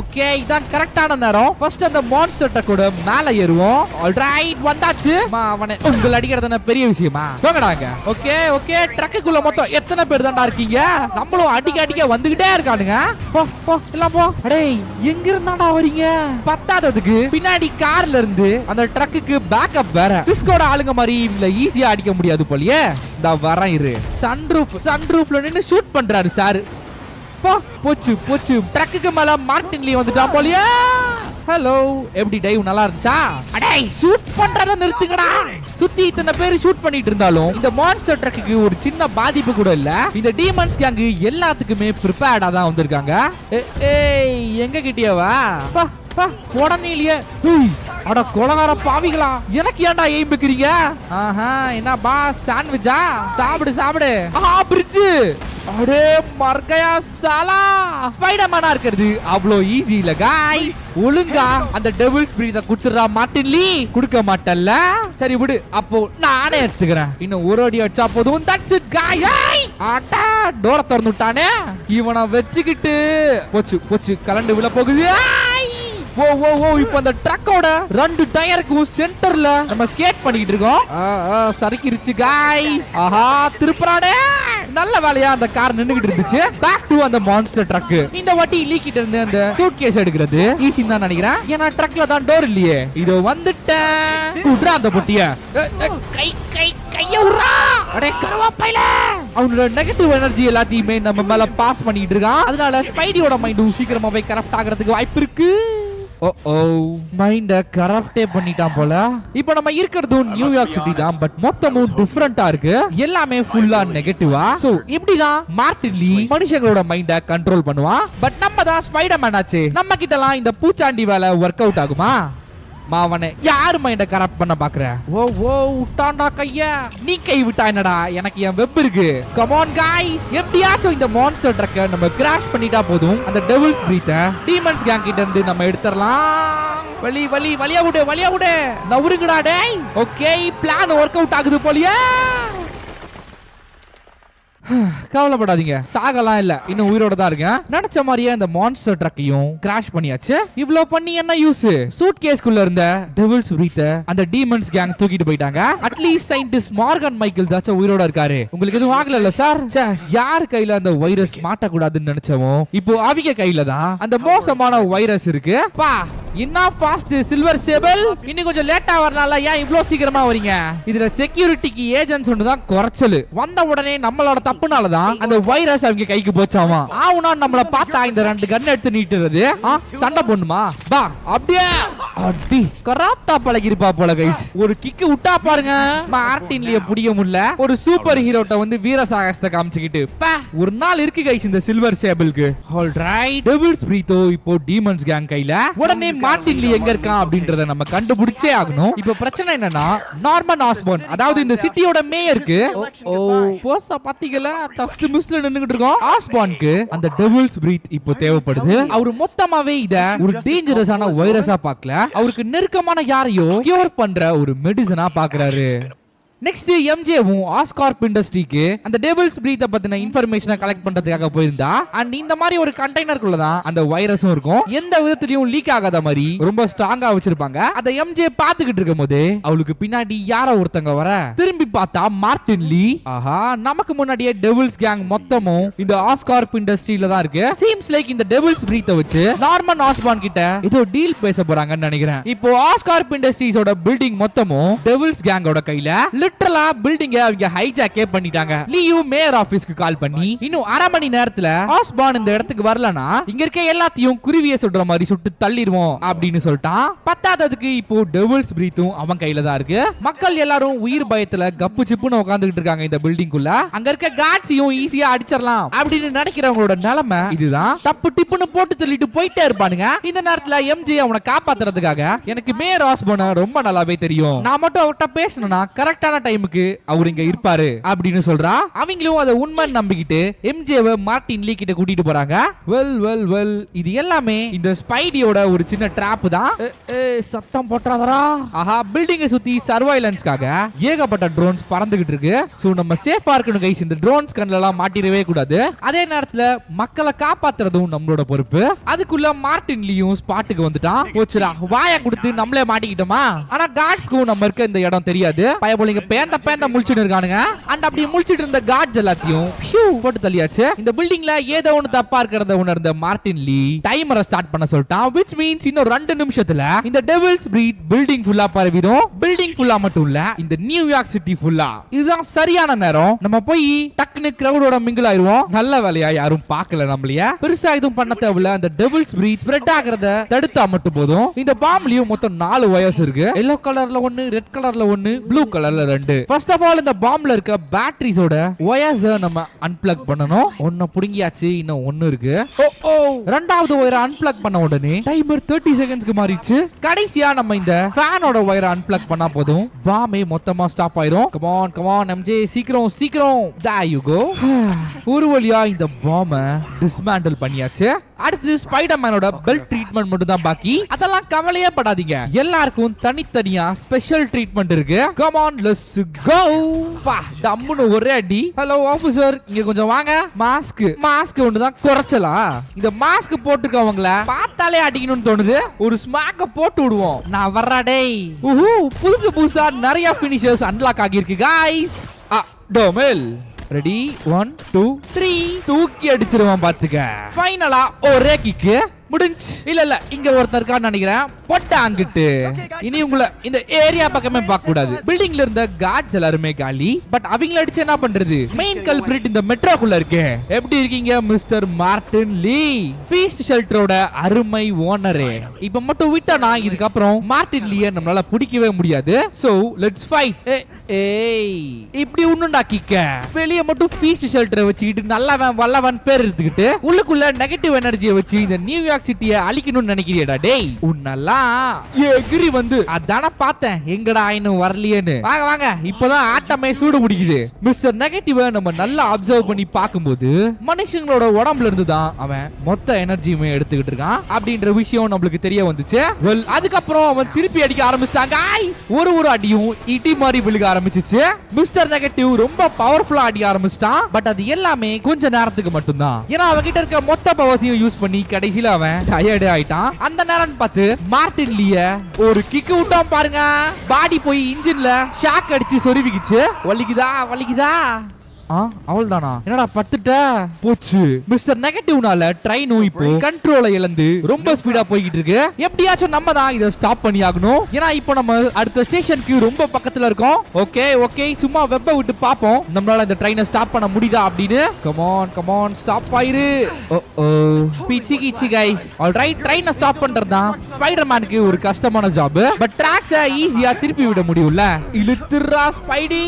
ஓகே இதான் கரெக்டான நேரம். ஃபர்ஸ்ட் அந்த மான்ஸ்டர் ட்ரக்கோட மேல ஏறுவோம். ஆல்ரைட் வந்தாச்சு. அவனை உங்களை அடிக்கிறது பெரிய விஷயமா? போங்கடாங்க. ஓகே ட்ரக்குக்குள்ள மொத்தம் எத்தனை பேர் தான்டா இருக்கீங்க? நம்மளும் அடிக்க வந்துகிட்டே இருக்கானுங்க. போ எல்லாம் போ. அடே எங்க இருந்தாடா வரீங்க? பத்தாததுக்கு பின்னாடி கார்ல இருந்து அந்த ட்ரக்குக்கு பேக்கப் வேற. பிஸ்கோட ஆளுங்க மாதிரி இவங்கள ஈஸியா அடிக்க முடியாது போலயே. இந்த வரேன் இரு. சன்ரூஃப்ல நின்னு ஷூட் பண்றாரு சார். போச்சு ட்ரக்குக்கு மேல மார்டின் லீ வந்துட்டான் போலயே. ஹலோ, எப்படி டைவ் நல்லா இருந்துச்சா? அடே ஷூட் பண்றத நிறுத்துங்கடா. சுத்தி இத்தனை பேர் ஷூட் பண்ணிட்டு இருந்தாலும் இந்த மான்ஸ்டர் ட்ரக்குக்கு ஒரு சின்ன பாதிப்பு கூட இல்ல. இந்த டீமன்ஸ் கேங் எல்லாத்துக்குமே ப்ரிப்பேர்டா தான் வந்திருக்காங்க. ஏய் எங்க கிட்டியவா? உடனே இல்லையே. அட கொலகார பாவிகளா, எனக்கு ஏன்டா எய்ம் வைக்கிறீங்க? என்ன பாஸ் சாண்ட்விச்சா? சாப்பிடு. பிரிட்ஜ். அடே மர்கையா சாலா. ஸ்பைடர்மேனா இருக்கிறது அவ்வளோ ஈஸி இல்ல गाइस. ஒழுங்கா அந்த டெவில்ஸ் பிரீத குடுத்துறா மார்ட்டின் லீ. கொடுக்க மாட்டல்ல? சரி விடு, அப்போ நானே எடுத்துக்கிறேன். இன்னும் ஒரு அடி அடிச்சா போதும். That's it guys. ஆட்டா டோர திறந்து விட்டானே. இவனை வெச்சிக்கிட்டு போச்சு கலண்டு விழ போகுது. ஓ இப்போ அந்த ட்ரக்கோட ரெண்டு டயருக்கு சென்டர்ல நம்ம ஸ்கேட் பண்ணிட்டு இருக்கோம். சறுக்கிருச்சு गाइस. திருப்பறானே. நல்ல வேலையா அந்த கார் நின்னுகிட்டு இருந்துச்சு. பேக் டு அந்த மான்ஸ்டர் ட்ரக். இந்த வாட்டி லீக்கிட்ட இருந்து அந்த சூட்கேஸ் எடுக்கிறது ஈஸி தான் நினைக்கிறேன். ஏன்னா ட்ரக்ல தான் டோர் இல்லையே. இதோ வந்துட்டேன். குட்ரா அந்த பொட்டிய. கைய உறா. அடே கருவாப்பையில. அவனோட நெகட்டிவ் எனர்ஜி எல்லாத்தையுமே நம்ம மேல பாஸ் பண்ணிட்டு இருக்கான். அதனால ஸ்பைடியோட மைண்டும் சீக்கிரமாவே கரப்ட் ஆகிறதுக்கு வாய்ப்பு இருக்கு. மைண்ட கரப்டே பண்ணிட்டான் போல. இப்போ நம்ம இருக்கிறது நியூயார்க் சிட்டி தான், பட் மொத்தமும் டிஃபரெண்டா இருக்கு. எல்லாமே ஃபுல்லா நெகட்டிவா. சோ இப்படிதான் மார்ட்டின் லீ மனுஷங்களோட மைண்ட கண்ட்ரோல் பண்ணுவான். பட் நம்ம தான் ஸ்பைடர்மேன் ஆச்சு. நம்ம கிட்டலாம் இந்த பூச்சாண்டி வேலை ஒர்க் அவுட் ஆகுமா? மாவனே யாரு மைண்ட கரப்ட் பண்ண பாக்குற? விட்டான்டா கைய. நீ கை விட்டா என்னடா? எனக்கு என் வெப் இருக்கு. Come on guys. எப்படியாச்சும் இந்த மான்ஸ்டர் ட்ரக்க நம்ம கிராஷ் பண்ணிட்டா போதும். அந்த டெவில்ஸ் பிரீத்த டீமன்ஸ் கேங் கிட்ட இருந்து நம்ம எடுத்துறலாம். வலியா விடு. நவுருங்கடா டேய். ஓகே பிளான் ஒர்க் அவுட் ஆகுது போலியே. கவலைப்படாதீங்க, சாகலாம் இல்ல, இன்னும் உயிரோட தான் இருக்கேன். நினைச்ச மாதிரியே அந்த மான்ஸ்டர் ட்ரக்கையும் கிராஷ் பண்ணியாச்சு. இவ்ளோ பண்ணி என்ன யூஸ்? சூட்கேஸ்க்குள்ள இருந்த டெவில்ஸ் பிரீத்த அந்த டீமன்ஸ் கேங் தூக்கிட்டு போயிட்டாங்க. அட்லீஸ்ட் சயின்டிஸ்ட் மார்கன் மைக்கேல்ஸ் ஆச்சும் உயிரோட இருக்காரு. உங்களுக்கு எதுவும் ஆகல சார்? யார் கையில அந்த வைரஸ் மாட்டக்கூடாதுன்னு நினைச்சோமோ இப்போ அவங்க கையில தான் அந்த மோசமான வைரஸ் இருக்கு. என்ன ஃபாஸ்ட் சில்வர் சேபிள். இன்னும் கொஞ்சம் லேட்டா வரலாம்ல, ஏன் இவ்ளோ சீக்கிரமா வரீங்க? இதுல செக்யூரிட்டிக்கு ஏஜென்ட்ஸ் ஒன்று தான் குறைச்சல். வந்த உடனே நம்மளோட தப்புனால தான் அந்த வைரஸ் அவங்க கைக்கு போச்சாமா. ஆவுனா நம்மள பார்த்தா இந்த ரெண்டு கன் எடுத்து நீட்டுறது சண்டை பண்ணுமா? பா அப்படியே அடி கராத்தா பழகிருப்பா போல गाइस. ஒரு கிக்கு விட்டா பாருங்க, மார்ட்டின் லீய புடிக்க முடியல. ஒரு சூப்பர் ஹீரோட்ட வந்து வீர சாகசத்தை காமிச்சிக்கிட்டு ஒரு நாள் இருக்கு गाइस இந்த சில்வர் சேபிளுக்கு. ஆல்ரைட், டெவில்ஸ் பிரீத்தோ இப்போ டீமன்ஸ் கேங் கையில. உடனே மார்ட்டின் லீ எங்க இருக்கான் அப்படின்றத நம்ம கண்டுபிடிச்சே ஆகணும். இப்போ பிரச்சனை என்னன்னா நார்மன் ஆஸ்போர்ன், அதாவது இந்த சிட்டியோட மேயருக்கு போஸா பாத்தீங்களா ஜஸ்ட் மிஸ்ல நின்னுகிட்டு இருக்கோம். ஆஸ்போர்னுக்கு அந்த டெவில்ஸ் பிரீத் இப்போ தேவைப்படுது. அவர் மொத்தமாவே இத ஒரு டேஞ்சரஸான வைரஸா பார்க்கல, அவருக்கு நெருக்கமான யாரையோ கியூர் பண்ற ஒரு மெடிசனா பாக்குறாரு. நெக்ஸ்ட் எம்ஜேவும் ஆஸ்கார்ப் இண்டஸ்ட்ரிக்கு அந்த டெவில்ஸ் பிரீத்த பத்தின இன்ஃபர்மேஷனை கலெக்ட் பண்றதுக்காக போயிருந்தா. அண்ட் இந்த மாதிரி ஒரு கண்டெய்னருக்குள்ள தான் அந்த வைரஸும் இருக்கும். எந்த விதத்திலயும் லீக் ஆகாத மாதிரி ரொம்ப ஸ்ட்ராங்கா வச்சிருப்பாங்க. அத எம்ஜே பாத்துக்கிட்டு இருக்கும்போது அவளுக்கு பின்னாடி யாரோ ஒருத்தங்க வர. திரும்பி பார்த்தா மார்ட்டின் லீ. ஆஹா, நமக்கு முன்னாடியே டெவில்ஸ் கேங் மொத்தமும் இந்த ஆஸ்கார்ப் இண்டஸ்ட்ரியில தான் இருக்கு. சீம்ஸ் லைக் இந்த டெவில்ஸ் பிரீத்த வச்சு நார்மன் ஆஸ்பான் கிட்ட ஏதோ டீல் பேச போறாங்கன்னு நினைக்கிறேன். இப்போ ஆஸ்கார்ப் இண்டஸ்ட்ரீஸோட பில்டிங் மொத்தமும் டெவில்ஸ் கேங்கோட கையில. லிட்டரலா பில்டிங்க அவங்க ஹைஜாக்கே பண்ணிட்டாங்க. லீயு மேயர் ஆபீஸ்க்கு கால் பண்ணி இன்னும் அரை மணி நேரத்துல ஆஸ்பான் இந்த இடத்துக்கு வரலனா இங்க இருக்க எல்லாத்தையும் குருவியை சுடுற மாதிரி சுட்டு தள்ளிடுவோம் அப்படின்னு சொல்லிட்டான். பத்தாததுக்கு இப்போ டெவில்ஸ் பிரீத்தும் அவன் கையில தான் இருக்கு. மக்கள் எல்லாரும் உயிர் பயத்துல கப்பு சிப்புன்னு உட்கார்ந்துட்டு இருக்காங்க இந்த பில்டிங்குள்ள. அங்க இருக்க காட்சியும் ஈஸியா அடிச்சிடலாம் அப்படின்னு நினைக்கிறவங்களோட நிலைமை இதுதான். டப்பு டிப்புன்னு போட்டு தள்ளிட்டு போயிட்டே இருப்பானுங்க. இந்த நேரத்துல எம்ஜே அவனை காப்பாத்துறதுக்காக எனக்கு மேயர் ஆஸ்பான் ரொம்ப நல்லாவே தெரியும். நான் மட்டும் அவர்கிட்ட பேசணும்னா கரெக்டான டைமுக்கு அவர் இங்க இருப்பாரு அப்படின்னு சொல்றா. அவங்களும் அதை உண்மை நம்பிக்கிட்டு எம்ஜேவை மார்டின் லீ கிட்ட கூட்டிட்டு போறாங்க. வெல் இது எல்லாமே இந்த ஸ்பைடியோட ஒரு சின்ன டிராப் தான். சத்தம் போட்டாதரா. ஆஹா, பில்டிங்கை சுத்தி சர்வைலன்ஸ்க்காக ஏகப்பட்ட ட்ரோன்ஸ் பறந்துகிட்டு இருக்கு. சோ நம்ம சேஃபா இருக்கணும் கைஸ். இந்த ட்ரோன்ஸ் கண்ணுல எல்லாம் மாட்டிடவே கூடாது. அதே நேரத்துல மக்களை காப்பாத்துறதும் நம்மளோட பொறுப்பு. அதுக்குள்ள மார்டின் லீயும் ஸ்பாட்டுக்கு வந்துட்டான். போச்சுடா, வாயை கொடுத்து நம்மளே மாட்டிக்கிட்டோமா. ஆனா கார்ட்ஸ்க்கும் நம்ம இருக்க இந்த இடம் தெரியாது. பயபோலிங்க பேந்த முழிச்சிட்டு இருக்கானுங்க. அண்ட் அப்படி முழிச்சிட்டு இருந்த கார்ட்ஸ் எல்லாத்தையும் போட்டு தள்ளியாச்சு. இந்த பில்டிங்ல ஏதோ ஒண்ணு தப்பா இருக்கிறத உணர்ந்த மார்டின் லீ டைமரை ஸ்டார்ட் பண்ண சொல்லிட்டான். which means இன்னும் 2 நிமிஷத்துல இந்த டெவில்ஸ் பிரீத் பில்டிங் ஃபுல்லா பரவிடும். பில்டிங் ஃபுல்லா மட்டும் இல்ல, இந்த நியூயார்க் சிட்டி ஃபுல்லா. இதுதான் சரியான நேரம். நம்ம போய் டக்குனு கிரவுடோட மிங்கிள் ஆயிருவோம். நல்ல வேலையா யாரும் பார்க்கல நம்மளைய. பெருசா எதுவும் பண்ண தேவையில்ல. அந்த டெவில்ஸ் பிரீத் ஸ்ப்ரெட் ஆகிறத தடுத்தா மட்டும் போதும். இந்த பாம்லயும் மொத்தம் 4 வயர்ஸ் இருக்கு. எல்லோ கலர்ல 1, ரெட் கலர்ல 1, ப்ளூ கலர்ல 2. ஃபர்ஸ்ட் ஆஃப் ஆல் இந்த பாம்ல இருக்க பேட்டரிஸோட வயர்ஸ் நம்ம அன்பிளக் பண்ணனும். ஒண்ணு புடுங்கியாச்சு, இன்னும் 1 இருக்கு. ரெண்டாவது வயரை அன்பிளக் பண்ண உடனே டைமர் 30 செகண்ட்ஸ்க்கு மாறிச்சு. கடைசியா நம்ம இந்த ஃபேனோட வயரை அன்பிளக் பண்ணா போதும், பாமே மொத்தமா ஸ்டாப் ஆயிரும். கம் ஆன் எம்ஜே, சீக்கிரம். there you go. ஒரு வழியா இந்த பாமை டிஸ்மேண்டில் பண்ணியாச்சு. அடுத்து ஸ்பைடர்மேனோட பெல்ட் ட்ரீட்மெண்ட் மட்டும் தான் பாக்கி. அதெல்லாம் கவலையே படாதீங்க, எல்லாருக்கும் தனித்தனியா ஸ்பெஷல் ட்ரீட்மெண்ட் இருக்கு. Come on, let's go. பா டம்முன்னு ஒரே அடி. ஹலோ ஆபீசர், இங்க கொஞ்சம் வாங்க. மாஸ்க் ஒன்று தான் குறைச்சலா. இந்த மாஸ்க் போட்டுருக்கவங்கள பார்த்தாலே அடிக்கணும்னு தோணுது. ஒரு ஸ்மாக்க போட்டு விடுவோம். நான் வர்றா டேய். புதுசா நிறைய ஃபினிஷர்ஸ் அன்லாக் ஆகியிருக்கு गाइस. டோமெல் ரெடி 1 2 3 தூக்கி அடிச்சிருவான் பாத்துக்க. ஃபைனலா ஒரே கிக்கு முடிஞ்சு. இல்ல இங்க ஒருத்தர் இருக்கான்னு நினைக்கிறேன். பொட்டாங்கிட்டு இனி உங்களை இந்த ஏரியா பக்கமே பார்க்க கூடாது. பில்டிங்ல இருந்த கார்ட்ஸ் எல்லாருமே காலி. பட் அவங்கள அடிச்சு என்ன பண்றது? மெயின் கல்பிரிட் இந்த மெட்ரோக்குள்ள இருக்கு. எப்படி இருக்கீங்க மிஸ்டர் மார்டின் லீ, ஃபீஸ்ட் ஷெல்டரோட அருமை ஓனரே? இப்ப மட்டும் விட்டா இதுக்கப்புறம் மார்டின் லீயை நம்மளால பிடிக்கவே முடியாது. So let's fight. இப்படி ஒண்ணுண்டாக்கிக்க. வெளிய மட்டும் ஃபீஸ்ட் ஷெல்டரை வச்சுக்கிட்டு நல்லவன் வல்லவன் பேர் எடுத்துக்கிட்டு உள்ளுக்குள்ள நெகட்டிவ் எனர்ஜியை வச்சு இந்த நியூயார்க் சிட்டியை அழிக்கணும்னு நினைக்கிறியடா டேய். உன்னெல்லாம் எகிரி வந்து அதான பார்த்தேன், எங்கடா இன்னும் வரலையேன்னு. வாங்க இப்பதான் ஆட்டமே சூடு பிடிக்குது. மிஸ்டர் நெகட்டிவ நம்ம நல்லா அப்சர்வ் பண்ணி பார்க்கும்போது மனுஷங்களோட உடம்புல இருந்து தான் அவன் மொத்த எனர்ஜியுமே எடுத்துக்கிட்டு இருக்கான் அப்படின்ற விஷயம் நம்மளுக்கு தெரிய வந்துச்சு. அதுக்கப்புறம் அவன் திருப்பி அடிக்க ஆரம்பிச்சிட்டான் गाइस. ஒரு அடியும் இடி மாதிரி விழுக ஆரம்பிச்சிச்சு. மிஸ்டர் நெகட்டிவ் ரொம்ப பவர்ஃபுல்லா அடிக்க ஆரம்பிச்சிட்டான். பட் அது எல்லாமே கொஞ்ச நேரத்துக்கு மட்டும்தான். ஏன்னா அவகிட்ட இருக்க மொத்த பவர்ஸையும் யூஸ் பண்ணி கடைசியில அவன் டயர்ட் ஆயிட்டான். அந்த நேரம் பார்த்து மார்டின் லீய ஒரு கிக் விட்டான் பாருங்க. பாடி போய் இன்ஜின்ல ஷாக் அடிச்சு சொருவிக்கிச்சு. வலிக்குதா? அவள்தானா? என்னடா பத்துட்ட போச்சு. மிஸ்டர் நெகட்டிவ்னால ட்ரெயினும் இப்போ கண்ட்ரோலை இழந்து ரொம்ப ஸ்பீடா போய்கிட்டு இருக்கு. எப்படியாச்சும் நம்ம தான் இதை ஸ்டாப் பண்ணி ஆகணும். ஏன்னா இப்போ நம்ம அடுத்த ஸ்டேஷனுக்கு ரொம்ப பக்கத்துல இருக்கோம். ஓகே சும்மா வெப்ப விட்டு பாப்போம் நம்மளால இந்த ட்ரெயினை ஸ்டாப் பண்ண முடியுதா அப்படின்னு. கம் ஆன் ஸ்டாப் ஆயிரு. பீச்சி கீச்சி गाइस. ஆல்ரைட், ட்ரெயினை ஸ்டாப் பண்றதுதான் ஸ்பைடர்மேனுக்கு ஒரு கஷ்டமான ஜாப். பட் ட்ராக்ஸை ஈஸியா திருப்பி விட முடியும்ல. இழுத்துறா ஸ்பைடி.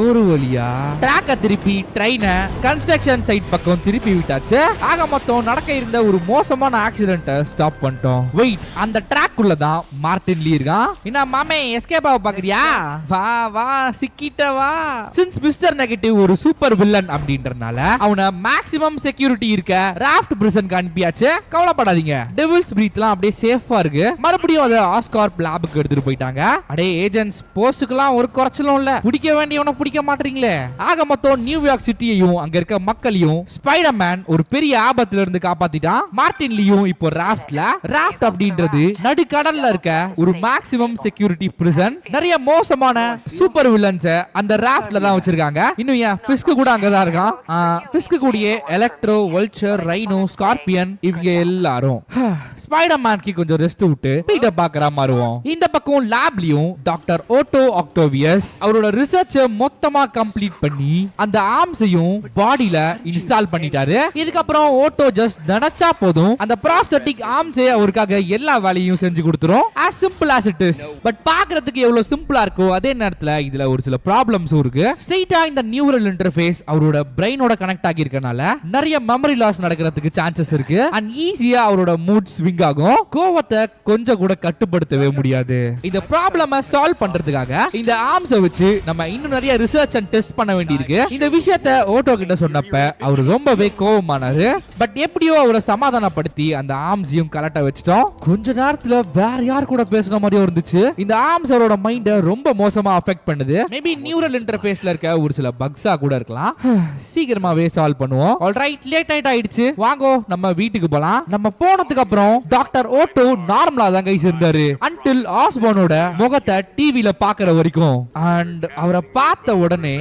ஒரு வழியா ட்ராக்க திருப்பி ட்ரெயினை கன்ஸ்ட்ரக்ஷன் சைட் பக்கம் திருப்பி விட்டாச்சு. ஆக மொத்தம் நடக்க இருந்த ஒரு மோசமான ஆக்சிடென்ட்டை ஸ்டாப் பண்ணிட்டோம். வெயிட், அந்த ட்ராக் உள்ளதான் மார்டின் லீ இருக்கான். என்ன மாமே எஸ்கேப் ஆக பாக்குறியா? வா சிக்கிட்ட வா. சின்ஸ் மிஸ்டர் நெகட்டிவ் ஒரு சூப்பர் வில்லன் அப்படின்றனால அவனை மேக்ஸிமம் செக்யூரிட்டி இருக்க ராஃப்ட் பிரிசனுக்கு அனுப்பியாச்சு. கவலைப்படாதீங்க, டெவில்ஸ் பிரீத்லாம் அப்படியே சேஃபா இருக்கு. மறுபடியும் அதை ஆஸ்கார்ப் லேபுக்கு எடுத்துட்டு போயிட்டாங்க. அடே ஏஜென்ட்ஸ், போஸ்டுக்கெல்லாம் ஒரு குறைச்சலும் இல்ல. பிடிக்க வேண்டியவன பிடிக்க மாட்டீங்களே. ஆக மொத்தம் நியூயார்க் சிட்டியையும் அங்க இருக்க மக்களையும் ஸ்பைடர்மேன் ஒரு பெரிய ஆபத்துல இருந்து காப்பாத்திட்டான். மார்டின் லீயும் இப்போ ராஃப்ட் அப்படின்றது நடுக்கடல்ல இருக்க ஒரு மேக்ஸிமம் செக்யூரிட்டி பிரிசன். நிறைய மோசமான சூப்பர் வில்லன்ஸ் அந்த ராஃப்ட்ல தான் வச்சிருக்காங்க. இன்னும் ஏன் ஃபிஸ்க் கூட அங்கதான் இருக்கான். ஃபிஸ்க் கூடயே எலக்ட்ரோ, வல்ச்சர், ரைனோ, ஸ்கார்பியன் இவங்க எல்லாரும். ஸ்பைடர்மேனுக்கு கொஞ்சம் ரெஸ்ட் விட்டு பீட்டர் பார்க்கற மாறுவோம். இந்த பக்கம் லேப்லயும் டாக்டர் ஓட்டோ ஆக்டோவியஸ் அவரோட ரிசர்ச் ரிசர்ச் மொத்தமா கம்ப்ளீட் பண்ணி அந்த ஆர்ம்ஸையும் பாடியில இன்ஸ்டால் பண்ணிட்டாரு. இதுக்கப்புறம் ஓட்டோ ஜஸ்ட் நினைச்சா போதும் அந்த ப்ராஸ்தட்டிக் ஆர்ம்ஸே அவருக்காக எல்லா வேலையும் செஞ்சு கொடுத்துரும். as simple as it is. But பாக்குறதுக்கு எவ்வளவு சிம்பிளா இருக்கோ அதே நேரத்துல இதுல ஒரு சில ப்ராப்ளம்ஸும் இருக்கு. ஸ்ட்ரைட்டா இந்த நியூரல் இன்டர்ஃபேஸ் அவரோட பிரெயினோட கனெக்ட் ஆகி இருக்கனால நிறைய மெமரி லாஸ் நடக்கிறதுக்கு சான்சஸ் இருக்கு. அண்ட் ஈஸியா அவரோட மூட் ஸ்விங் ஆகும். கோவத்தை கொஞ்சம் கூட கட்டுப்படுத்தவே முடியாது. இந்த ப்ராப்ளம சால்வ் பண்றதுக்காக இந்த ஆர்ம்ஸை வச்சு நம்ம இன்னும் நிறைய ரிசர்ச் அண்ட் டெஸ்ட் பண்ண வேண்டியிருக்கு. இந்த விஷயத்தை ஓட்டோ கிட்ட சொன்னப்ப அவர் ரொம்பவே கோவமானாரு. பட் எப்படியோ அவரை சமாதானப்படுத்தி அந்த ஆர்ம்ஸையும் கலட்ட வச்சிட்டோம். கொஞ்ச நேரத்துல வேற யார் கூட பேசுன மாதிரியும் இருந்துச்சு. இந்த ஆர்ம்ஸ் அவரோட மைண்ட ரொம்ப மோசமா அஃபெக்ட் பண்ணுது. மேபி நியூரல் இன்டர்ஃபேஸ்ல இருக்க ஒரு சில பக்ஸா கூட இருக்கலாம். சீக்கிரமாவே சால்வ் பண்ணுவோம். ஆல்ரைட், லேட் நைட் ஆயிடுச்சு, வாங்கோ நம்ம வீட்டுக்கு போலாம். நம்ம போனதுக்கு அப்புறம் டாக்டர் ஓட்டோ நார்மலா தான் கைஸ் இருந்தாரு until ஆஸ்போனோட முகத்தை டிவில பாக்குற வரைக்கும். அண்ட் அவரை பார்த்த உடனே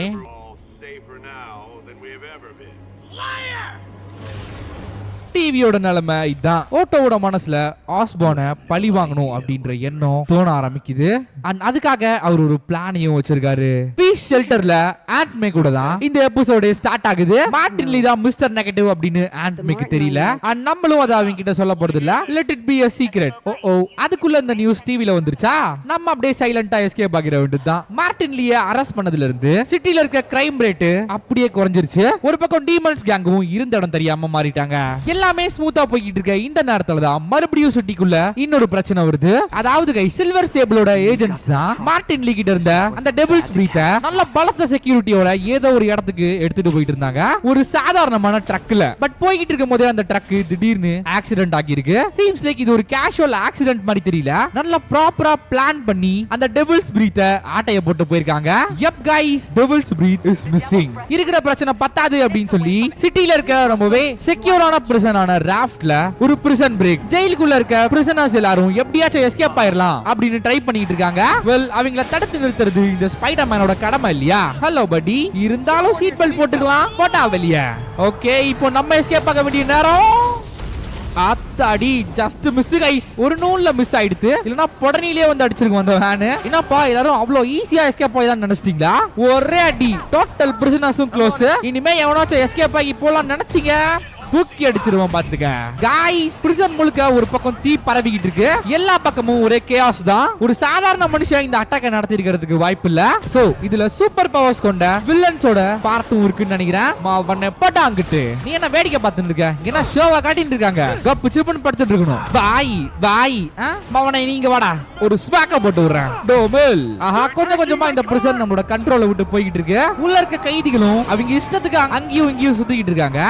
டிவியோட நிலைமை இதான். ஓட்டோவோட மனசுல ஆஸ்போனை பழி வாங்கணும் அப்படின்ற எண்ணம் தோண ஆரம்பிக்குது. அண்ட் அதுக்காக அவர் ஒரு பிளானையும் வச்சிருக்காரு. பீஸ் ஷெல்டர்ல ஆண்ட்மே கூட தான் இந்த எபிசோடு ஸ்டார்ட் ஆகுது. மார்ட்டின் லீ தான் மிஸ்டர் நெகட்டிவ் அப்படின்னு ஆண்ட்மேக்கு தெரியல. அண்ட் நம்மளும் அதை அவங்க கிட்ட சொல்ல போறது இல்ல. Let it be a secret. ஓ அதுக்குள்ள இந்த நியூஸ் டிவில வந்துருச்சா, நம்ம அப்படியே சைலண்டா எஸ்கேப் ஆகிற வேண்டியதுதான். மார்ட்டின் லீயை அரெஸ்ட் பண்ணதுல இருந்து சிட்டில இருக்க கிரைம் ரேட் அப்படியே குறைஞ்சிருச்சு. ஒரு பக்கம் டீமன்ஸ் கேங்கும் இருந்த இடம் தெரியாம மாறிட்டாங்க. எல்லாமே ஸ்மூத்தா போயிட்டு இருக்க இந்த நேரத்துல தான் மறுபடியும் சிட்டிக்குள்ள இன்னொரு பிரச்சனை வருது. அதாவது கை சில்வர் சேபிளோட ஏஜென்ட்ஸ் தான் மார்ட்டின் லீ கிட்ட இருந்த அந்த டெவில்ஸ் பிரீத்த நல்ல பலத்த செக்யூரிட்டியோட ஏதோ ஒரு இடத்துக்கு எடுத்துட்டு போயிட்டு இருந்தாங்க. ஒரு சாதாரணமான ட்ரக்ல. பட் போயிட்டு இருக்கும் போதே அந்த ட்ரக் திடீர்னு ஆக்சிடென்ட் ஆகிருக்கு. சீம்ஸ் லைக் இது ஒரு கேஷுவல் ஆக்சிடென்ட் மாதிரி தெரியல. நல்ல ப்ராப்பரா பிளான் பண்ணி அந்த டெவில்ஸ் பிரீத்த ஆட்டைய போட்டு போயிருக்காங்க. Yup guys, devil's breath is missing. இருக்கிற பிரச்சனை பத்தாது அப்படின்னு சொல்லி சிட்டில இருக்க ரொம்பவே செக்யூரான பிரிசன் ராஃப்ட்ல ஒரு பிரிசன் பிரேக். ஜெயிலுக்குள்ள இருக்க பிரிசனர்ஸ் எல்லாரும் எப்படியாச்சும் எஸ்கேப் ஆயிரலாம் அப்படின்னு ட்ரை பண்ணிட்டு இருக்காங்க. வெல், அவங்கள தடுத்து நிறுத்துறது இந்த ஸ்பைடர்மேனோட கடமை இல்லையா? ஹலோ படி, இருந்தாலும் சீட் பெல்ட் போட்டுக்கலாம். போட்டா வெளிய. ஓகே, இப்போ நம்ம எஸ்கேப் ஆக வேண்டிய நேரம். அத்தாடி, ஜஸ்ட் மிஸ் கைஸ். ஒரு நூல்ல மிஸ் ஆயிடுது. இல்லனா பொடனிலே வந்து அடிச்சிருக்கும் அந்த வேன். என்னப்பா எல்லாரும் அவ்வளவு ஈஸியா எஸ்கேப் ஆயிதான் நினைச்சிட்டீங்களா? ஒரே அடி, டோட்டல் பிரிசனர்ஸும் க்ளோஸ். இனிமே எவனாச்சும் எஸ்கேப் ஆகி போலாம் நினைச்சீங்க, தூக்கி அடிச்சிருவோம் பாத்துக்க. காய்ஸ், பிரிசன் முழுக்க ஒரு பக்கம் தீ பரவிக்கிட்டு இருக்கு. எல்லா பக்கமும் ஒரே கேஆஸ் தான். ஒரு சாதாரண மனுஷன் இந்த அட்டாக்கை நடத்தி இருக்கிறதுக்கு வாய்ப்பு இல்ல. சோ இதுல சூப்பர் பவர்ஸ் கொண்ட வில்லன்ஸோட பார்ட்டும் இருக்குன்னு நினைக்கிறேன். மாவண்ணே போட்டாங்கிட்டு நீ என்ன வேடிக்கை பார்த்துட்டு இருக்க? என்ன ஷோவா காட்டிட்டு இருக்காங்க? கப்பு சிப்புன்னு படுத்துட்டு இருக்கணும். பாய் மாவனை நீங்க வாடா, ஒரு ஸ்பாக்க போட்டு விடுறேன். டோபல். ஆஹா, கொஞ்சம் கொஞ்சமா இந்த பிரிசன் நம்மளோட கண்ட்ரோல விட்டு போய்கிட்டு இருக்கு. உள்ள இருக்க கைதிகளும் அவங்க இஷ்டத்துக்கு அங்கேயும் இங்கேயும் சுத்திக்கிட்டு இருக்காங்க.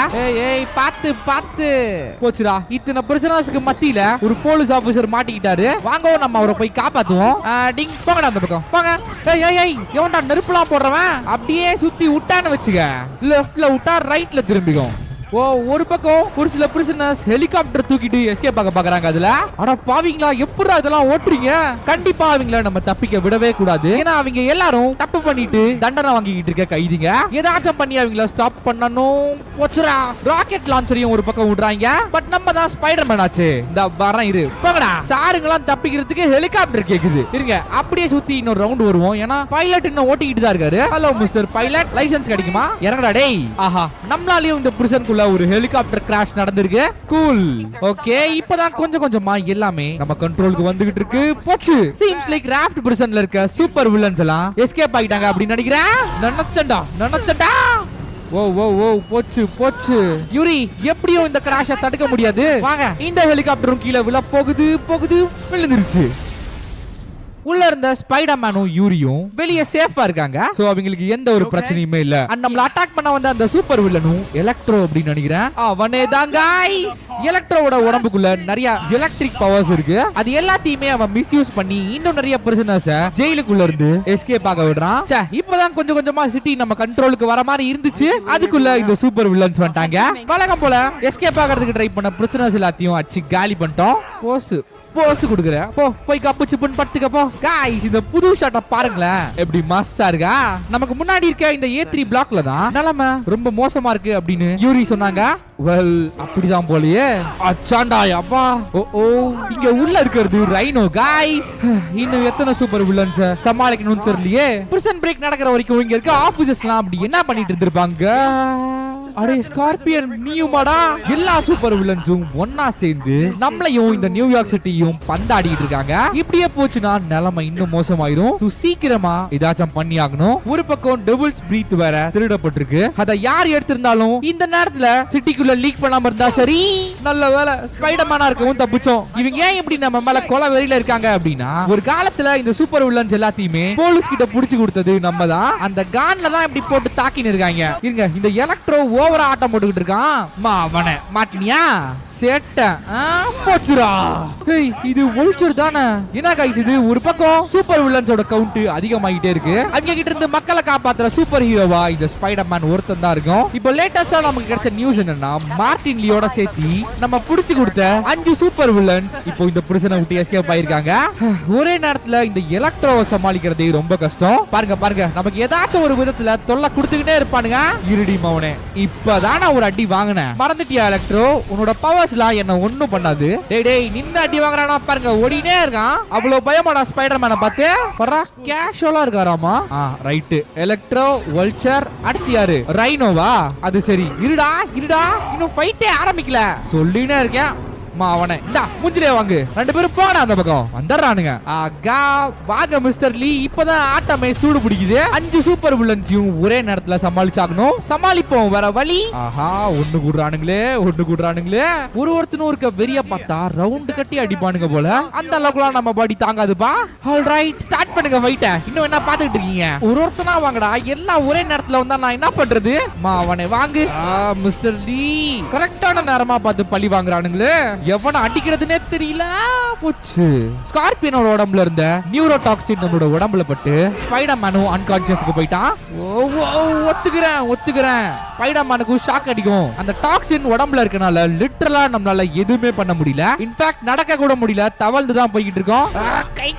ஏய் பாத்து போச்சுடா. இத்தனை பிரிசனர்ஸ்க்கு மத்தியில ஒரு போலீஸ் ஆபீசர் மாட்டிக்கிட்டாரு. வாங்க நம்ம அவரை போய் காப்பாத்துவோம். டிங், போங்கடா அந்த பக்கம் போங்க. ஏய் எவன்டா நெருப்புலாம் போடுறவன்? அப்படியே சுத்தி விட்டான்னு வச்சுக்க. லெஃப்ட்ல விட்டா ரைட்ல திரும்பிக்கும். ஓ, ஒரு பக்கம் ஒரு சில பிரிசனர்ஸ் ஹெலிகாப்டர் தூக்கிட்டு எஸ்கேப் ஆக பாக்குறாங்க. அதுல அட பாவீங்களா, எப்படா இதெல்லாம் ஓட்டுறீங்க? கண்டிப்பா அவங்கள நம்ம தப்பிக்க விடவே கூடாது. ஏன்னா அவங்க எல்லாரும் தப்பு பண்ணிட்டு தண்டனை வாங்கிட்டு இருக்க கைதிங்க. ஏதாச்சும் பண்ணி அவங்கள ஸ்டாப் பண்ணணும். போச்சுரா. ராக்கெட் லான்ச்சரையும் ஒரு பக்கம் விடுறாங்க. பட் நம்ம தான் ஸ்பைடர்மேன் ஆச்சு. இந்த வரேன் இரு. போங்கடா. சாருங்களாம் தப்பிக்கிறதுக்கு ஹெலிகாப்டர் கேக்குது. இருங்க, அப்படியே சுத்தி இன்னொரு ரவுண்ட் வருவோம். ஏன்னா பைலட் இன்னும் ஓட்டிக்கிட்டு தான் இருக்காரு. ஹலோ மிஸ்டர் பைலட், லைசென்ஸ் கிடைக்குமா? இறங்கடா டேய். ஆஹா, நம்மளாலயும் இந்த பிரிசன் ஒரு ஹெலிகாப்டர் கிராஷ் நடந்திருக்கு. கூல். ஓகே, இப்பதான் கொஞ்சம் கொஞ்சமா எல்லாமே நம்ம கண்ட்ரோலுக்கு வந்துகிட்டு இருக்கு. போச்சு. சீம்ஸ் லைக் ராஃப்ட் பிரிசன்ல இருக்க சூப்பர் வில்லன்ஸ் எல்லாம் எஸ்கேப் ஆயிட்டாங்க அப்படின்னு நினைக்கிறேன். நினைச்சண்டா. ஓ போச்சு. யூரி, எப்படியும் இந்த கிராஷை தடுக்க முடியாது. வாங்க, இந்த ஹெலிகாப்டரும் கீழே விழ போகுது விழுந்துருச்சு. உள்ள இருந்த ஸ்பைடர்மேனும் யூரியும் வெளியே சேஃபா இருக்காங்க. சோ அவங்களுக்கு எந்த ஒரு பிரச்சனையுமே இல்ல. நம்மள அட்டாக் பண்ண வந்த அந்த சூப்பர் வில்லனும் எலக்ட்ரோ அப்படின்னு நினைக்கிறேன். அவனே தான் गाइस. எலக்ட்ரோவோட உடம்புக்குள்ள நிறைய எலக்ட்ரிக் பவர்ஸ் இருக்கு. அது எல்லாத்தையுமே அவன் மிஸ்யூஸ் பண்ணி இன்னும் நிறைய பிரிசனர்ஸ ஜெயிலுக்குள்ள இருந்து எஸ்கேப் ஆக விடுறான். இப்பதான் கொஞ்சம் கொஞ்சமா சிட்டி நம்ம கண்ட்ரோலுக்கு வர மாதிரி இருந்துச்சு. அதுக்குள்ள இந்த சூப்பர் வில்லன்ஸ் வந்துட்டாங்க. வழக்கம் போல எஸ்கேப் ஆகிறதுக்கு ட்ரை பண்ண பிரிசனர்ஸ் எல்லாத்தையும் அடிச்சு காலி பண்ணிட்டோம். போஸ் கொடுக்குற. போய் கப்பு சிப்புன்னு படுத்துக்க போ. गाइस இந்த புது ஷாட்டை பாருங்களேன் எப்படி மாஸா இருக்கா. நமக்கு முன்னாடி இருக்க இந்த A3 பிளாக்ல தான் நிலைமை ரொம்ப மோசமா இருக்கு அப்படின்னு யூரி சொன்னாங்க. வெல் அப்படிதான் போலயே. அச்சாண்டா அப்பா. ஓ இங்க உள்ள இருக்கிறது ரைனோ गाइस. இன்னும் எத்தனை சூப்பர் வில்லன்ஸ் சமாளிக்கணும்னு தெரியலையே. பிரிசன் பிரேக் நடக்கிற வரைக்கும் இங்க இருக்க ஆபீசர்ஸ்லாம் அப்படி என்ன பண்ணிட்டு இருந்திருப்பாங்க. அடே ஸ்கார்பியன் நீயுமாடா. எல்லா சூப்பர் வில்லன்ஸும் ஒன்னா சேர்ந்து நம்மளையும் இந்த நியூயார்க் சிட்டியும் பந்தாடிட்டு இருக்காங்க. இப்படியே போச்சுன்னா நிலைமை இன்னும் மோசமாயிரும். சீக்கிரமா ஏதாச்சும் பண்ணி ஆகணும். ஒரு பக்கம் டெவில்ஸ் பிரீத் வேற திருடப்பட்டிருக்கு. அதை யார் எடுத்திருந்தாலும் இந்த நேரத்துல சிட்டிக்குள்ள லீக் பண்ணாம இருந்தா சரி. நல்ல வேலை ஸ்பைடர்மேனா இருக்கவும் தப்பிச்சோம். இவங்க ஏன் இப்படி நம்ம மேல கொலை வெறியில இருக்காங்க அப்படின்னா ஒரு காலத்துல இந்த சூப்பர் வில்லன்ஸ் எல்லாத்தையுமே போலீஸ் கிட்ட புடிச்சு கொடுத்தது நம்ம தான். அந்த கான்ல தான் இப்படி போட்டு தாக்கின்னு இருக்காங்க. இருங்க இந்த எலக்ட்ரோ ஓவரா ஆட்டம் போட்டுக்கிட்டு இருக்கான். அவனை மாட்டினியா சேட்ட போச்சுரா. இது ஒல்ச்சர் தானே. என்ன கைஸ் இது ஒரு பக்கம் சூப்பர் வில்லன்ஸோட கவுண்ட் அதிகமாகிட்டே இருக்கு. அவங்க கிட்ட இருந்து மக்களை காப்பாத்துற சூப்பர் ஹீரோவா இந்த ஸ்பைடர்மேன் ஒருத்தன் தான் இருக்கும். இப்போ லேட்டஸ்டா நமக்கு கிடைச்ச நியூஸ் என்னன்னா மார்டின் லியோட சேர்த்து நம்ம புடிச்சு கொடுத்த 5 சூப்பர் வில்லன்ஸ் இப்போ இந்த பிரிசனை விட்டு எஸ்கேப் ஆயிருக்காங்க. ஒரே நேரத்துல இந்த எலக்ட்ரோவை சமாளிக்கிறது ரொம்ப கஷ்டம். பாருங்க பாருங்க நமக்கு ஏதாச்சும் ஒரு விதத்துல தொல்லை கொடுத்துக்கிட்டே இருப்பானுங்க. இருடி மவனே இப்பதான ஒரு அடி வாங்கினேன். மறந்துட்டியா எலக்ட்ரோ? உன்னோட பவர் என்ன ஒண்ணும் பண்ணாது. டேய் நின்னு அடி வாங்குறானா பாருங்க. ஓடினே இருக்கான். அவ்வளவு பயமாடா ஸ்பைடர்மேனை பார்த்து. பரா கேஷுவலா இருக்காராமா. ரைட் எலக்ட்ரோ வல்ச்சர் அடுத்து யாரு ரைனோவா. அது சரி இருடா இன்னும் ஃபைட்டே ஆரம்பிக்கல சொல்லினே இருக்கேன். அவனை இந்த மூஞ்சிலே வாங்கு. 2 பேரும் போடா அந்த பக்கம் வந்துடுறானுங்க. ஆகா வாங்க மிஸ்டர் லீ. இப்பதான் ஆட்டமே சூடு பிடிக்குது. 5 சூப்பர் வில்லன்ஸையும் ஒரே நேரத்துல சமாளிச்சாகணும். சமாளிப்போம் வேற வழி. ஆஹா ஒண்ணு கூடுறானுங்களே ஒருத்தனும் இருக்க வெறிய பார்த்தா ரவுண்ட் கட்டி அடிப்பானுங்க போல. அந்த அளவுக்குலாம் நம்ம பாடி தாங்காதுப்பா. ஆல்ரைட் ஸ்டார்ட் பண்ணுங்க ஃபைட்ட. இன்னும் என்ன பாத்துக்கிட்டு இருக்கீங்க? ஒருத்தனா வாங்கடா. எல்லாம் ஒரே நேரத்துல வந்தா நான் என்ன பண்றது? அவனை வாங்கு. மிஸ்டர் லீ கரெக்டான நேரமா பார்த்து பழி வாங்குறானுங்களே. எவன அடிக்கிறதுனே தெரியல போச்சு. ஸ்கார்பியனோட உடம்புல இருந்த நியூரோடாக்சின் நம்மளோட உடம்புல பட்டு ஸ்பைடர்மேனும் அன்கான்ஷியஸ்க்கு போயிட்டான். ஒத்துக்கிறேன் ஸ்பைடர்மேனுக்கு ஷாக் அடிக்கும். அந்த டாக்ஸின் உடம்புல இருக்கனால லிட்டரலா நம்மளால எதுவுமே பண்ண முடியல. இன்ஃபேக்ட் நடக்க கூட முடியல. தவழ்ந்து தான் போய்கிட்டு இருக்கோம். கை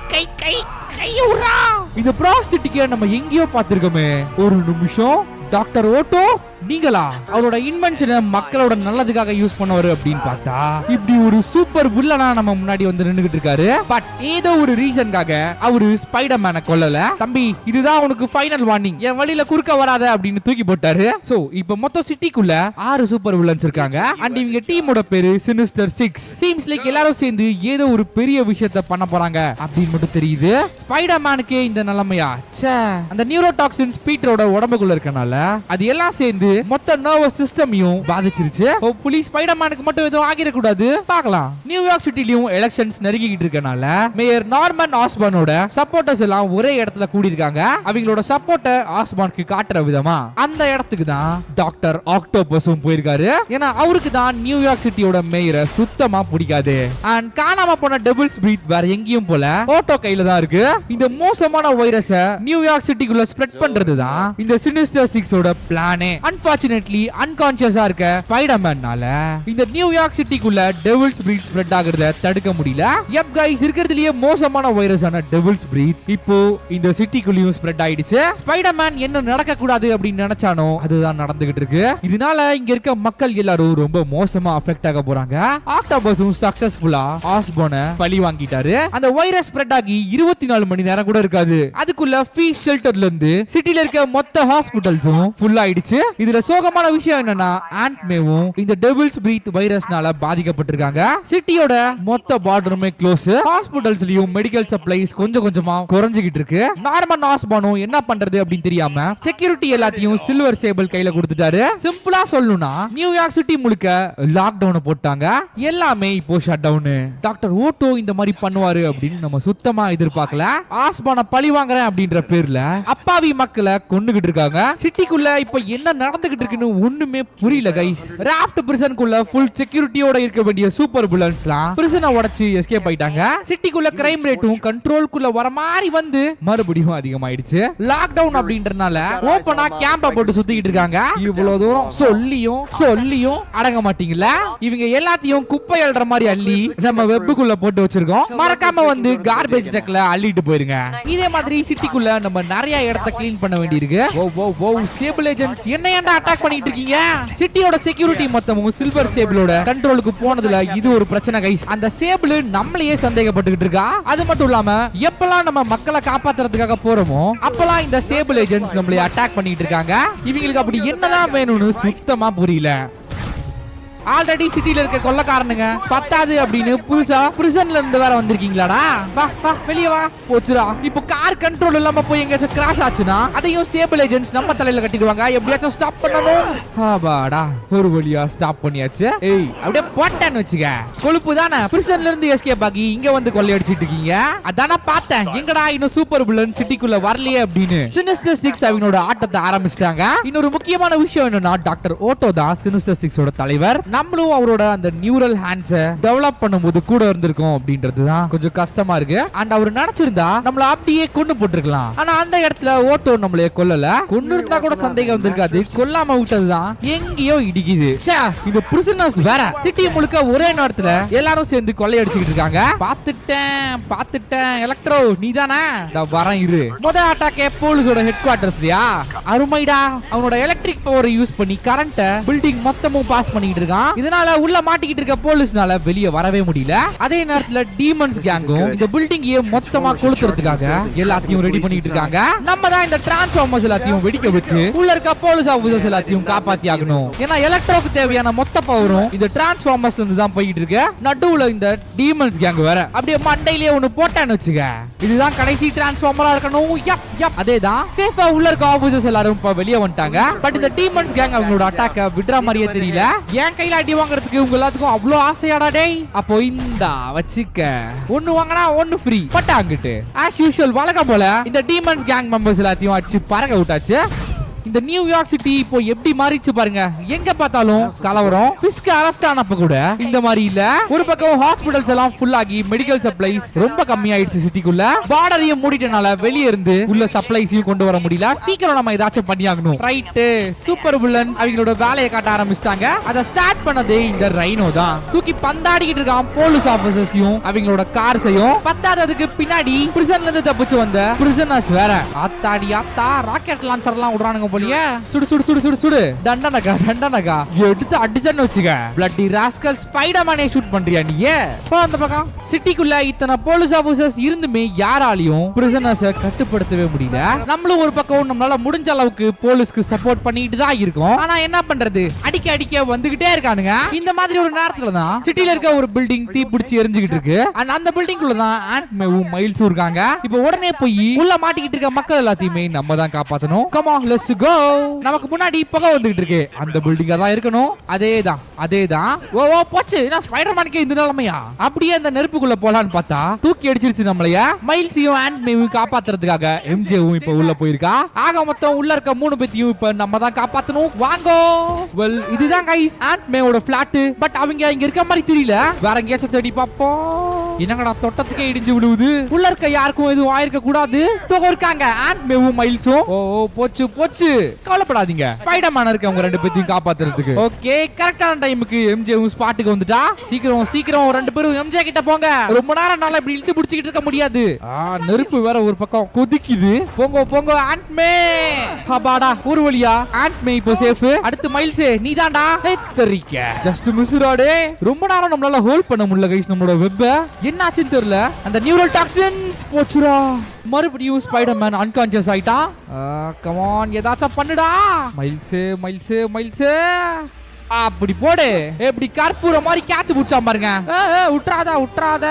இந்த ப்ராஸ்டிட்டிக்க நம்ம எங்கேயோ பார்த்திருக்கோமே. ஒரு நிமிஷம் டாக்டர் ஓட்டோ நீங்களா? அவரோட இன்வென்ஷனை மக்களோட நல்லதுக்காக யூஸ் பண்ணவரு அப்படின்னு பார்த்தா இப்படி ஒரு சூப்பர் வில்லனா நம்ம முன்னாடி வந்து நின்னுகிட்டு இருக்காரு. பட் ஏதோ ஒரு ரீசன்காக அவரு ஸ்பைடர்மேனை கொல்லல. தம்பி இதுதான் உனக்கு ஃபைனல் வார்னிங். என் வழியில குறுக்க வராத அப்படின்னு தூக்கி போட்டாரு. சோ இப்போ மொத்த சிட்டிக்குள்ள 6 சூப்பர் வில்லன்ஸ் இருக்காங்க. அண்ட் இவங்க டீமோட பேரு சினிஸ்டர் 6. சீம்ஸ் லைக் எல்லாரும் சேர்ந்து ஏதோ ஒரு பெரிய விஷயத்தை பண்ண போறாங்க அப்படின்னு மட்டும் தெரியுது. ஸ்பைடர்மேனுக்கே இந்த நிலைமையா? அந்த நியூரோடாக்சின் பீட்டரோட உடம்புக்குள்ள இருக்கனால அது எல்லாம் சேர்ந்து மொத்த நர்வஸ் சிஸ்டமையும் பாதிச்சிருச்சு. ஹோப்ஃபுல்லி ஸ்பைடர்மேனுக்கு மட்டும் எதுவும் ஆகிட கூடாது. பார்க்கலாம். நியூயார்க் சிட்டிலயும் எலெக்ஷன்ஸ் நெருங்கிட்டு இருக்கனால மேயர் நார்மன் ஆஸ்பானோட சப்போர்ட்டர்ஸ் எல்லாம் ஒரே இடத்துல கூடி இருக்காங்க. அவங்களோட சப்போர்ட்டை ஆஸ்பானுக்கு காட்டுற விதமா அந்த இடத்துக்கு தான் டாக்டர் ஆக்டோபஸும் போயிருக்காரு. ஏன்னா அவருக்கு தான் நியூயார்க் சிட்டியோட மேயரை சுத்தமா பிடிக்காது. அண்ட் காணாம போன டெவில்ஸ் பிரீத் வேற எங்கேயும் போல ஓட்டோ கையில தான் இருக்கு. இந்த மோசமான வைரஸை நியூயார்க் சிட்டிக்குள்ள ஸ்ப்ரெட் பண்றது தான் இந்த சினிஸ்டர் 6 ஓட பிளானே. அன்பார்ச்சுனேட்லி அன்கான்ஷியஸா இருக்க ஸ்பைடர்மேனால இந்த நியூயார்க் சிட்டிக்குள்ள டெவில்ஸ் பிரீத் ஸ்ப்ரெட் ஆகுறத தடுக்க முடியல. யப் गाइस இருக்கிறதுலயே மோசமான வைரஸான டெவில்ஸ் பிரீத் இப்போ இந்த சிட்டிக்குள்ளேயும் ஸ்ப்ரெட் ஆயிடுச்சு. ஸ்பைடர்மேன் என்ன நடக்க கூடாது அப்படின்னு நினைச்சானோ அதுதான் நடந்துகிட்டு இருக்கு. இதனால இங்க இருக்க மக்கள் எல்லாரும் ரொம்ப மோசமா அஃபெக்ட் ஆக போறாங்க. ஆக்டோபஸும் சக்சஸ்ஃபுல்லா ஆஸ்பானை பழி வாங்கிட்டாரு. அந்த வைரஸ் ஸ்ப்ரெட் ஆகி 24 மணி நேரம் கூட இருக்காது. அதுக்குள்ள ஃபீஸ் ஷெல்டர்ல இருந்து சிட்டில இருக்க மொத்த ஹாஸ்பிடல்ஸும் ஃபுல் ஆயிடுச்சு. இதுல சோகமான விஷயம் என்னன்னா ஆன்ட்மேவும் இந்த டெவில்ஸ் பிரீத் வைரஸ்னால பாதிக்கப்பட்டிருக்காங்க. சிட்டியோட மொத்த பார்டருமே க்ளோஸ். ஹாஸ்பிடல்ஸ்லயும் மெடிக்கல் சப்ளைஸ் கொஞ்சம் கொஞ்சமா குறைஞ்சிட்டு இருக்கு. நார்மன் ஆஸ்பானும் என்ன பண்றது அப்படின்னு தெரியாம செக்யூரிட்டி எல்லாத்தையும் சில்வர் சேபிள் கையில கொடுத்துட்டாரு. சிம்பிளா சொல்லணும்னா நியூயார்க் சிட்டி முழுக்க லாக் டவுன் போட்டாங்க. எல்லாமே இப்போ ஷட் டவுன். டாக்டர் ஓட்டோ இந்த மாதிரி பண்ணுவாரு அப்படின்னு நம்ம சுத்தமா எதிர்பார்க்கல. ஆஸ்பானை பழி வாங்குறேன் அப்படின்ற பேர்ல அப்பாவி மக்களை கொன்னுகிட்டு இருக்காங்க. சிட்டிக்குள்ள இப்ப என்ன நடந்துகிட்டு இருக்குன்னு ஒண்ணுமே புரியல கைஸ். ராஃப்ட் பிரிசனுக்குள்ள ஃபுல் செக்யூரிட்டியோட இருக்க வேண்டிய சூப்பர் வில்லன்ஸ்லாம் பிரிசனை உடைச்சு எஸ்கேப் ஆயிட்டாங்க. சிட்டிக்குள்ள கிரைம் ரேட்டும் கண்ட்ரோல்குள்ள வர மாதிரி வந்து மறுபடியும் அதிகமாயிடுச்சு. லாக்டவுன் அப்படின்றனால ஓபனா கேம்ப போட்டு சுத்திக்கிட்டு இருக்காங்க. இவ்வளவு தூரம் சொல்லியும் அடங்க மாட்டீங்களா? இவங்க எல்லாத்தையும் குப்பை அள்ளுற மாதிரி அள்ளி நம்ம வெப்புக்குள்ள போட்டு வச்சிருக்கோம். மறக்காம வந்து கார்பேஜ் டக்ல அள்ளிட்டு போயிருங்க. இதே மாதிரி சிட்டிக்குள்ள நம்ம நிறைய இடத்தை க்ளீன் பண்ண வேண்டியிருக்கு. சேபிள் ஏஜென்ட்ஸ் என்ன ஏன்டா அட்டாக் பண்ணிட்டு இருக்கீங்க? சிட்டியோட செக்யூரிட்டி மொத்தமும் சில்வர் சேபிளோட கண்ட்ரோலுக்கு போனதுல இது ஒரு பிரச்சனை கைஸ். அந்த சேபிள் நம்மளையே சந்தேகப்பட்டுக்கிட்டு இருக்கா. அது மட்டும் இல்லாம எப்பெல்லாம் நம்ம மக்களை காப்பாத்துறதுக்காக போறோமோ அப்பெல்லாம் இந்த சேபிள் ஏஜென்ட்ஸ் நம்மளை அட்டாக் பண்ணிட்டு இருக்காங்க. இவங்களுக்கு அப்படி என்னதான் வேணும்னு சுத்தமா புரியல. ஆல்ரெடி சிட்டில இருக்க கொள்ளக்காரனுங்க பத்தாது அப்படின்னு புதுசா பிரிசன்ல இருந்து வேற வந்திருக்கீங்களாடா? வா வெளிய வா. போச்சுடா. இப்போ கார் கண்ட்ரோல் இல்லாம போய் எங்கேயாச்சும் கிராஷ் ஆச்சுன்னா அதையும் சேபிள் ஏஜென்ட்ஸ் நம்ம தலையில கட்டிடுவாங்க. எப்படியாச்சும் ஸ்டாப் பண்ணணும். ஆபாடா ஒரு வழியா ஸ்டாப் பண்ணியாச்சு. ஏய் அப்படியே போட்டேன்னு வச்சுக்க. கொழுப்பு தானே பிரிசன்ல இருந்து எஸ்கேப் ஆகி இங்க வந்து கொள்ளையடிச்சிட்டு இருக்கீங்க. அதான பார்த்தேன். எங்கடா இன்னும் சூப்பர் வில்லன் சிட்டிக்குள்ள வரலையே அப்படின்னு சினிஸ்டர் 6 அவங்களோட ஆட்டத்தை ஆரம்பிச்சிட்டாங்க. இன்னொரு முக்கியமான விஷயம் என்னன்னா டாக்டர் ஓட்டோ தான் சினிஸ்டர் 6ஓட தலைவர். நம்மளும் அவரோட அந்த நியூரல் ஹேண்ட்ஸை டெவலப் பண்ணும்போது கூட இருந்திருக்கோம் அப்படின்றதுதான் கொஞ்சம் கஷ்டமா இருக்கு. அண்ட் அவர் நினைச்சிருந்தா நம்மள அப்படியே கொண்டு போட்டுருக்கலாம். ஆனா அந்த இடத்துல ஓட்டோ நம்மளைய கொல்லல. கொண்டு இருந்தா கூட சந்தேகம் வந்திருக்காது. கொல்லாம விட்டதுதான் எங்கேயோ இடிக்குது. இந்த பிரிசனர்ஸ் வேற சிட்டி முழுக்க ஒரே நேரத்துல எல்லாரும் சேர்ந்து கொள்ளையடிச்சுக்கிட்டு இருக்காங்க. பாத்துட்டேன் எலக்ட்ரோ நீ தானே வரேன் இரு. முதல் அட்டாக்கே போலீஸோட ஹெட் குவார்டர்ஸ்லயா? அருமைடா. அவனோட எலக்ட்ரிக் பவரை யூஸ் பண்ணி கரண்ட பில்டிங் மொத்தமும் பாஸ் பண்ணிட்டு இருக்கான். இதனால உள்ள மாட்டிக்கிட்டு இருக்க போலீஸ்னால வெளியே வரவே முடியல. அதே நேரத்துல டீமன்ஸ் கேங்கும் இந்த பில்டிங்கையே மொத்தமா கொளுத்துறதுக்காக எல்லாத்தையும் ரெடி பண்ணிட்டு இருக்காங்க. நம்ம தான் இந்த டிரான்ஸ்ஃபார்மர்ஸ் எல்லாத்தையும் வெடிக்க வச்சு உள்ள இருக்க போலீஸ் ஆபீசர்ஸ் எல்லாத்தையும் காப்பாத்தி ஆகணும். ஏன்னா எலக்ட்ரோக்கு தேவையான மொத்த பவரும் இந்த டிரான்ஸ்ஃபார்மர்ஸ்ல இருந்து தான் போயிட்டு இருக்கு. நடுவுல இந்த டீமன்ஸ் கேங் வேற அப்படியே மண்டையிலேயே ஒன்னு போட்டான்னு வச்சுக்க. இதுதான் கடைசி டிரான்ஸ்ஃபார்மரா இருக்கணும். அதேதான் சேஃபா உள்ள இருக்க ஆபீசர்ஸ் எல்லாரும் இப்ப வெளியே வந்துட்டாங்க. பட் இந்த டீமன்ஸ் கேங் அவங்களோட அட்டாக்க விடுற மாதிரியே தெரியல. ஏன் கையில அடி வாங்குறதுக்கு உங்க எல்லாத்துக்கும் அவ்வளவு ஆசையாடா டேய்? அப்போ இந்தா வச்சுக்க. ஒன்னு வாங்கினா ஒன்னு ஃப்ரீ. பட்டாங்கிட்டு ஆஸ் யூஷுவல் வழக்கம் போல இந்த டீமன்ஸ் கேங் மெம்பர்ஸ் எல்லாத்தையும் அடிச்சு பறக்க விட்டாச்சு. இந்த நியூயார்க் சிட்டி இப்போ எப்படி மாறிச்சு பாருங்க. எங்க பார்த்தாலும் கலவரம். ஃபிஸ்க் அரெஸ்ட் ஆனப்ப கூட இந்த மாதிரி இல்ல. ஒரு பக்கம் ஹாஸ்பிடல்ஸ் எல்லாம் ஃபுல் ஆகி மெடிக்கல் சப்ளைஸ் ரொம்ப கம்மி ஆயிடுச்சு சிட்டிக்குள்ள. பார்டரையும் மூடிட்டனால வெளிய இருந்து உள்ள சப்ளைஸையும் கொண்டு வர முடியல. சீக்கிரம் நம்ம ஏதாச்சும் பண்ணியாகணும். ரைட். சூப்பர் வில்லன்ஸ் அவங்களோட வேலையை காட்ட ஆரம்பிச்சிட்டாங்க. அதை ஸ்டார்ட் பண்ணதே இந்த ரைனோ தான். தூக்கி பந்தாடிக்கிட்டு இருக்கான் போலீஸ் ஆபீசர்ஸையும் அவங்களோட கார்ஸையும். பத்தாததுக்கு பின்னாடி பிரிசன்ல இருந்து தப்பிச்சு வந்த பிரிசனர்ஸ் வேற. ஆத்தாடி ஆத்தா ராக்கெட் லான்ச்சர் எல்லாம் விடுறானுங்க. சுடு தண்டனகா எடுத்து அடிச்சன்னு வச்சுக்க. பிளட்டி ராஸ்கல் ஸ்பைடர்மேனை ஷூட் பண்றியா நீ? அந்த பக்கம் சிட்டிக்குள்ள இத்தனை போலீஸ் ஆபீசர்ஸ் இருந்துமே யாராலையும் பிரிசனர்ஸை கட்டுப்படுத்தவே முடியல. நம்மளும் ஒரு பக்கம் நம்மளால முடிஞ்ச அளவுக்கு போலீஸ்க்கு சப்போர்ட் பண்ணிட்டு தான் இருக்கோம். ஆனா என்ன பண்றது, அடிக்க வந்துகிட்டே இருக்கானுங்க. இந்த மாதிரி ஒரு நேரத்துல தான் சிட்டில இருக்க ஒரு பில்டிங் தீ பிடிச்சி எரிஞ்சுக்கிட்டு இருக்கு. அந்த பில்டிங்குள்ள தான் ஆண்ட் மேவும் மைல்ஸும் இருக்காங்க. இப்போ உடனே போய் உள்ள மாட்டிக்கிட்டு இருக்க மக்கள் எல்லாத்தையுமே நம்ம தான் காப்பாத்தணும். Come on let's go. நமக்கு முன்னாடி புகை வந்துகிட்டு இருக்கு. அந்த பில்டிங்கா தான் இருக்கணும். அதேதான். ஓ போச்சு. நான் ஸ்பைடர்மேனுக்கு இந்த நிலைமையா? அப்படியே அந்த நெருப்புக்குள்ள போலான்னு பார்த்தா தூக்கி அடிச்சிருச்சு நம்மளைய. மைல்ஸையும் ஆண்ட் மேவும் காப்பாத்துறதுக்காக எம்ஜேவும் இப்ப உள்ள போயிருக்கா. ஆக மொத்தம் உள்ள இருக்க 3 பேத்தையும் இப்ப நம்ம தான் காப்பாத்தணும். வாங்கோ. வெல் இதுதான் கைஸ் ஆண்ட் மேவோட பிளாட். பட் அவங்க இங்க இருக்க மாதிரி தெரியல. வேற எங்கேயாச்சும் தேடி பாப்போம். என்னங்கடா தொட்டத்துக்கே இடிஞ்சு விழுவுது. உள்ள இருக்க யாருக்கும் எதுவும் ஆயிருக்க கூடாது. தோக இருக்காங்க ஆண்ட் மேவும் மைல்ஸும். ஓ போச்சு. கவலைப்படாதீங்க. ஸ்பைடர்மேன் இருக்க அவங்க 2 பேத்தையும் காப்பாத்துறதுக்கு. ஓகே கரெக்டான டைமுக்கு எம்ஜேவும் ஸ்பாட்டுக்கு வந்துட்டா. சீக்கிரம் 2 பேரும் எம்ஜே கிட்ட போங்க. ரொம்ப நேரம் நாள இப்படி இழுத்து பிடிச்சிட்டு இருக்க முடியாது. நெருப்பு வேற ஒரு பக்கம் கொதிக்குது. போங்க ஆண்ட் மே. ஹபாடா ஒரு வழியா ஆண்ட் மே இப்போ சேஃப். அடுத்து மைல்ஸ் நீதான்டா. தெரிக்க ஜஸ்ட் மிஸ்ராடே. ரொம்ப நேரம் நம்மளால ஹோல்ட் பண்ண முடியல கைஸ். நம்மளோட வெப் என்னாச்சுன்னு தெரியல. அந்த நியூரல் டாக்ஸின்ஸ் போச்சுடா. மறுபடியும் ஸ்பைடர்மேன் அன்கான்ஷியஸ் ஆயிட்டான். கம் ஆன் ஏதாச்சும் பண்ணுடா. மைல்ஸ் அப்படி போடு. எப்படி கற்பூர மாதிரி கேட்ச் புடிச்சா பாருங்க. உட்றாத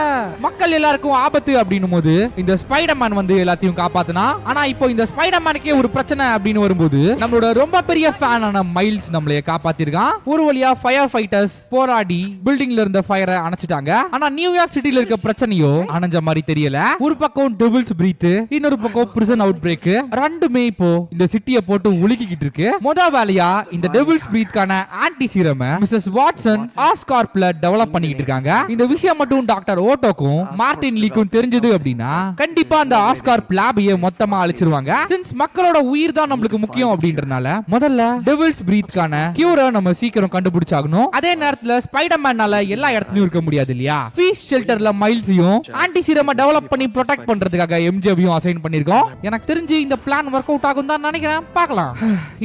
மக்கள் எல்லாருக்கும் ஆபத்து அப்படின்னும் போது இந்த ஸ்பைடர்மேன் வந்து எல்லாத்தையும் காப்பாத்தினா. ஆனா இப்போ இந்த ஸ்பைடர்மேனுக்கே ஒரு பிரச்சனை அப்படின்னு வரும்போது நம்மளோட ரொம்ப பெரிய ஃபேனான மைல்ஸ் நம்மளைய காப்பாத்திருக்கான். ஒரு வழியா ஃபயர் ஃபைட்டர்ஸ் போராடி பில்டிங்ல இருந்த ஃபயரை அணைச்சிட்டாங்க. ஆனா நியூயார்க் சிட்டில இருக்க பிரச்சனையோ அணைஞ்ச மாதிரி தெரியல. ஒரு பக்கம் டெவில்ஸ் பிரீத், இன்னொரு பக்கம் பிரிசன் அவுட் பிரேக். ரெண்டுமே இப்போ இந்த சிட்டியை போட்டு உலுக்கிக்கிட்டு இருக்கு. முத வேலையா இந்த டெவில்ஸ் பிரீத்கான ஆன்டி சீரம் மிஸ்ஸஸ் வாட்சன் ஆஸ்கார்ப்ல டெவலப் பண்ணிட்டு இருக்காங்க. இந்த விஷயம் மட்டும் டாக்டர் ஓட்டோக்கும் மார்டின் லீக்கும் தெரிஞ்சது அப்படின்னா கண்டிப்பா அந்த ஆஸ்கார்ப் லேபையே மொத்தமா அழிச்சிருவாங்க. சின்ஸ் மக்களோட உயிர் தான் நம்மளுக்கு முக்கியம் அப்படின்றனால முதல்ல டெவில்ஸ் பிரீத்கான கியூரை நம்ம சீக்கிரம் கண்டுபிடிச்சாகணும். அதே நேரத்துல ஸ்பைடர்மேனால எல்லா இடத்துலயும் இருக்க முடியாது இல்லையா? ஃபீஸ் ஷெல்டர்ல மைல்ஸையும் ஆன்டி சீரமை டெவலப் பண்ணி ப்ரொடெக்ட் பண்றதுக்காக எம்ஜேவையும் அசைன் பண்ணிருக்கோம். எனக்கு தெரிஞ்சு இந்த பிளான் ஒர்க் அவுட் ஆகும் தான் நினைக்கிறேன். பார்க்கலாம்.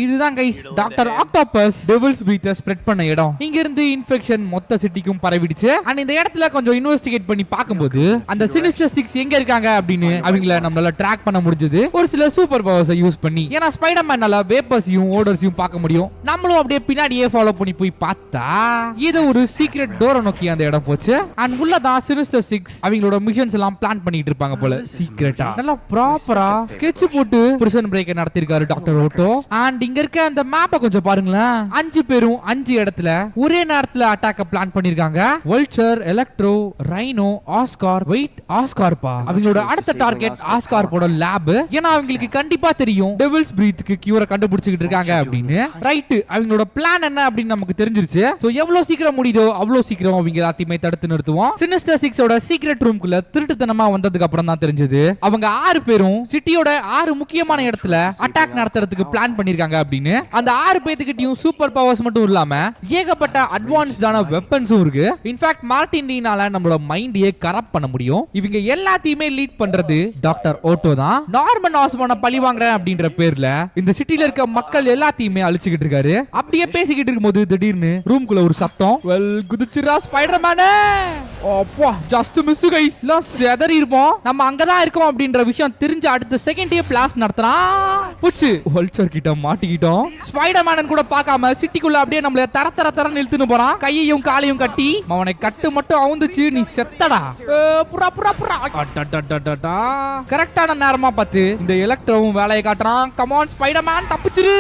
இதுதான் கைஸ் டாக்டர் ஆக்டோபஸ் டெவில்ஸ் பிரீத்தை ஸ்ப்ரெட் பண்ண இடம். இங்க இருந்து இன்ஃபெக்ஷன் மொத்த சிட்டிக்கும் பரவிடுச்சு. அண்ட் இந்த இடத்துல கொஞ்சம் இன்வெஸ்டிகேட் பண்ணி பார்க்கும்போது அந்த சினிஸ்டர் 6 எங்க இருக்காங்க அப்படின்னு அவங்கள நம்மளால ட்ராக் பண்ண முடிஞ்சது ஒரு சில சூப்பர் பவர்ஸை யூஸ் பண்ணி. ஏன்னா ஸ்பைடர்மேனால வேப்பர்ஸையும் ஓடர்ஸையும் பார்க்க முடியும். நம்மளும் அப்படியே பின்னாடியே ஃபாலோ பண்ணி போய் பார்த்தா இது ஒரு சீக்ரெட் டோரை நோக்கி அந்த இடம் போச்சு. அண்ட் உள்ளதான் சினிஸ்டர் 6 அவங்களோட மிஷன்ஸ் எல்லாம் பிளான் பண்ணிட்டு இருப்பாங்க போல சீக்ரெட்டா. நல்லா ப்ராப்பரா ஸ்கெட்ச் போட்டு பிரிசன் பிரேக் நடத்திருக்காரு டாக்டர் ஓட்டோ. அண்ட் இங்க இருக்க அந்த மேப்பை கொஞ்சம் பாருங்களேன். 5 பேரும் 5 இடத்துல ஒரே நேரத்துல அட்டாக்க பிளான் பண்ணிருக்காங்க. Vulture, Electro, Rhino, Oscar, wait, ஆஸ்கார்பா. அவங்களோட அடுத்த டார்கெட் ஆஸ்கார்போட லேப். ஏன்னா அவங்களுக்கு கண்டிப்பா தெரியும் டெவில்ஸ் பிரீத்க்கு கியூரை கண்டுபிடிச்சிட்டு இருக்காங்க அப்படின்னு. ரைட், அவங்களோட பிளான் என்ன அப்படின்னு நமக்கு தெரிஞ்சிருச்சு. சோ எவ்வளவு சீக்கிரம் முடியுதோ அவ்வளவு சீக்கிரம் அவங்க எல்லாத்தையுமே தடுத்து நிறுத்துவோம். சினிஸ்டர் 6ஓட சீக்ரெட் ரூம்குள்ள திருட்டுத்தனமா வந்ததுக்கு அப்புறம் தான் தெரிஞ்சது அவங்க 6 பேரும் சிட்டியோட 6 முக்கியமான இடத்துல அட்டாக் நடத்துறதுக்கு பிளான் பண்ணிருக்காங்க அப்படின்னு. அந்த 6 பேத்துக்கிட்டையும் சூப்பர் பவர்ஸ் மட்டும் இல்லாம ஏகப்பட்ட அட்வான்ஸ்டான வெப்பன்ஸும் இருக்கு. இன்ஃபேக்ட் மார்டின் லீனால நம்மளோட மைண்டையே கரப்ட் பண்ண முடியும். இவங்க எல்லாத்தையுமே லீட் பண்றது டாக்டர் ஓட்டோ தான். நார்மன் ஆஸ்மானை பழி வாங்குறேன் அப்படின்ற பேர்ல இந்த சிட்டில இருக்க மக்கள் எல்லாத்தையுமே அழிச்சுக்கிட்டு இருக்காரு. அப்படியே பேசிக்கிட்டு இருக்கும்போது திடீர்னு ரூம்குள்ள ஒரு சத்தம். வெல் குதிச்சுரா ஸ்பைடர்மேன். அப்பா ஜஸ்ட் மிஸ் கைஸ். செதறி இருப்போம். நம்ம அங்கதான் இருக்கோம் அப்படின்ற விஷயம் தெரிஞ்ச அடுத்த செகண்டே பிளாஸ் நடத்துறான். புச்சு வல்ச்சர் கிட்ட மாட்டிக்கிட்டோம். ஸ்பைடர்மேன் கூட பார்க்காம சிட்டிக்குள்ள அப்படியே நம்மள தர நிறுத்துன்னு போறான். கையையும் காலையும் கட்டி அவனை கட்டு மட்டும் அவுந்துச்சு. நீ செத்தடா. புறா புறா புறா. கரெக்டான நேரமா பார்த்து இந்த எலக்ட்ரோவும் வேலையை காட்டுறான். கம் ஆன் ஸ்பைடர்மேன், தப்பிச்சிரு.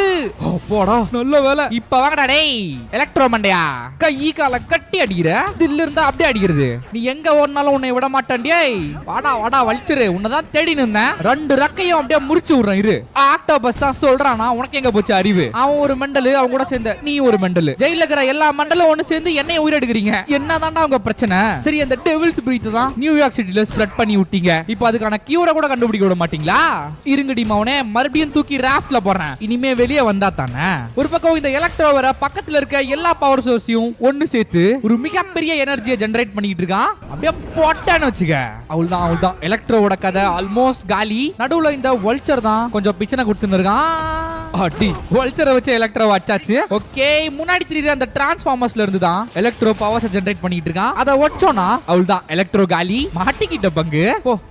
போடா நல்ல வேலை. இப்ப வாங்கடா டேய் எலக்ட்ரோ மண்டையா. கை காலை கட்டி அடிக்கிற. தில்ல இருந்தா அப்படியே அடிக்கிறது. நீ எங்க ஓடினாலும் உன்னை விட மாட்டேன். டேய் வாடா வாடா வல்ச்சரு, உன்னதான் தேடி நின்னேன். 2 ரக்கையும் அப்படியே முறிச்சு விடுறேன். இரு. ஆக்டோபஸ் தான் சொல்றானா உனக்கு எங்க போச்சு அறிவு? அவன் ஒரு மெண்டல், அவன் கூட சேர்ந்த நீ ஒரு மெண்டல். ஜெயில இருக்கிற எல்லா மண்டலும் ஒன்னு சேர்ந்து என்னைய உயிரெடுக்கிறீங்க. என்னதான்டா உங்க பிரச்சனை? சரி, அந்த டெவில்ஸ் பிரீத் தான் நியூயார்க் சிட்டில ஸ்ப்ரெட் பண்ணி விட்டீங்க. இப்போ அதுக்கான கியூரை கூட கண்டுபிடிக்க விட மாட்டீங்களா? இருங்கடி மவனே, மறுபடியும் தூக்கி ராஃப்ட்ல போறேன். இனிமே வெளியே வந்தா தானே. ஒரு பக்கம் இந்த எலக்ட்ரோ வர பக்கத்துல இருக்க எல்லா பவர் சோர்ஸையும் ஒன்னு சேர்த்து ஒரு மிகப்பெரிய எனர்ஜியை ஜெனரேட் பண்ணிட்டு இருக்கான். அப்படியே போட்டான்னு வச்சுக்க. அவள்தான் எலக்ட்ரோவோட கதை ஆல்மோஸ்ட் காலி. நடுவுல இந்த வல்ச்சர் தான் கொஞ்சம் பிச்சனை கொடுத்துன்னு இருக்கான். அடி வல்ச்சரை வச்சு எலக்ட்ரோ அச்சாச்சு. ஓகே, முன்னாடி தெரியுற அந்த டிரான்ஸ்ஃபார்மர்ஸ்ல இருந்து தான் எலக்ட்ரோ பவர்ஸ் ஜெனரேட் பண்ணிட்டு இருக்கான். அத வச்சோனா அவள்தான் எலக்ட்ரோ காலி. மாட்டிக்கிட்ட பங்கு.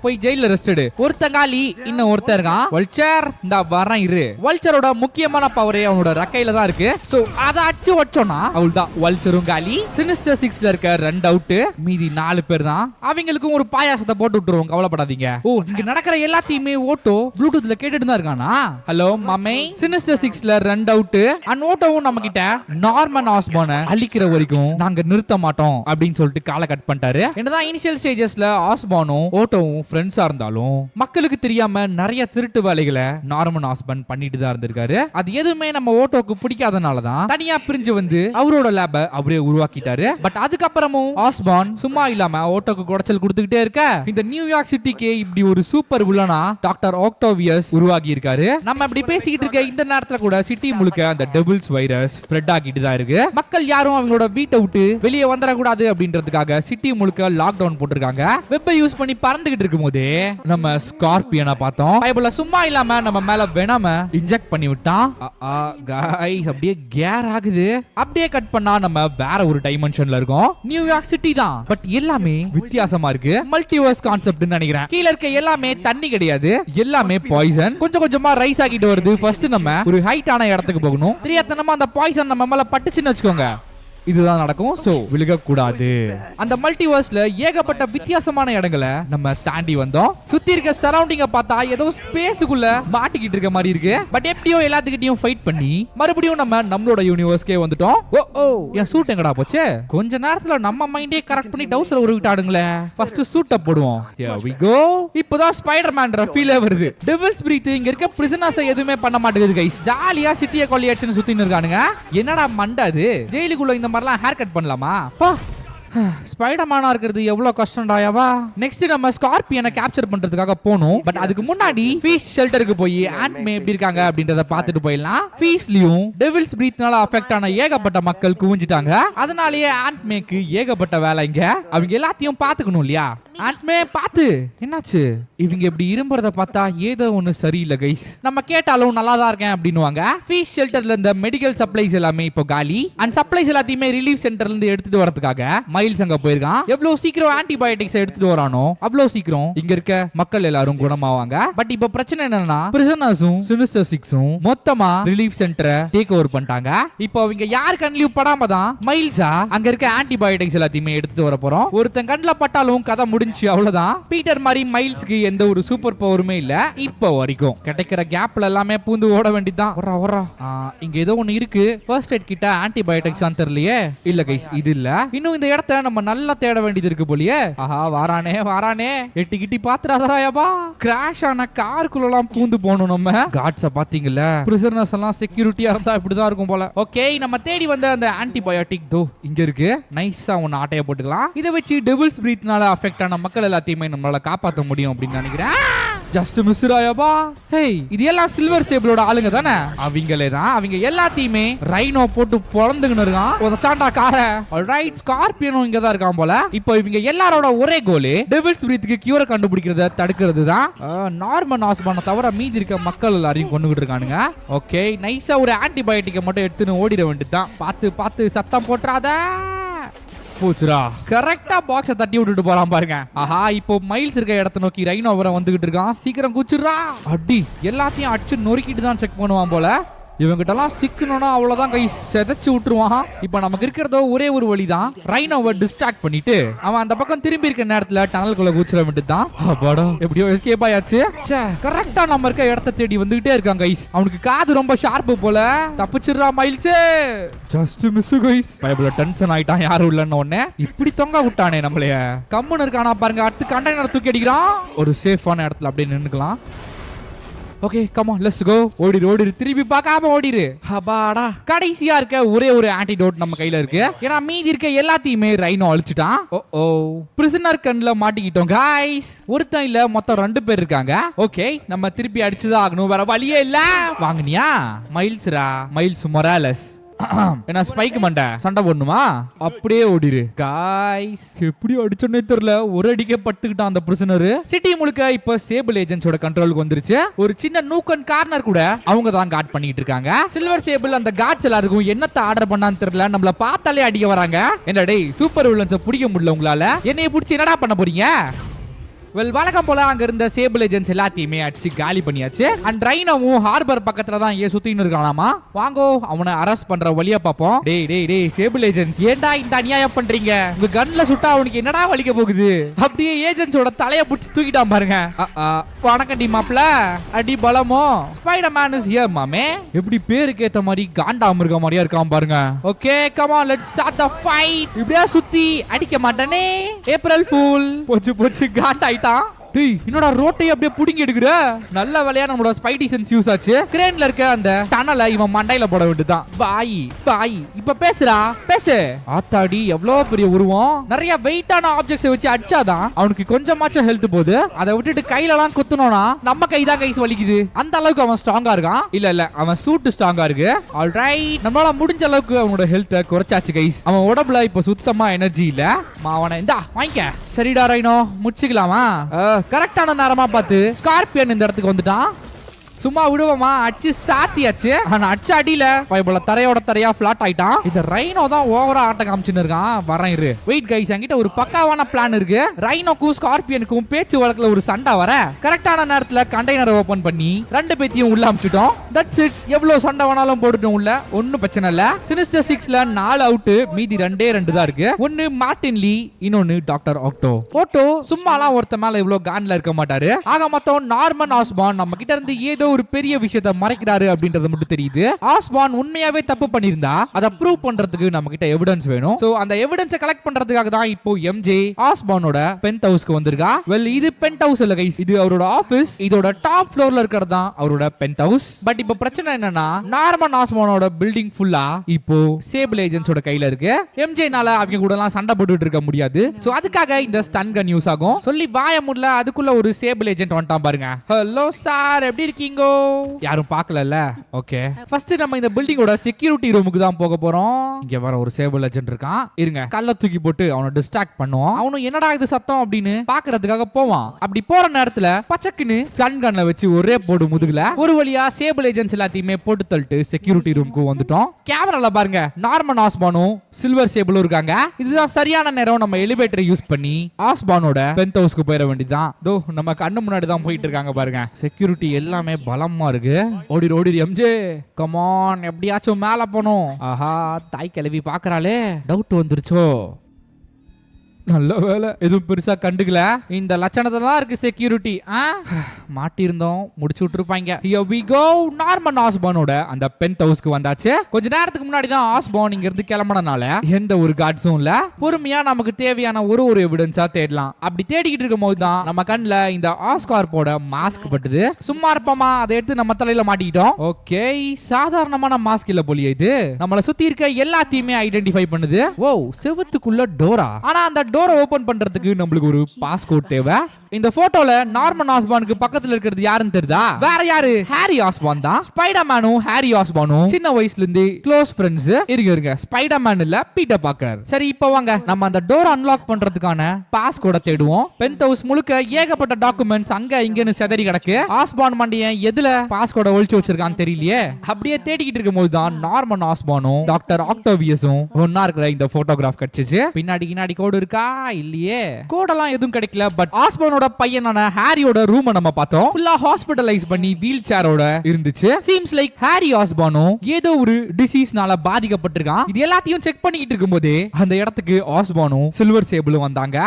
போய் ஜெயில ரெஸ்ட் எடு. ஒருத்தன் காலி, இன்னும் ஒருத்தன் இருக்கான். வல்ச்சர் இந்த வரேன் இரு. வல்ச்சரோட முக்கியமான பவரே அவனோட ரக்கையில தான் இருக்கு. சோ அத அச்சு வச்சோனா அவள்தான் வல்ச்சரும் காலி. சினிஸ்டர் 6ல இருக்க 2 அவுட், மீதி 4 பேர் தான். அவங்களுக்கும் ஒரு பாயாசத்தை போட்டு விட்டுருவோம், கவலைப்படாதீங்க. இங்க நடக்கிற எல்லாத்தையுமே ஓட்டோ ப்ளூடூத்ல கேட்டுட்டு தான் இருக்கானா. ஹலோ மாமே, சினிஸ்டர் 6ல 2 அவுட். அண்ட் ஓட்டோவும் நம்ம கிட்ட நார்மன் ஆஸ்பானை அழிக்கிற வரைக்கும் நாங்க நிறுத்த மாட்டோம் அப்படின்னு சொல்லிட்டு காலை கட் பண்ணிட்டாரு. என்னதான் இனிஷியல் ஸ்டேஜஸ்ல ஆஸ்பானும் ஓட்டோவும் ஃப்ரெண்ட்ஸா இருந்தாலும் மக்களுக்கு தெரியாம நிறைய திருட்டு வேலைகளை நார்மன் ஆஸ்பான் பண்ணிட்டு தான் இருந்திருக்காரு. அது எதுவுமே நம்ம ஓட்டோக்கு பிடிக்காதனாலதான் தனியா பிரிஞ்சு வந்து அவரோட லேப அவரே உருவாக்கிட்டாரு. பட் அதுக்கப்புறமும் ஆஸ்பான் சும்மா இல்லாம ஓட்டோக்கு குடைச்சல் கொடுத்துக்கிட்டே இருக்க இந்த நியூயார்க் சிட்டிக்கு இப்படி ஒரு சூப்பர் வில்லனா டாக்டர் ஆக்டோவியஸ் உருவாகி இருக்காரு. நம்ம இப்படி பேசிக்கிட்டு இருக்க இந்த நேரத்துல கூட சிட்டி முழுக்க அந்த டெவில்ஸ் வைரஸ் ஸ்ப்ரெட் ஆகிட்டு தான் இருக்கு. மக்கள் யாரும் அவங்களோட வீட்டை விட்டு வெளியே வந்துட கூடாது அப்படின்றதுக்காக சிட்டி முழுக்க லாக் டவுன் போட்டுருக்காங்க. வெப்பை யூஸ் பண்ணி பறந்துகிட்டு இருக்கும் போதே நம்ம ஸ்கார்பியனை பார்த்தோம். பைபிள்ல சும்மா இல்லாம நம்ம மேல வெனம இன்ஜெக்ட் பண்ணி விட்டான். गाइस அப்படியே கேர் ஆகுது. அப்படியே கட் பண்ணா நம்ம வேற ஒரு டைமென்ஷன்ல இருக்கோம். நியூயார்க் சிட்டி தான், பட் எல்லாமே வித்தியாசமா இருக்கு. மல்டிவர்ஸ் கான்செப்ட்னு நினைக்கிறேன். கீழ இருக்க எல்லாமே தண்ணி கிடையாது, எல்லாமே பாய்சன். கொஞ்சம் கொஞ்சமா ரைஸ் ஆகிட்டு வருது. ஃபர்ஸ்ட் நம்ம ஒரு ஹைட்டான இடத்துக்கு போகணும். தெரியாதனமா அந்த பாய்சன் நம்ம மேல பட்டுச்சுன்னு வச்சுக்கோங்க, இதுதான் நடக்கும். சோ விழுக கூடாது. அந்த மல்டிவர்ஸ்ல ஏகப்பட்ட வித்தியாசமான இடங்களை நம்ம தாண்டி வந்தோம். சுத்தி இருக்க சரௌண்டிங்க பார்த்தா ஏதோ ஸ்பேஸுக்குள்ள மாட்டிக்கிட்டு இருக்க மாதிரி இருக்கு. பட் எப்படியோ எல்லாத்துக்கிட்டையும் ஃபைட் பண்ணி மறுபடியும் நம்மளோட யூனிவர்ஸ்க்கே வந்துட்டோம். ஓ என் சூட் எங்கடா போச்சு? கொஞ்ச நேரத்துல நம்ம மைண்டே கரெக்ட் பண்ணி டவுசர் உருவிட்டாடுங்களே. ஃபர்ஸ்ட் சூட்ட போடுவோம். Here we go. இப்போதான் ஸ்பைடர்மேன் ஃபீலே வருது. டெவில்ஸ் பிரீத் இங்க இருக்க பிரிசனர்ஸ் எதுவுமே பண்ண மாட்டேங்குது கைஸ். ஜாலியா சிட்டியை கொள்ளையடிச்சு சுத்தின்னு இருக்கானுங்க. என்னடா மண்டை அது? ஜெயிலுக்குள்ள இந்த மாதிரிலாம் ஹேர் கட் பண்ணலாமா? ஸ்பைடர்மேனா இருக்கிறது எவ்வளவு கஷ்டம்டாயாவா. நெக்ஸ்ட் நம்ம ஸ்கார்பியனை கேப்சர் பண்றதுக்காக போணும். பட் அதுக்கு முன்னாடி ஃபீஸ் ஷெல்டருக்கு போய் ஆன்ட்மே எப்படி இருக்காங்க அப்படின்றத பார்த்துட்டு போயிடலாம். ஃபீஸ்லயும் டெவில்ஸ் பிரீத்னால அஃபெக்ட் ஆன ஏகப்பட்ட மக்கள் குவிஞ்சிட்டாங்க. அதனாலேயே ஆன்ட்மேக்கு ஏகப்பட்ட வேலை. இங்க அவங்க எல்லாத்தையும் பாத்துக்கணும் இல்லையா? ஆன்ட்மே பாத்து என்னாச்சு? இவங்க இப்படி இரும்புறத பார்த்தா ஏதோ ஒண்ணு சரியில்லை கைஸ். நம்ம கேட்டாலும் நல்லா தான் இருக்கேன் அப்படின்னுவாங்க. ஃபீஸ் ஷெல்டர்ல இருந்த மெடிக்கல் சப்ளைஸ் எல்லாமே இப்போ காலி. அண்ட் சப்ளைஸ் எல்லாத்தையுமே ரிலீஃப் சென்டர்ல இருந்து எடுத்துட்டு வரதுக்காக மைல்ஸ் அங்க போயிருக்கான். எவ்வளவு சீக்கிரம் ஆன்டிபயோட்டிக்ஸ் எடுத்துட்டு வரானோ அவ்வளவு சீக்கிரம் இங்க இருக்க மக்கள் எல்லாரும் குணமாவாங்க. பட் இப்ப பிரச்சனை என்னன்னா பிரிசனர்ஸும் சினிஸ்டர் சிக்ஸும் மொத்தமா ரிலீஃப் சென்டரை டேக் ஓவர் பண்ணிட்டாங்க. இப்போ அவங்க யார் கண்ணிலும் படாம தான் மைல்ஸா அங்க இருக்க ஆன்டிபயோட்டிக்ஸ் எல்லாத்தையுமே எடுத்துட்டு வர போறோம். ஒருத்தன் கண்ணில் பட்டாலும் கதை முடிஞ்சு அவ்வளவுதான். பீட்டர் மாதிரி மைல்ஸ்க்கு எந்த ஒரு சூப்பர் பவருமே இல்ல. இப்போ வரைக்கும் கிடைக்கிற கேப்ல எல்லாமே பூந்து ஓட வேண்டியதான். இங்க ஏதோ ஒண்ணு இருக்கு. ஃபர்ஸ்ட் எய்ட் கிட்ட ஆன்டிபயோட்டிக்ஸ் தெரியலையே. இல்ல கைஸ் இது இல்ல. இன்னும் இந்த இடத்த நம்ம நல்லா தேட வேண்டியது இருக்கு போலியே. ஆஹா வாரானே எட்டி கிட்டி பாத்துறாதராயப்பா. கிராஷ் ஆன காருக்குள்ள எல்லாம் பூந்து போகணும். நம்ம காட்ஸ பாத்தீங்கல்ல. பிரிசனர்ஸ் எல்லாம் செக்யூரிட்டியா இருந்தா இப்படிதான் இருக்கும் போல. ஓகே நம்ம தேடி வந்த அந்த ஆன்டிபயோட்டிக் தோ இங்க இருக்கு. நைஸா ஒன்னு ஆட்டைய போட்டுக்கலாம். இதை வச்சு டெவில்ஸ் பிரீத்னால அஃபெக்ட் ஆன மக்கள் எல்லாத்தையுமே நம்மளால காப்பாற்ற முடியும் அப்படின்னு நினைக்கிறேன். Just miss Rayappa. ஹேய் இது எல்லாம் சில்வர் சேபிளோட ஆளுங்க தானே? அவங்களே தான். அவங்க எல்லாத்தையுமே ரைனோ போட்டு பொளந்துகின்னு இருக்கான். உதச்சாண்டா கார. ஆல்ரைட் ஸ்கார்பியனும் இங்க தான் இருக்கான் போல. இப்போ இவங்க எல்லாரோட ஒரே கோல் டெவில்ஸ் பிரீத்துக்கு கியூரை கண்டுபிடிக்கிறத தடுக்கிறது தான். நார்மன் ஆஸ்பானை தவிர மீதி இருக்க மக்கள் எல்லாரையும் கொண்டுகிட்டு இருக்கானுங்க. ஓகே நைஸா ஒரு ஆன்டிபயோட்டிக்கை மட்டும் எடுத்துன்னு ஓடிட வேண்டியதுதான். பார்த்து சத்தம் போட்டுறாத. போச்சுரா. கரெக்டா பாக்ஸை தட்டி விட்டுட்டு போறான் பாருங்க. ஆஹா இப்போ மைல்ஸ் இருக்க இடத்த நோக்கி ரைனோ வர வந்துகிட்டு இருக்கான். சீக்கிரம் குச்சிடுறா. அடி எல்லாத்தையும் அடிச்சு நொறுக்கிட்டு தான் செக் பண்ணுவான் போல. இவங்கிட்ட எல்லாம் சிக்கணும்னா அவ்வளவுதான் கைஸ், செதைச்சு விட்டுருவான். இப்ப நமக்கு இருக்கிறதோ ஒரே ஒரு வழிதான். ரைனோவை டிஸ்ட்ராக்ட் பண்ணிட்டு அவன் அந்த பக்கம் திரும்பி இருக்க நேரத்துல டனல்குள்ள குச்சிட வேண்டியதுதான். அப்பாடா எப்படியோ எஸ்கேப் ஆயாச்சு. கரெக்டா நம்ம இருக்க இடத்த தேடி வந்துகிட்டே இருக்கான் கைஸ். அவனுக்கு காது ரொம்ப ஷார்ப்பு போல. தப்பிச்சிடுறா மைல்ஸ். Just miss guys. பைபிள் டென்ஷன் ஆயிட்டான் யாரும் இல்லன்னு உடனே. இப்படி தொங்க விட்டானே நம்மளைய. கம்முன்னு இருக்கானா பாருங்க. அடுத்து கண்டெய்னர் தூக்கி அடிக்கிறான். ஒரு சேஃபான இடத்துல அப்படியே நின்னுக்கலாம். Okay come on let's go. ஓடிரு திருப்பி பார்க்காம ஓடிரு. அப்பாடா கடைசியா இருக்க ஒரே ஒரு ஆன்டிடோட் நம்ம கையில இருக்கு. ஏன்னா மீதி இருக்க எல்லாத்தையுமே ரைனோ அழிச்சிட்டான். ஓ பிரிசனர் கண்ல மாட்டிக்கிட்டோம் காய்ஸ். ஒருத்தன் இல்ல மொத்தம் 2 பேர் இருக்காங்க. ஓகே நம்ம திருப்பி அடிச்சுதான் ஆகணும். வேற வழியே இல்ல. வாங்குனியா மைல்ஸ்ரா? Miles Morales. என்ன ஸ்பைக் மண்ட சண்டை போடணுமா? அப்படியே ஓடிரு காய்ஸ். எப்படி அடிச்சோன்னே தெரியல. ஒரு அடிக்கே பட்டுக்கிட்டான் அந்த பிரிசனர். சிட்டி முழுக்க இப்ப சேபிள் ஏஜென்ட்ஸோட கண்ட்ரோலுக்கு வந்துருச்சு. ஒரு சின்ன நூக் அண்ட் கார்னர் கூட அவங்க தான் கார்ட் பண்ணிட்டு இருக்காங்க. சில்வர் சேபிள் அந்த கார்ட்ஸ் எல்லாருக்கும் என்னத்த ஆர்டர் பண்ணான்னு தெரியல. நம்மள பார்த்தாலே அடிக்க வராங்க. என்ன டேய் சூப்பர் வில்லன்ஸை பிடிக்க முடியல உங்களால? என்னைய பிடிச்சி என்னடா பண்ண போறீங்க? வழக்கம் போல அங்க இருந்த சேபிள் ஏஜென்ட்ஸ் எல்லாத்தையுமே அடிச்சு காலி பண்ணியாச்சு. அண்ட் ரைனோவும் ஹார்பர் பக்கத்துல தான் சுத்தின்னு இருக்கானாமா. வாங்கோ அவனை அரெஸ்ட் பண்ற வழியா பாப்போம். டேய் சேபிள் ஏஜென்ட்ஸ் ஏன்டா இந்த அநியாயம் பண்றீங்க? உங்க கன்ல சுட்டா அவனுக்கு என்னடா வலிக்க போகுது? அப்படியே ஏஜென்ட்ஸோட தலைய புடிச்சு தூக்கிட்டான் பாருங்க. வணக்கம் டி மாப்ள. அடி பலமோ. ஸ்பைடர்மேன் இஸ் ஹியர் மாமே. எப்படி பேருக்கு ஏத்த மாதிரி காண்டாம இருக்க மாதிரியா இருக்கான் பாருங்க. Okay come on let's start the fight. இப்படியே சுத்தி அடிக்க மாட்டானே. April fool. போச்சு காண்டா. டேய் என்னடா ரோட்டையே அப்படியே புடிங்கி எடுக்குற? நல்ல வேலையா நம்மளோட ஸ்பைடி சென்ஸ் யூஸ் ஆச்சு. கிரேன்ல இருக்க அந்த டனலை இவன் மண்டையில போட வேண்டியதுதான். பாய் இப்ப பேசுறா பேசு. ஆத்தாடி எவ்வளவு பெரிய உருவம். நிறைய வெயிட்டான ஆப்ஜெக்ட்ஸ் வச்சு அடிச்சாதான் அவனுக்கு கொஞ்சமாச்சும் ஹெல்த் போகுது. அதை விட்டுட்டு கையில எல்லாம் குத்துனோம்னா நம்ம கைதான் கைஸ் வலிக்குது. அந்த அளவுக்கு அவன் ஸ்ட்ராங்கா இருக்கான். இல்ல அவன் சூட் ஸ்ட்ராங்கா இருக்கு. ஆல்ரைட் நம்மளால முடிஞ்ச அளவுக்கு அவனோட ஹெல்த்தை குறைச்சாச்சு கைஸ். அவன் உடம்புல இப்ப சுத்தமா எனர்ஜி இல்ல. மாவன இந்தா வாங்கிக்க. சரிடா ரைனோ முடிச்சுக்கலாமா? கரெக்டான நேரமா பார்த்து ஸ்கார்பியன் இந்த இடத்துக்கு வந்துட்டான். சும்மா விடுவோமா? அச்சு சாத்தியாச்சு. ஆனா அச்சு அடியில பைபிள தரையோட தரையா பிளாட் ஆயிட்டான். இந்த ரைனோ தான் ஓவரா ஆட்டம் காமிச்சுன்னு இருக்கான். வரேன் இரு. வெயிட் கைஸ், என்கிட்ட ஒரு பக்காவான பிளான் இருக்கு. ரைனோக்கும் ஸ்கார்பியனுக்கும் பேச்சு வழக்குல ஒரு சண்டை வர கரெக்டான நேரத்துல கண்டெய்னரை ஓபன் பண்ணி ரெண்டு பேத்தையும் உள்ள அமிச்சிட்டோம். That's it. எவ்வளவு சண்டை வேணாலும் போட்டுட்டோம் உள்ள, ஒன்னும் பிரச்சனை இல்ல. சினிஸ்டர் 6ல 4 அவுட், மீதி 2 தான் இருக்கு. ஒன்னு மார்டின் லீ, இன்னொன்னு டாக்டர் ஆக்டோ. ஓட்டோ சும்மாலாம் ஒருத்த மேல இவ்வளவு கான்ல இருக்க மாட்டாரு. ஆக மொத்தம் நார்மன் ஆஸ்பான் நம்ம கிட்ட இருந்து ஏதோ ஒரு பெரிய விஷயத்தை மறைக்கிறாரு அப்படின்றது மட்டும் தெரியுது. ஆஸ்பான் உண்மையாவே தப்பு பண்ணிருந்தா அதை ப்ரூவ் பண்றதுக்கு நம்ம கிட்ட எவிடன்ஸ் வேணும். சோ அந்த எவிடன்ஸை கலெக்ட் பண்றதுக்காக தான் இப்போ எம்ஜே ஆஸ்பானோட பென்ட் ஹவுஸ்க்கு வந்திருக்கா. வெல், இது பென்ட் ஹவுஸ் இல்ல கைஸ், இது அவரோட ஆபீஸ். இதோட டாப் ஃப்ளோர்ல இருக்கிறது தான் அவரோட பென்ட் ஹவுஸ். பட் இப்போ பிரச்சனை என்னன்னா, நார்மன் ஆஸ்பானோட பில்டிங் ஃபுல்லா இப்போ சேபிள் ஏஜென்ட்ஸோட கையில இருக்கு. எம்ஜேனால அவங்க கூட எல்லாம் சண்டை போட்டுட்டு இருக்க முடியாது. சோ அதுக்காக இந்த ஸ்டன் கன் யூஸ் ஆகும். சொல்லி வாய முடியல, அதுக்குள்ள ஒரு சேபிள் ஏஜென்ட் வந்துட்டான் பாருங்க. ஹலோ சார், எப்படி இருக்கீங்க? யாரும் பார்க்கலல்ல? ஓகே, ஃபர்ஸ்ட் நம்ம இந்த பில்டிங்கோட செக்யூரிட்டி ரூமுக்கு தான் போக போறோம். இங்க வர ஒரு சேபிள் ஏஜென்ட் இருக்கான். இருங்க, கல்ல தூக்கி போட்டு அவனை டிஸ்ட்ராக்ட் பண்ணுவோம். அவனும் என்னடா இது சத்தம் அப்படின்னு பாக்குறதுக்காக போவான். அப்படி போற நேரத்துல பச்சக்குன்னு ஸ்டன் கன்ல வச்சு ஒரே போடு முதுகுல. ஒரு வழியா சேபிள் ஏஜென்ட்ஸ் எல்லாத்தையுமே போட்டு தள்ளிட்டு செக்யூரிட்டி ரூமுக்கு வந்துட்டோம். கேமரால பாருங்க, நார்மன் ஆஸ்பானும் சில்வர் சேபிளும் இருக்காங்க. இதுதான் சரியான நேரம். நம்ம எலிவேட்டரை யூஸ் பண்ணி ஆஸ்பானோட பென்ட் ஹவுஸ்க்கு போயிட வேண்டியதுதான். தோ நம்ம கண்ணு முன்னாடி தான் போயிட்டு இருக்காங்க பாருங்க. செக்யூரிட்டி எல்லாமே பலமா இருக்கு. ஓடி ஓடி எம்ஜே, கம் ஆன், எப்படியாச்சும் மேல போணும். ஆஹா, தாய் கிளவி பாக்குறாளே, டவுட் வந்துருச்சோ. நல்ல வேலை, எதுவும் பெருசா கண்டுக்கல. இந்த லட்சணத்தை தான் இருக்கு செக்யூரிட்டி. மாட்டி இருந்தோம், முடிச்சு விட்டுருப்பாங்க. Here we go. நார்மன் ஆஸ்பானோட அந்த பென்ட் ஹவுஸ்க்கு வந்தாச்சு. கொஞ்ச நேரத்துக்கு முன்னாடி தான் ஆஸ்பான் இங்க இருந்து கிளம்புனனால எந்த ஒரு கார்ட்ஸும் இல்ல. பொறுமையா நமக்கு தேவையான ஒரு எவிடன்ஸா தேடலாம். அப்படி தேடிக்கிட்டு இருக்கும் போது தான் நம்ம கண்ணுல இந்த ஆஸ்கார்போட மாஸ்க் பட்டுது. சும்மா இருப்போமா, அதை எடுத்து நம்ம தலையில மாட்டிக்கிட்டோம். ஓகே, சாதாரணமான மாஸ்க் இல்ல போலியே இது. நம்மள சுத்தி இருக்க எல்லாத்தையுமே ஐடென்டிஃபை பண்ணுது. ஓ, செவுத்துக்குள்ள டோரா. ஆனா அந்த டோரை ஓபன் பண்றதுக்கு நம்மளுக்கு ஒரு பாஸ்கோட் தேவை. இந்த போட்டோல நார்மன் ஆஸ்பானுக்கு பக்கத்துல இருக்கிறது யாருன்னு தெரியுதா? வேற யாரு? ஹாரி ஆஸ்பான் தான். ஸ்பைடர்மேனும் ஹாரி ஆஸ்பானும் சின்ன வயசுல இருந்து க்ளோஸ் ஃப்ரெண்ட்ஸ். இருங்க, ஸ்பைடர்மேன் இல்ல, பீட்டர் பார்க்கர். சரி, இப்போ வாங்க நம்ம அந்த டோர் அன்லாக் பண்றதுக்கான பாஸ்கோட தேடுவோம். பென்ட் ஹவுஸ் முழுக்க ஏகப்பட்ட டாக்குமெண்ட்ஸ் அங்க இங்கன்னு செதறி கிடக்கு. ஆஸ்பான் மண்டியன் எதுல பாஸ்கோட ஒளிச்சு வச்சிருக்கான்னு தெரியலையே. அப்படியே தேடிக்கிட்டு இருக்கும் போது தான் நார்மன் ஆஸ்பானும் டாக்டர் ஆக்டோவியஸும் ஒன்னா இருக்கிற இந்த போட்டோகிராஃப் கிடைச்சிச்சு. பின்னாடி கோடு இருக்கா? இல்லையே, கோடெல்லாம் எதுவும் கிடைக்கல. பட் ஆஸ்பானோட பையனான ஹாரியோட ரூம் நம்ம பார்த்தோம். ஃபுல்லா ஹாஸ்பிடலைஸ் பண்ணி வீல் சேரோட இருந்துச்சு. சீம்ஸ் லைக் ஹாரி ஆஸ்பானும் ஏதோ ஒரு டிசீஸ்னால பாதிக்கப்பட்டிருக்கான். இது எல்லாத்தையும் செக் பண்ணிட்டு இருக்கும்போது அந்த இடத்துக்கு ஆஸ்பானும் சில்வர் சேபிளும் வந்தாங்க.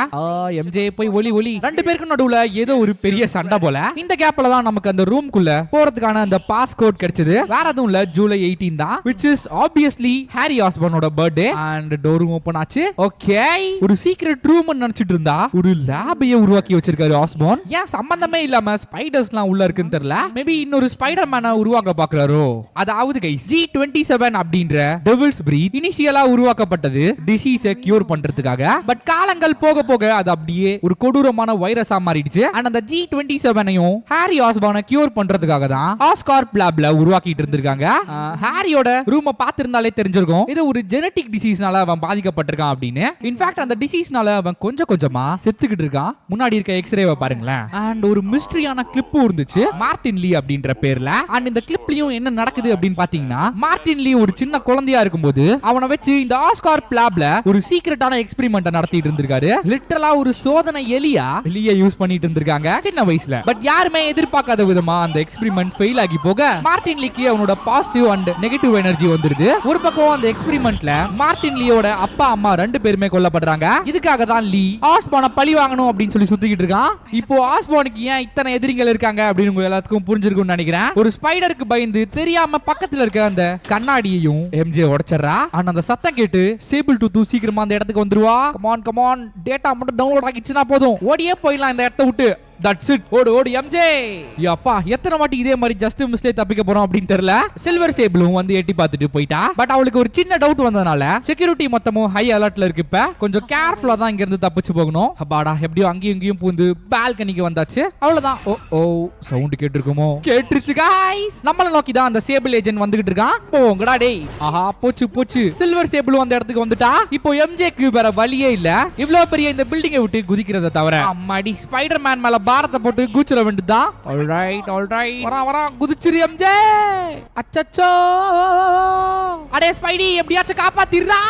எம்ஜே போய் ஒலி ரெண்டு பேருக்கு நடுவுல ஏதோ ஒரு பெரிய சண்டை போல. இந்த கேப்ல தான் நமக்கு அந்த ரூம்க்குள்ள போறதுக்கான அந்த பாஸ் கோட் கிடைச்சது. வேற எதுவும் இல்ல, ஜூலை 18 தான், which is obviously ஹாரி ஆஸ்பானோட பர்த்டே. அண்ட் டோரும் ஓபன் ஆச்சு. ஓகே, ஒரு சீக்ரெட் ரூம் நினைச்சிட்டு இருந்தா ஒரு லேபையே உருவாக்கி வச்சிருக்காரு ஆஸ்பான். ஏன் சம்பந்தமே இல்லாம ஸ்பைடர்ஸ்லாம் உள்ள இருக்குன்னு தெரியல. மேபி இன்னொரு ஸ்பைடர்மேனை உருவாக்க பாக்குறாரோ. அதாவது கைஸ், G27 அப்படின்ற டெவில்ஸ் பிரீத் இனிஷியலா உருவாக்கப்பட்டது டிசீஸை கியூர் பண்றதுக்காக. பட் காலங்கள் போக போக அது அப்படியே ஒரு கொடூரமான வைரஸா மாறிடுச்சு. அண்ட் அந்த G27ஐயும் ஹாரி ஆஸ்பானை கியூர் பண்றதுக்காக தான் ஆஸ்கார்ப் லேப்ல உருவாக்கிட்டு இருந்திருக்காங்க. ஹாரியோட ரூமை பார்த்திருந்தாலே தெரிஞ்சிருக்கும் இது ஒரு ஜெனடிக் டிசீஸ்னால அவன் பாதிக்கப்பட்டிருக்கான் அப்படின்னு. இன்ஃபேக்ட் அந்த டிசீஸ்னால அவன் கொஞ்சமா செத்துக்கிட்டு இருக்கான். முன்னாடி இருக்க எக்ஸ்ரேவை பாருங்களேன். அண்ட் ஒரு மிஸ்டரியான கிளிப் இருந்துச்சு மார்டின் லீ அப்படின்ற பேர்ல. அண்ட் இந்த கிளிப்லயும் என்ன நடக்குது அப்படின்னு பாத்தீங்கன்னா, மார்டின் லீ ஒரு சின்ன குழந்தையா இருக்கும்போது அவனை வச்சு இந்த ஆஸ்கார்ப் லேப்ல ஒரு சீக்ரெட்டான எக்ஸ்பெரிமெண்ட் நடத்திட்டு இருந்திருக்காரு. லிட்டரலா ஒரு சோதனை எலியா யூஸ் பண்ணிட்டு இருந்திருக்காங்க சின்ன வயசுல. பட் யாருமே எதிர்பார்க்காத விதமா அந்த எக்ஸ்பெரிமெண்ட் ஃபெயில் ஆகி போக மார்டின் லீக்கு அவனோட பாசிட்டிவ் அண்ட் நெகட்டிவ் எனர்ஜி வந்துருது. ஒரு பக்கம் அந்த எக்ஸ்பெரிமெண்ட்ல மார்டின் லீயோட அப்பா அம்மா ரெண்டு பேருமே கொல்லப்படுறாங்க. இதுக்காக தான் லீ ஆஸ்பானை பழி வாங்கணும் அப்படின்னு சொல்லி சுத்திக்கிட்டு இருக்கான். இப்போ ஆஸ்பானுக்கு ஏன் இத்தனை எதிரிகள் இருக்காங்க அப்படின்னு உங்க எல்லாத்துக்கும் புரிஞ்சிருக்கும்னு நினைக்கிறேன். ஒரு ஸ்பைடருக்கு பயந்து தெரியாம பக்கத்துல இருக்க அந்த கண்ணாடியையும் எம்ஜே உடைச்சறா. ஆனா அந்த சத்தம் கேட்டு சேபிள் டூ சீக்கிரமா அந்த இடத்துக்கு வந்துருவா. கமான் டேட்டா மட்டும் டவுன்லோட் ஆகிடுச்சுன்னா போதும், ஓடியே போயிடலாம் இந்த இடத்தை விட்டு. That's it. ஓடு எம்ஜே. யப்பா, எத்தனை வாட்டி இதே மாதிரி ஜஸ்ட் மிஸ்லே தப்பிக்க போறோம் அப்படின்னு தெரியல. சில்வர் சேபிளும் வந்து எட்டி பார்த்துட்டு போயிட்டா. பட் அவளுக்கு ஒரு சின்ன டவுட் வந்ததனால செக்யூரிட்டி மொத்தமும் ஹை அலர்ட்ல இருக்கு. இப்ப கொஞ்சம் கேர்ஃபுல்லா தான் இங்க இருந்து தப்பிச்சு போகணும். அப்பாடா, எப்படியோ அங்கேயும் இங்கேயும் பூந்து பால்கனிக்கு வந்தாச்சு. அவ்வளவுதான். ஓ சவுண்ட் கேட்டிருக்குமோ? கேட்டுருச்சு गाइस. நம்மள நோக்கி தான் அந்த சேபிள் ஏஜென்ட் வந்துகிட்டு இருக்கான். போங்கடா டேய். ஆஹா, போச்சு. சில்வர் சேபிளும் அந்த இடத்துக்கு வந்துட்டா. இப்போ எம்ஜேக்கு வேற வழியே இல்ல இவ்வளவு பெரிய இந்த பில்டிங்கை விட்டு குதிக்கிறத தவிர. அம்மாடி, ஸ்பைடர்மேன் மேல பாரத்தை போட்டு கூச்சிர வேண்டியதுதான். ஆல்ரைட் வரா குதிச்சிரு எம்ஜே. அச்சச்சோ அடே ஸ்பைடி எப்படியாச்சும் காப்பாத்திடுறா.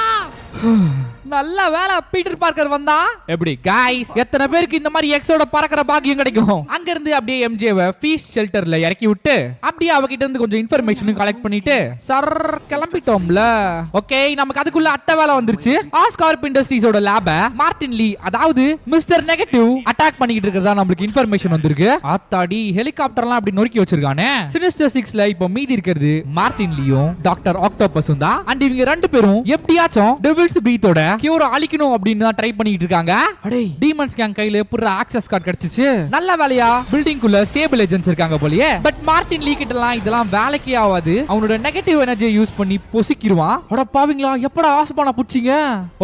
நல்ல வேலை பீட்டர் பார்க்கர் வந்தா. எப்படி गाइस எத்தனை பேருக்கு இந்த மாதிரி எக்ஸோட பறக்கிற பாக்கியம் கிடைக்கும்? அங்க இருந்து அப்படியே எம்ஜேவை ஃபீஸ் ஷெல்டர்ல இறக்கி விட்டு அப்படியே அவகிட்ட இருந்து கொஞ்சம் இன்ஃபர்மேஷன் கலெக்ட் பண்ணிட்டு சர் கிளம்பிட்டோம்ல. ஓகே நமக்கு அதுக்குள்ள அட்டை வேலை வந்துருச்சு. ஆஸ்கார்ப் இண்டஸ்ட்ரீஸோட லேப மார்ட்டின் லீ அதாவது மிஸ்டர் நெகட்டிவ் அட்டாக் பண்ணிட்டு இருக்கறதா நமக்கு இன்ஃபர்மேஷன் வந்திருக்கு. ஆத்தாடி ஹெலிகாப்டர்லாம் அப்படி நொறுக்கி வச்சிருக்கானே. சினிஸ்டர் 6ல இப்போ மீதி இருக்கிறது மார்ட்டின் லீயும் டாக்டர் ஆக்டோபஸும் தான். அண்ட் இவங்க ரெண்டு பேரும் எப்படியாச்சும் டெவில்ஸ் பிரீத்தோட கியூரை அழிக்கணும் அப்படின்னு ட்ரை பண்ணிட்டு இருக்காங்க. அடே டீமன்ஸ் கேங் கையில புற ஆக்சஸ் கார்டு கிடைச்சிச்சு. நல்ல வேலையா பில்டிங்குள்ள சேபிள் ஏஜென்ட்ஸ் இருக்காங்க போலயே. பட் மார்ட்டின் லீ கிட்டலாம் இதெல்லாம் வேலைக்கே ஆகாது. அவனோட நெகட்டிவ் எனர்ஜியை யூஸ் பண்ணி பொசிக்கிடுவான். அட பாவீங்களா எப்படா ஆஸ்போனை புடிச்சீங்க?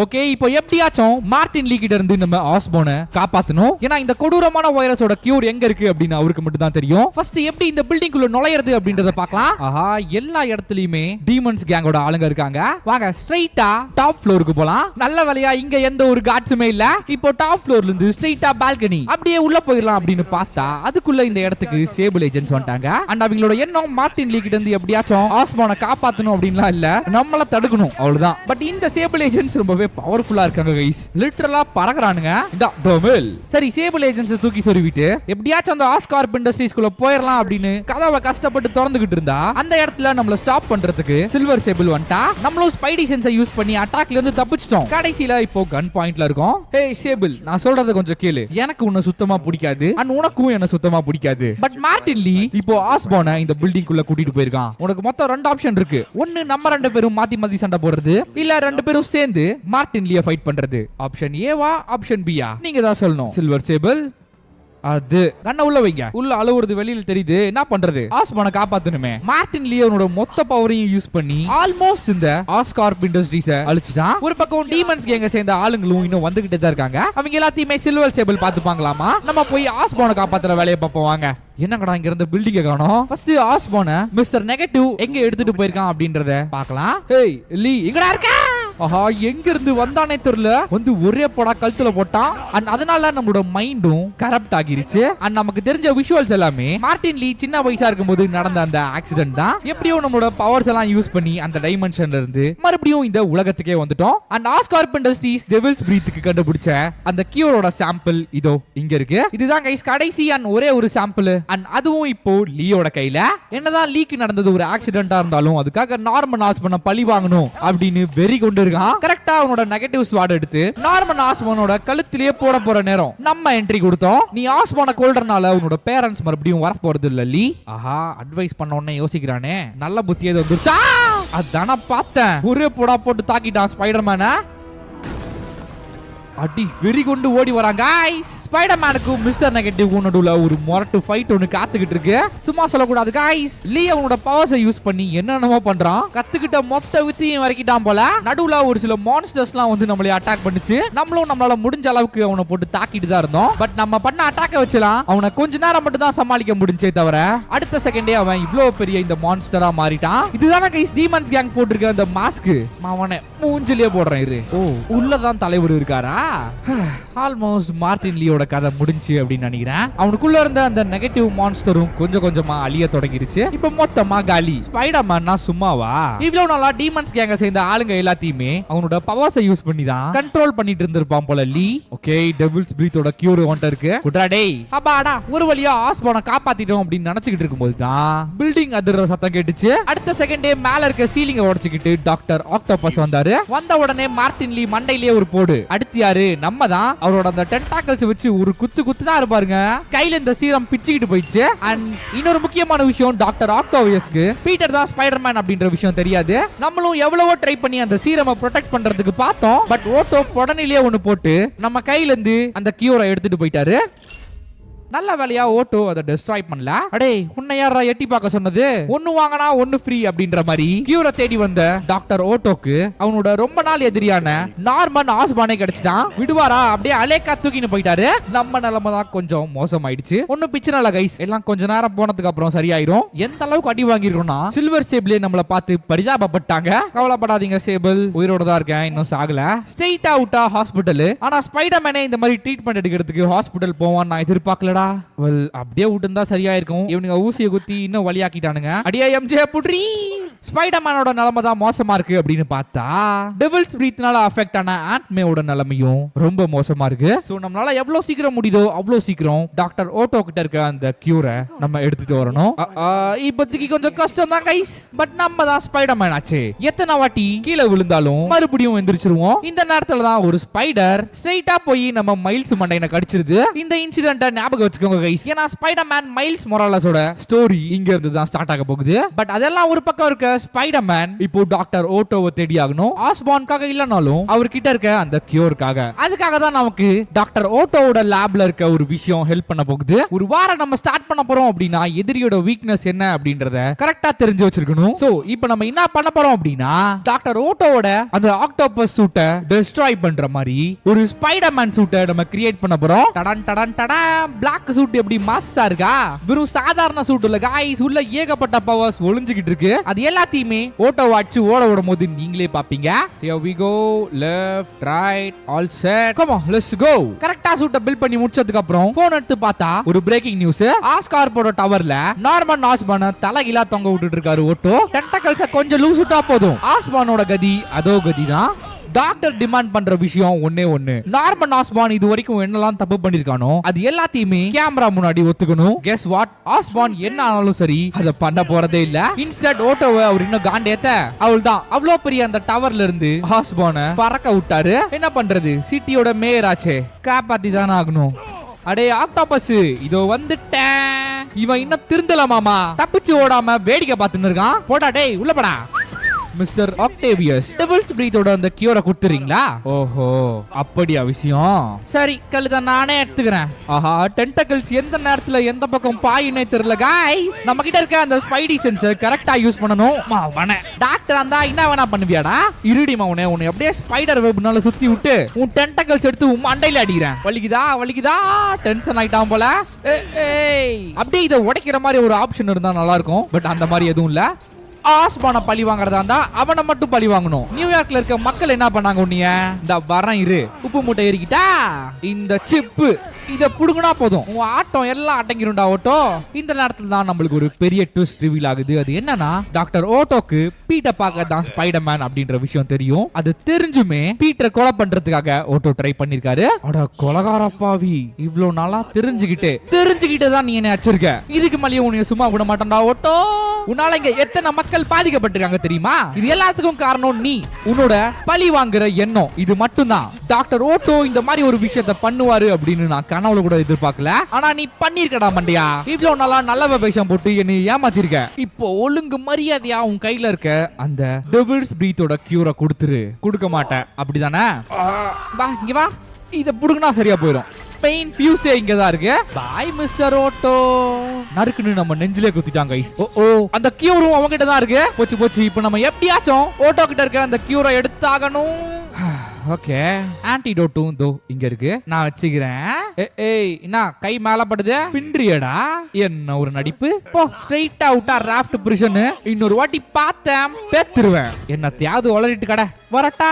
ஓகே இப்போ எப்படியாச்சும் மார்ட்டின் லீ கிட்ட இருந்து நம்ம ஆஸ்போனை காப்பாத்தணும். ஏன்னா இந்த கொடூரமான வைரஸோட கியூர் எங்க இருக்கு அப்படின்னு அவருக்கு மட்டும் தான் தெரியும். ஃபர்ஸ்ட் எப்படி இந்த பில்டிங்குள்ள நுழையிறது அப்படின்றத பார்க்கலாம். ஆஹா எல்லா இடத்துலயுமே டீமன்ஸ் கேங்கோட ஆளுங்க இருக்காங்க. வாங்க ஸ்ட்ரைட்டா டாப் ஃப்ளோருக்கு போலாம். நல்ல வேலையா இங்க எந்த ஒரு காட்ஸுமே இல்ல. இப்போ டாப் ஃப்ளோர்ல இருந்து ஸ்ட்ரைட்டா பால்கனி அப்படியே உள்ள போயிடலாம் அப்படின்னு பார்த்தா அதுக்குள்ள இந்த இடத்துக்கு சேபிள் ஏஜென்ட்ஸ் வந்துட்டாங்க. அண்ட் அவங்களோட எண்ணம் மார்ட்டின் லீ கிட்ட இருந்து எப்படியாச்சும் ஆஸ்போனை காப்பாத்தணும் அப்படின்லாம் இல்ல, நம்மள தடுக்கணும் அவ்வளவுதான். பட் இந்த சேபிள் ஏஜென்ட்ஸ் ரொம்பவே பவர்ஃபுல்லா இருக்காங்க கைஸ். லிட்டரலா பறக்குறானுங்க. இந்த டோமில் சரி சேபிள் ஏஜென்ட்ஸ் தூக்கி சொருவிட்டு எப்படியாச்சும் அந்த ஆஸ்கார்ப் இண்டஸ்ட்ரீஸ்குள்ள போயிடலாம் அப்படின்னு கதவை கஷ்டப்பட்டு திறந்துகிட்டு இருந்தா அந்த இடத்துல நம்மள ஸ்டாப் பண்றதுக்கு சில்வர் சேபிள் வந்துட்டா. நம்மளும் ஸ்பைடி சென்ஸை யூஸ் பண்ணி அட்டாக்ல இருந்து தப்பிச்சிட்டோம். கடைசில இப்போ கன் பாயிண்ட்ல இருக்கோம். ஹே சேபிள் நான் சொல்றத கொஞ்சம் கேளு. எனக்கு உன்னை சுத்தமா பிடிக்காது அண்ட் உனக்கும் என்ன சுத்தமா பிடிக்காது. பட் மார்ட்டின் லீ இப்போ ஆஸ்போனை இந்த பில்டிங் குள்ள கூட்டிட்டு போயிருக்கான். உனக்கு மொத்தம் 2 ஆப்ஷன் இருக்கு. ஒன்னு நம்ம 2 பேரும் மாத்தி மாத்தி சண்டை போடுறது, இல்ல 2 பேரும் சேர்ந்து மார்ட்டின் லீயை ஃபைட் பண்றது. ஆப்ஷன் ஏவா ஆப்ஷன் பியா நீங்க தான் சொல்லணும். சில்வர் சேபிள் அது கண்ண உள்ள வைங்க. உள்ள அழுவுறது வெளியில தெரியுது. என்ன பண்றது? ஆஸ்போனை காப்பாத்தணுமே. மார்ட்டின் லியோனோட மொத்த பவரையும் யூஸ் பண்ணி ஆல்மோஸ்ட் இந்த ஆஸ்கார்ப் இண்டஸ்ட்ரீஸை அழிச்சிட்டான். ஒரு பக்கம் டீமன்ஸ் கேங்க சேர்ந்த ஆளுங்களும் இன்னும் வந்துகிட்டே தான் இருக்காங்க. அவங்க எல்லாத்தையுமே சில்வர் சேபிள் பாத்துப்பாங்களாமா. நம்ம போய் ஆஸ்போனை காப்பாத்துற வேலையை பார்ப்போம் வாங்க. என்னங்கடா இங்க இருந்த பில்டிங்க காணோம். ஃபர்ஸ்ட் ஆஸ்போனை மிஸ்டர் நெகட்டிவ் எங்க எடுத்துட்டு போயிருக்கான் அப்படின்றத பார்க்கலாம். ஹேய் லீ எங்கடா இருக்க? ஆஹா எங்க இருந்து வந்தானே தெரியல. வந்து ஒரே போடா கழுத்துல போட்டான். அண்ட் அதனால நம்மளோட மைண்டும் கரப்ட் ஆகிருச்சு. அண்ட் நமக்கு தெரிஞ்ச விஷுவல்ஸ் எல்லாமே மார்ட்டின் லீ சின்ன வயசா இருக்கும்போது நடந்த அந்த ஆக்சிடென்ட் தான். எப்படியோ நம்மளோட பவர்ஸ் எல்லாம் யூஸ் பண்ணி அந்த டைமென்ஷன்ல இருந்து மறுபடியும் இந்த உலகத்துக்கே வந்துட்டோம். அண்ட் ஆஸ்கார்ப் இண்டஸ்ட்ரீஸ் டெவில்ஸ் பிரீத்துக்கு கண்டுபிடிச்ச அந்த கியூரோட சாம்பிள் இதோ இங்க இருக்கு. இதுதான் கைஸ் கடைசி அண்ட் ஒரே ஒரு சாம்பிள். அண்ட் அதுவும் இப்போ லீயோட கையில. என்னதான் லீக்கு நடந்தது ஒரு ஆக்சிடென்ட்டா இருந்தாலும் அதுக்காக நார்மன் ஆஸ்போனை பழி வாங்கணும் அப்படின்னு வெறி கொண்டு கரெக்டா அவனோட நெகட்டிவ் ஸ்வாட் எடுத்து நார்மன் ஆஸ்போனோட கழுத்திலேயே போட போற நேரம் நம்ம என்ட்ரி கொடுத்தோம். நீ ஆஸ்போனை கொல்றனால உன்னோட பேரண்ட்ஸ் மறுபடியும் வர போறது இல்ல லீ. ஆஹா அட்வைஸ் பண்ண உடனே யோசிக்கிறானே. நல்ல புத்தி ஏதோ வந்துருச்சா? அதான பார்த்தேன். ஒரே போடா போட்டு தாக்கிட்டான் ஸ்பைடர்மேனை. அடி வெறி கொண்டு ஓடி வராங்க. ஸ்பைடர்மேனுக்கு மிஸ்டர் நெகட்டிவ் நடுவுல ஒரு மொரட்டு ஃபைட் ஒன்னு காத்துக்கிட்டு இருக்கு. சும்மா சொல்லக்கூடாது கைஸ். லீ அவனோட பவர்ஸை யூஸ் பண்ணி என்னென்னமோ பண்றான். கத்துக்கிட்ட மொத்த வித்தையும் வரைக்கிட்டான் போல. நடுவுல ஒரு சில மான்ஸ்டர்ஸ்லாம் வந்து நம்மளை அட்டாக் பண்ணுச்சு. நம்மளும் நம்மளால முடிஞ்ச அளவுக்கு அவனை போட்டு தாக்கிட்டு தான் இருந்தோம். பட் நம்ம பண்ண அட்டாக்க வச்சலாம் அவனை கொஞ்ச நேரம் மட்டும் தான் சமாளிக்க முடிஞ்சே தவிர அடுத்த செகண்டே அவன் இவ்வளவு பெரிய இந்த மான்ஸ்டரா மாறிட்டான். இதுதானே கைஸ் டீமன்ஸ் கேங் போட்டிருக்க அந்த மாஸ்க். அவனை மூஞ்சிலேயே போடுறேன் இரு. ஓ உள்ளதான் தலைவர் இருக்காரா? ஆல்மோஸ்ட் மார்ட்டின் லியோட கதை முடிஞ்சு அப்படின்னு நினைக்கிறேன். அவனுக்குள்ள இருந்த அந்த நெகட்டிவ் மான்ஸ்டரும் கொஞ்சம் கொஞ்சமா அழிய தொடங்கிருச்சு. இப்ப மொத்தமா காலி. ஸ்பைடர்மேன்னா சும்மாவா? இவ்வளவு நாளா டீமன்ஸ் கேங்க சேர்ந்த ஆளுங்க எல்லாத்தையுமே அவனோட பவர்ஸை யூஸ் பண்ணி தான் கண்ட்ரோல் பண்ணிட்டு இருந்திருப்பான் போல லீ. ஓகே டெவில்ஸ் பிரீத்தோட கியூர் ஒன்ட்ட இருக்கு. குட்ரா டேய் அப்பாடா ஒரு வழியா ஆஸ்போனை காப்பாத்திட்டோம் அப்படின்னு நினைச்சிட்டு இருக்கும்போது தான் பில்டிங் அதிர்ற சத்தம் கேட்டுச்சு. அடுத்த செகண்டே மேல இருக்க சீலிங்கை உடைச்சுக்கிட்டு டாக்டர் ஆக்டோபஸ் வந்தாரு. வந்த உடனே மார்ட்டின் லீ மண்டையிலேயே ஒரு போடு. அடுத்து யாரு? நம்ம தான். அவரோட அந்த டென்டாக்கிள்ஸ் வச்சு ஒரு குத்து தான் இருப்பாருங்க. கையில இந்த சீரம் பிச்சுக்கிட்டு போயிடுச்சு. அண்ட் இன்னொரு முக்கியமான விஷயம் டாக்டர் ஆக்டோவியஸ்க்கு பீட்டர் தான் ஸ்பைடர்மேன் அப்படின்ற விஷயம் தெரியாது. நம்மளும் எவ்வளவோ ட்ரை பண்ணி அந்த சீரமை ப்ரொடெக்ட் பண்றதுக்கு பார்த்தோம். பட் ஓட்டோ உடனேயே ஒன்னு போட்டு நம்ம கையில இருந்து அந்த கியூரை எடுத்துட்டு போயிட்டாரு. நல்ல வேலையா ஓட்டோ அதை டெஸ்ட்ராய் பண்ணல. அடே உன்னை யாரா எட்டி பார்க்க சொன்னது? ஒன்னு வாங்கினா ஒன்னு ஃப்ரீ அப்படின்ற மாதிரி கியூரை தேடி வந்த டாக்டர் ஓட்டோக்கு அவனோட ரொம்ப நாள் எதிரியான நார்மன் ஆஸ்பானே கிடைச்சிட்டான். விடுவாரா? அப்படியே அலேக்கா தூக்கின்னு போயிட்டாரு. நம்ம நிலைமை தான் கொஞ்சம் மோசமாயிடுச்சு. ஒன்னும் பிச்சை இல்ல கைஸ். எல்லாம் கொஞ்ச நேரம் போனதுக்கு அப்புறம் சரியாயிரும். எந்த அளவுக்கு அடி வாங்கிருக்கோம்னா சில்வர் சேபிளே நம்மள பார்த்து பரிதாபப்பட்டாங்க. கவலைப்படாதீங்க சேபிள் உயிரோட தான் இருக்கேன், இன்னும் சாகல. ஸ்ட்ரெயிட் அவுட்டா ஹாஸ்பிட்டல். ஆனா ஸ்பைடர்மேனே இந்த மாதிரி ட்ரீட்மெண்ட் எடுக்கிறதுக்கு ஹாஸ்பிட்டல் போவான் நான் எதிர்பார்க்கலடா. அடடா வெல் அப்படியே விட்டுருந்தா சரியா இருக்கும். இவனுங்க ஊசியை குத்தி இன்னும் வலியாக்கிட்டானுங்க. அடியே எம்ஜே புட்ரி. ஸ்பைடர்மேனோட நிலைமை தான் மோசமா இருக்கு அப்படின்னு பார்த்தா டெவில்ஸ் பிரீத்னால அஃபெக்ட் ஆன ஆண்ட்மேவோட நிலைமையும் ரொம்ப மோசமா இருக்கு. சோ நம்மளால எவ்வளவு சீக்கிரம் முடியுதோ அவ்வளவு சீக்கிரம் டாக்டர் ஓட்டோ கிட்ட இருக்க அந்த கியூரை நம்ம எடுத்துட்டு வரணும். இப்போதைக்கு கொஞ்சம் கஷ்டம் தான் கைஸ். பட் நம்ம தான் ஸ்பைடர்மேன் ஆச்சு. எத்தனை வாட்டி கீழே விழுந்தாலும் மறுபடியும் எந்திரிச்சிருவோம். இந்த நேரத்துல தான் ஒரு ஸ்பைடர் ஸ்ட்ரைட்டா போய் நம்ம மைல்ஸ் மண்டையனை கடிச்சிருது. இந்த இன்சிடென்ட்டை ஞாபகம் வச்சுக்கோங்க கைஸ். ஏன்னா ஸ்பைடர்மேன் மைல்ஸ் மொராலஸோட ஸ்டோரி இங்க இருந்து தான் ஸ்டார்ட் ஆக போகுது. பட் அதெல்லாம் ஒரு பக்கம் இருக்க ஸ்பைடர்மேன் இப்போ டாக்டர் ஓட்டோவை தேடி ஆகணும். ஆஸ்பார்னுக்காக இல்லனாலும் அவர்கிட்ட இருக்க அந்த கியூருக்காக. அதுக்காக தான் நமக்கு டாக்டர் ஓட்டோவோட லேப்ல இருக்க ஒரு விஷயம் ஹெல்ப் பண்ண போகுது. ஒரு வாரம் நம்ம ஸ்டார்ட் பண்ண போறோம் அப்படின்னா எதிரியோட வீக்னஸ் என்ன அப்படின்றத கரெக்டா தெரிஞ்சு வச்சிருக்கணும். சோ இப்போ நம்ம என்ன பண்ண போறோம் அப்படின்னா டாக்டர் ஓட்டோவோட அந்த ஆக்டோபஸ் சூட்டை டெஸ்ட்ராய் பண்ற மாதிரி ஒரு ஸ்பைடர்மேன் சூட்டை நம்ம கிரியேட் பண்ண போறோம். டடன் டடன் டடன். பிளாக் சூட் எப்படி மாஸா இருக்கா? வெறும் சாதாரண சூட் இல்ல गाइस. உள்ள ஏகப்பட்ட பவர்ஸ் ஒளிஞ்சிக்கிட்டு இருக்கு. அது எல்லாத்தையுமே ஓட்டோ வாட்ச் ஓட விடும்போது நீங்களே பாப்பீங்க. Here we go. Left, right, all set. Come on, let's go. கரெக்ட்டா சூட்ட பில்ட் பண்ணி முடிச்சதுக்கு அப்புறம் போன் எடுத்து பார்த்தா ஒரு பிரேக்கிங் நியூஸ். ஆஸ்கார்போட டவர்ல நார்மன் ஆஸ்பார்ன தலைகீழா தொங்க விட்டுட்டு இருக்காரு ஓட்டோ. டென்டக்கல்ஸ கொஞ்சம் லூஸ் விட்டா போதும் ஆஸ்பார்னோட கதி அதோ கதி தான். டாக்டர் டிமாண்ட் பண்ற விஷயம் ஒன்னே ஒன்னு. நார்மன் ஆஸ்பார்ன் இது வரைக்கும் என்னெல்லாம் தப்பு பண்ணிருக்கானோ அது எல்லாத்தையுமே கேமரா முன்னாடி ஒத்துக்கணும். Guess what? ஆஸ்பார்ன் என்ன ஆனாலும் சரி அத பண்ண போறதே இல்ல. இன்ஸ்டன்ட் ஓட்டோவை அவர் இன்னும் காண்டேத்த அவள்தான் அவ்வளோ பெரிய அந்த டவர்ல இருந்து ஆஸ்பார்னை பறக்க விட்டாரு. என்ன பண்றது? சிட்டியோட மேயர் ஆச்சே, காப்பாத்தி தானே ஆகணும். அடே ஆக்டோபஸ் இதோ வந்துட்டேன். இவன் இன்னும் திருந்தல மாமா. தப்பிச்சு ஓடாம வேடிக்கை பார்த்துன்னு இருக்கான். போடா டேய் உள்ள போடா. மிஸ்டர் ஆக்டேவியஸ் டெவில்ஸ் பிரீத்தோட அந்த கியூரை கொடுத்துறீங்களா? ஓஹோ அப்படியா விஷயம். சரி கழுத நானே எடுத்துக்கிறேன். ஆஹா டென்டக்கிள்ஸ் எந்த நேரத்துல எந்த பக்கம் பாயினே தெரியல गाइस. நம்ம கிட்ட இருக்க அந்த ஸ்பைடி சென்சர் கரெக்ட்டா யூஸ் பண்ணனும். மாவனே டாக்டர் அந்த என்ன வேணா பண்ணுவியாடா? இருடி மவனே உன்னை அப்படியே ஸ்பைடர் வெப்னால சுத்தி விட்டு உன் டென்டக்கிள்ஸ் எடுத்து உன் மண்டையில அடிக்கிறேன். வலிக்குதா வலிக்குதா? டென்ஷன் ஆயிட்டான் போல. ஏய் அப்படியே இத உடைக்கிற மாதிரி ஒரு ஆப்ஷன் இருந்தா நல்லா இருக்கும். பட் அந்த மாதிரி எதுவும் இல்ல. ஆஸ்பான பழி வாங்குறதா இருந்தா அவனை மட்டும் பழி வாங்கணும். நியூயார்க்ல இருக்க மக்கள் என்ன பண்ணாங்க? உன்னிய இந்த வரேன் இரு. உப்பு மூட்டை ஏறிக்கிட்டா இந்த சிப்பு இத புடுங்கினா போதும் உன் ஆட்டம் எல்லாம் அடங்கிருண்டா ஓட்டோ. இந்த நேரத்துல தான் நம்மளுக்கு ஒரு பெரிய ட்விஸ்ட் ரிவீல் ஆகுது. அது என்னன்னா டாக்டர் ஓட்டோக்கு பீட்டர் பார்க்கர் தான் ஸ்பைடர்மேன் அப்படின்ற விஷயம் தெரியும். அது தெரிஞ்சுமே பீட்டரை கொலை பண்றதுக்காக ஓட்டோ ட்ரை பண்ணிருக்காரு. அட கொலகார பாவி, இவ்ளோ நாளா தெரிஞ்சுக்கிட்டு தான் நீ என்ன அச்சிருக்க. இதுக்கு மேலேயே உன்னை சும்மா விட மாட்டேன்டா ஓட்டோ. உன்னால இங்க எத்தனை மக்கள் பாதிக்கப்பட்டிருக்காங்க தெரியுமா? இது எல்லாத்துக்கும் காரணம் நீ, உன்னோட பழி வாங்குற எண்ணம். இது மட்டும்தான். டாக்டர் ஓட்டோ இந்த மாதிரி ஒரு விஷயத்தை பண்ணுவாரு அப்படின்னு நான் கனவுல கூட எதிர்பார்க்கல. ஆனா நீ பண்ணிருக்கடா மண்டையா. இவ்வளவு நாளா நல்ல வேஷம் போட்டு என்னை ஏமாத்திருக்க. இப்போ ஒழுங்கு மரியாதையா உன் கையில இருக்க அந்த டெவில்ஸ் பிரீத்தோட கியூரை கொடுத்துரு. கொடுக்க மாட்டேன் அப்படிதானே? வா இங்க வா. இத புடுங்கினா சரியா போயிடும். பெயின் ஃபியூஸே இங்க தான் இருக்கு. Bye Mister Otto. நறுக்குன்னு நம்ம நெஞ்சிலே குத்திட்டாங்க गाइस. ஓ அந்த கியூரும் அவங்க கிட்ட தான் இருக்கு. போச்சு. இப்போ நம்ம எப்படியாச்சும் ஓட்டோ கிட்ட இருக்க அந்த கியூரை எடுத்தாகணும். ஓகே ஆன்டிடோட்டும் தோ இங்க இருக்கு. நான் வச்சுக்கிறேன். ஏய் என்ன கை மேல படுது? பின்றியடா என்ன ஒரு நடிப்பு. போ ஸ்ட்ரைட்டா அவுட்டா ராஃப்ட் பிரிஷன். இன்னொரு வாட்டி பார்த்தேன் பேத்துருவேன். என்னத்தையாவது வளரிட்டு கடை வரட்டா.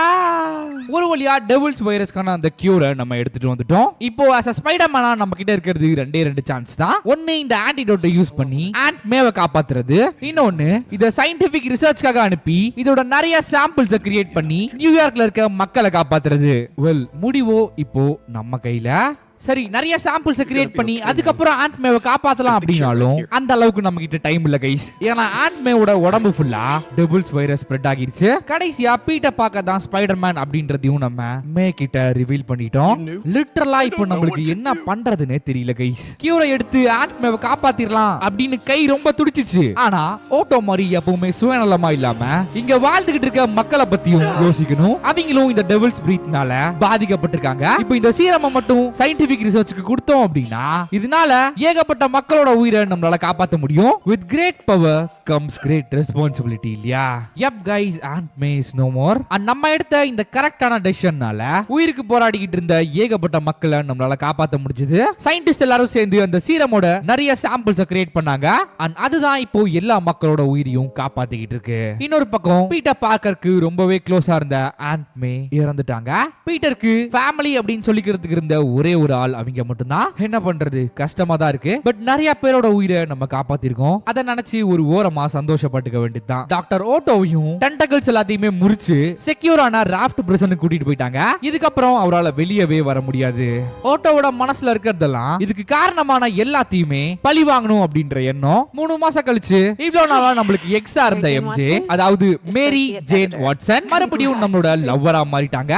ஒரு வழியா டெவில்ஸ் வைரஸ்க்கான அந்த கியூரை நம்ம எடுத்துட்டு வந்துட்டோம். இப்போ as a ஸ்பைடர்மேனா நம்ம கிட்ட இருக்கிறது ரெண்டு சான்ஸ் தான். ஒன்னு இந்த ஆன்டிடோட்டை யூஸ் பண்ணி ஆண்ட் மேவை காப்பாத்துறது. இன்னொன்னு இத சயின்டிபிக் ரிசர்ச்காக அனுப்பி இதோட நிறைய சாம்பிள்ஸ் கிரியேட் பண்ணி நியூயார்க்ல இருக்க மக்களை காப்பாத்துறது. வெல் முடிவோ இப்போ நம்ம கையில. சரி நிறைய சாம்பிள்ஸ் கிரியேட் பண்ணி அதுக்கப்புறம் ஆண்ட்மேவை காப்பாத்தலாம் அப்படின்னாலும் அந்த அளவுக்கு நம்ம கிட்ட டைம் இல்ல गाइस. ஏன்னா ஆண்ட்மேவோட உடம்பு ஃபுல்லா டெவில்ஸ் வைரஸ் ஸ்ப்ரெட் ஆகிருச்சு. கடைசியா பீட்டர் பார்க்கர் தான் ஸ்பைடர்மேன் அப்படின்றதையும் நம்ம மே கிட்ட ரிவீல் பண்ணிட்டோம். லிட்டரலா இப்போ நம்மளுக்கு என்ன பண்றதுன்னே தெரியல गाइस. கியூரை எடுத்து ஆண்ட்மேவை காப்பாத்திரலாம் அப்படின்னு கை ரொம்ப துடிச்சிச்சு. ஆனா ஓட்டோ மாதிரி எப்பவுமே சுயநலமா இல்லாம இங்க வாழ்ந்துகிட்டு இருக்க மக்களை பத்தியும் யோசிக்கணும். அவங்களும் இந்த டெவில்ஸ் பிரீத்னால பாதிக்கப்பட்டிருக்காங்க. இப்போ இந்த சீரமை மட்டும் சயின்டிபிக் ரிசர்ச்சுக்கு கொடுத்தோம் அப்படின்னா இதனால ஏகப்பட்ட மக்களோட உயிரை நம்மளால காப்பாற்ற முடியும். With great power comes great responsibility இல்லையா? Yep guys, Aunt May is no more. நம்ம எடுத்த இந்த கரெக்டான டெசிஷன்னால உயிருக்கு போராடிக்கிட்டு இருந்த ஏகப்பட்ட மக்களை நம்மளால காப்பாற்ற முடிஞ்சது. சயின்டிஸ்ட் எல்லாரும் சேர்ந்து அந்த சீரமோட நிறைய சாம்பிள்ஸ் கிரியேட் பண்ணாங்க. அதுதான் இப்போ எல்லா மக்களோட உயிரையும் காப்பாத்திக்கிட்டு இருக்கு. இன்னொரு பக்கம் பீட்டர் பார்க்கருக்கு ரொம்பவே க்ளோஸா இருந்த ஆண்ட் மே இறந்துட்டாங்க. பீட்டருக்கு ஃபேமிலி அப்படின்னு சொல்லிக்கிறதுக்கு இருந்த ஒரே ஒரு ஆள் அவங்க மட்டும்தான். என்ன பண்றது, கஷ்டமா தான் இருக்கு. பட் நிறைய பேரோட உயிரை நம்ம காப்பாத்திருக்கோம். அதை நினைச்சு ஒரு ஓரமா சந்தோஷப்பட்டுக்க வேண்டியதுதான். டாக்டர் ஓட்டோவையும் டென்டகிள்ஸ் எல்லாத்தையுமே முறிச்சு செக்யூரான ராஃப்ட் பிரிசனுக்கு கூட்டிட்டு போயிட்டாங்க. இதுக்கப்புறம் அவரால் வெளியவே வர முடியாது. ஓட்டோவோட மனசுல இருக்கிறதெல்லாம் இதுக்கு காரணமான எல்லாத்தையுமே பழி வாங்கணும் அப்படின்ற எண்ணம். 3 மாசம் கழிச்சு இவ்வளவு நாளா நம்மளுக்கு எக்ஸா இருந்த எம்ஜே, அதாவது மேரி ஜேன் வாட்சன், மறுபடியும் நம்மளோட லவ்வரா மாறிட்டாங்க.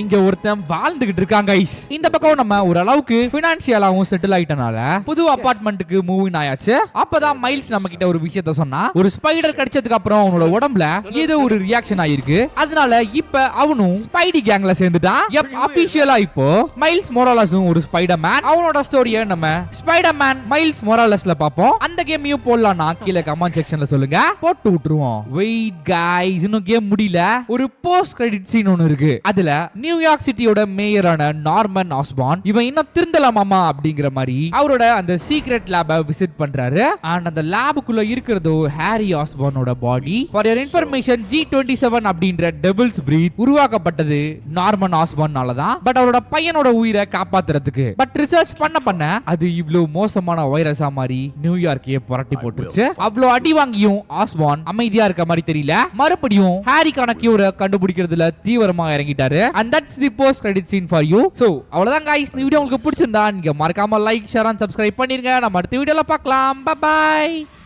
இங்க ஒருத்தன் வாழ்ந்துகிட்டு இருக்காங்க. இந்த பக்கம் நம்ம ஒரு அளவுக்கு பினான்சியலாவும் செட்டில் ஆயிட்டனால புது அபார்ட்மெண்ட்டுக்கு மூவிங் ஆயாச்சு. அப்பதான் மைல்ஸ் நம்ம கிட்ட ஒரு விஷயத்த சொன்னா, ஒரு ஸ்பைடர் கடிச்சதுக்கு அப்புறம் அவனோட உடம்புல ஏதோ ஒரு ரியாக்ஷன் ஆயிருக்கு. அதனால இப்ப அவனும் ஸ்பைடி கேங்ல சேர்ந்துட்டான். அபிஷியலா இப்போ மைல்ஸ் மொராலஸும் ஒரு ஸ்பைடர் மேன். அவனோட ஸ்டோரியை நம்ம ஸ்பைடர் மேன் மைல்ஸ் மொராலஸ்ல பாப்போம். அந்த கேமையும் போடலாம்னா கீழே கமெண்ட் செக்ஷன்ல சொல்லுங்க, போட்டு விட்டுருவோம். வெயிட் गाइस, இன்னும் கேம் முடியல. ஒரு போஸ்ட் கிரெடிட் சீன் ஒன்னு இருக்கு. அதுல நியூயார்க் சிட்டியோட மேயரான நார்மன் ஆஸ்பான் இவன் இன்னும் திருந்தலாமாமா அப்படிங்கிற மாதிரி அவரோட அந்த சீக்ரெட் லேபை விசிட் பண்றாரு. அண்ட் அந்த லேபுக்குள்ள இருக்கிறதோ ஹாரி ஆஸ்பானோட body. For your information, G27 அப்படின்ற டெபிள்ஸ் பிரீத் உருவாக்கப்பட்டது நார்மன் ஆஸ்பான்னால தான். பட் அவரோட பையனோட உயிரை காப்பாத்துறதுக்கு. பட் ரிசர்ச் பண்ண அது இவ்வளவு மோசமான வைரஸா மாதிரி நியூயார்க்கையே புரட்டி போட்டுருச்சு. அவ்வளவு அடி வாங்கியும் ஆஸ்பான் அமைதியா இருக்க மாதிரி தெரியல. மறுபடியும் ஹாரிக்கான கியூரை கண்டுபிடிக்கிறதுல தீவிரமா இறங்கிட்டாரு. And that's the post credit scene for you. So அவ்வளவுதான் guys. இந்த வீடியோ உங்களுக்கு பிடிச்சிருந்தா நீங்க மறக்காம லைக், ஷேர் and subscribe பண்ணிருங்க. நம்ம அடுத்த வீடியோல பார்க்கலாம். Bye bye.